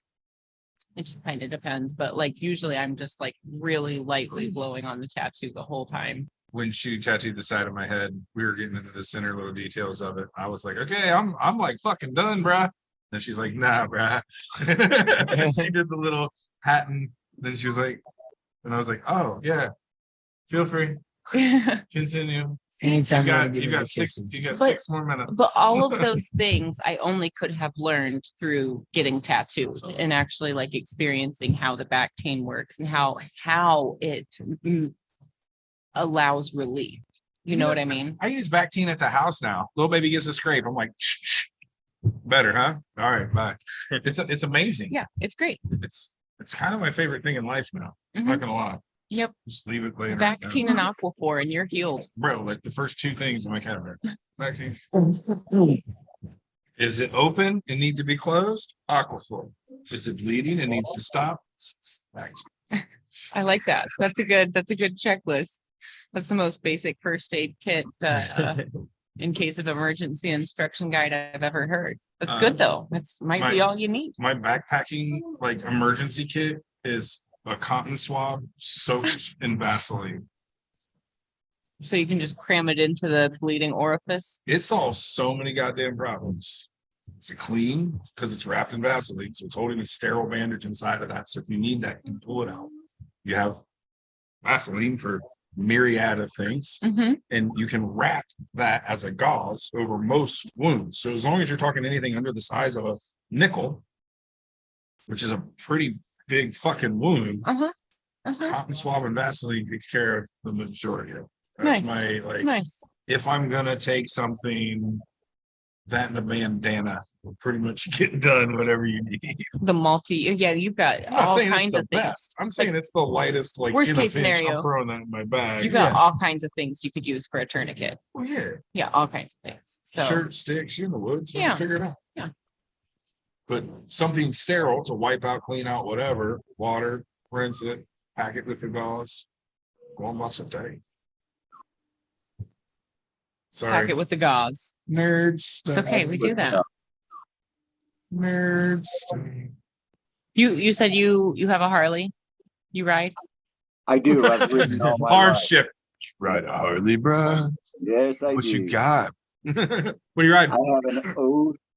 it just kind of depends, but like usually I'm just like really lightly blowing on the tattoo the whole time. When she tattooed the side of my head, we were getting into the center little details of it. I was like, okay, I'm like fucking done, bruh. And she's like, nah, bruh. And she did the little patent. Then she was like, and I was like, oh yeah, feel free. Continue. Anytime You I got, wanna get you got into six, kisses. you got But- 6 more minutes. But all of those things I only could have learned through getting tattooed and actually like experiencing how the Bactine works and how it allows relief. You know what I mean? I use Bactine at the house now. Little baby gets a scrape. I'm like, shh. Better, huh? All right, bye. It's amazing. Yeah, it's great. It's kind of my favorite thing in life now. I'm Mhm. not gonna lie. Yep. Just leave it later. Bactine and Aquaphor, and you're healed. Bro, like the first 2 things in my cabinet. Bactine. Is it open and need to be closed? Aquaphor. Is it bleeding and needs to stop? Bactine. I like that. That's a good checklist. That's the most basic first aid kit in case of emergency instruction guide I've ever heard. That's good though. That's might be all you need. My backpacking like emergency kit is a cotton swab, soap, and Vaseline. So you can just cram it into the bleeding orifice. It solves so many goddamn problems. It's clean because it's wrapped in Vaseline, so it's holding a sterile bandage inside of that. So if you need that, you can pull it out. You have Vaseline for myriad of things, and you can wrap that as a gauze over most wounds. So as long as you're talking anything under the size of a nickel, which is a pretty big fucking wound, cotton swab and Vaseline takes care of the majority of it. That's my like. Nice. If I'm gonna take something, that and a bandana will pretty much get done whatever you need. The you've got I'm not all saying it's kinds the of things. best. I'm saying it's the lightest, like Worst in a case pinch, scenario. I'm throwing that in my bag. You got all kinds of things you could use for a tourniquet. Oh yeah. Yeah, all kinds of things. So Shirt sticks, you're in the woods, you Yeah. can figure it out. Yeah. But something sterile to wipe out, clean out, whatever, water, rinse it, pack it with the gauze, go on watch the day. pack Sorry. it with the gauze. Nerds. It's okay, we do that. Nerds. You said you have a Harley? You ride? I do. I've ridden all my life. Hardship. Right, Harley, bro. Yes, I What do. you got? What are you riding? I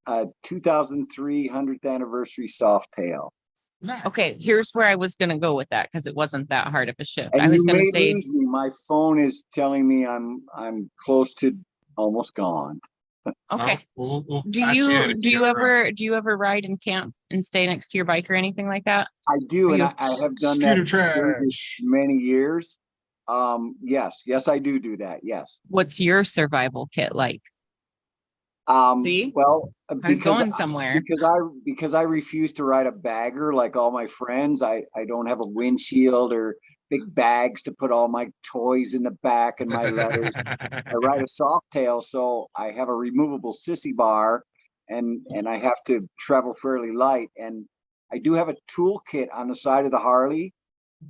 have a 2003 100th anniversary soft tail. Okay, here's where I was gonna go with that because it wasn't that hard of a shift. And I was you gonna may say, lose me. My phone is telling me I'm close to almost gone. okay. We'll Do patch in if you got it. ever ride and camp and stay next to your bike or anything like that? I do, and you- I have done Scooter that for trash. many years. Yes, I do that. Yes. What's your survival kit like? See? Well, I was because going somewhere. because I refuse to ride a bagger like all my friends. I don't have a windshield or big bags to put all my toys in the back and my letters. I ride a soft tail, so I have a removable sissy bar, and I have to travel fairly light. And I do have a toolkit on the side of the Harley,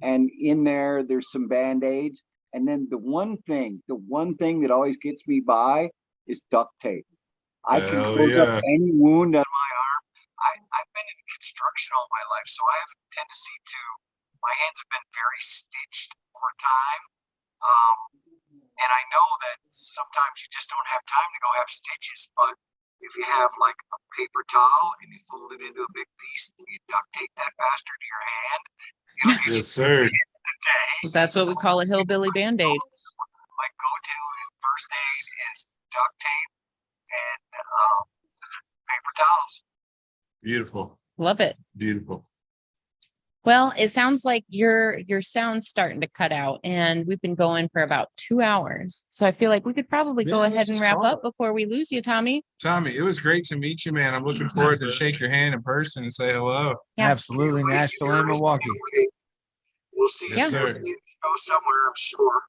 and in there's some band-aids. And then the one thing that always gets me by is duct tape. I can Hell close yeah. up any wound on my arm. I've been in construction all my life, so I have a tendency to, my hands have been very stitched over time. And I know that sometimes you just don't have time to go have stitches, but if you have like a paper towel and you fold it into a big piece and you duct tape that bastard to your hand, it'll get Yes, sir. you a day. That's what we call a hillbilly band-aid. My go-to in first aid is duct tape and paper towels. Beautiful. Love it. Beautiful. Well, it sounds like your sound's starting to cut out, and we've been going for about 2 hours. So I feel like we could probably go Yeah, let's ahead and just wrap call up it. before we lose you, Tommy. Tommy, it was great to meet you, man. I'm looking forward to shake your hand in person and say hello. Yeah. Absolutely, Nashville and Milwaukee. We'll see you Yes, we'll sir. see you somewhere, I'm sure.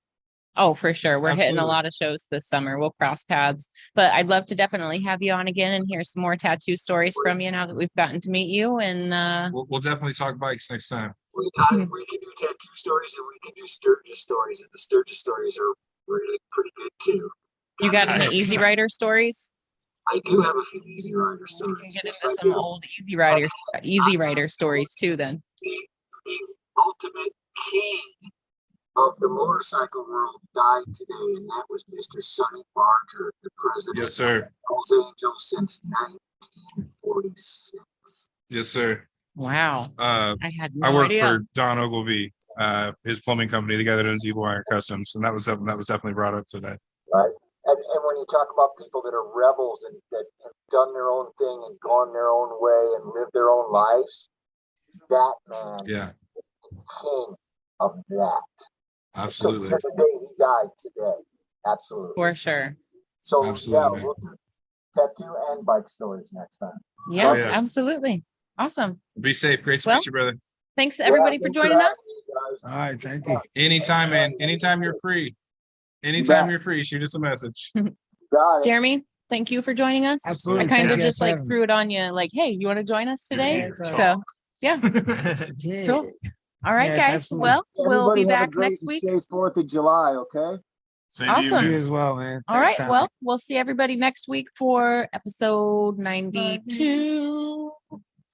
Oh, for sure. We're hitting a Absolutely. lot of shows this summer. We'll cross paths, but I'd love to definitely have you on again and hear some more tattoo stories from you now that we've gotten to meet you. And We'll definitely talk bikes next time. We can do tattoo stories and we can do Sturgis stories, and the Sturgis stories are really pretty good too. you got any Nice. Easy Rider stories? I do have a few Easy Rider We stories. can get Yes, into I some do. old Easy Rider stories too then. The ultimate king of the motorcycle world died today, and that was Mr. Sonny Barger, the president Yes, sir. of Los Angeles since 1946. Yes, sir. Wow. I I had no work idea. for Don Ogilvy, his plumbing company, the guy that owns Evil Wire Customs, and that was definitely brought up today. Right. And when you talk about people that are rebels and that have done their own thing and gone their own way and lived their own lives, that man, Yeah, king of that. absolutely. So today he died today. Absolutely. For sure. So Absolutely, yeah, man. we'll do tattoo and bike stories next time. Yeah, yeah. absolutely. Awesome. Be safe. Great to Well, meet you, brother. Thanks everybody for thanks joining having us. me, guys. All right, thank you. Anytime, man. Anytime you're free. Anytime you're free, shoot us a message. Got it. Jeremy, thank you for joining us. Absolutely. I kind Thank of you just guys for like having me. threw it on you like, hey, you want to join us today? Yeah, it's all So yeah. Yeah. So all right, Yeah, guys. absolutely. Well, we'll Everybody be have a back great next and week. safe 4th of July, okay? Same to you, Awesome. You man. as well, man. All Thanks, right. Tommy. Well, we'll see everybody next week for episode 92.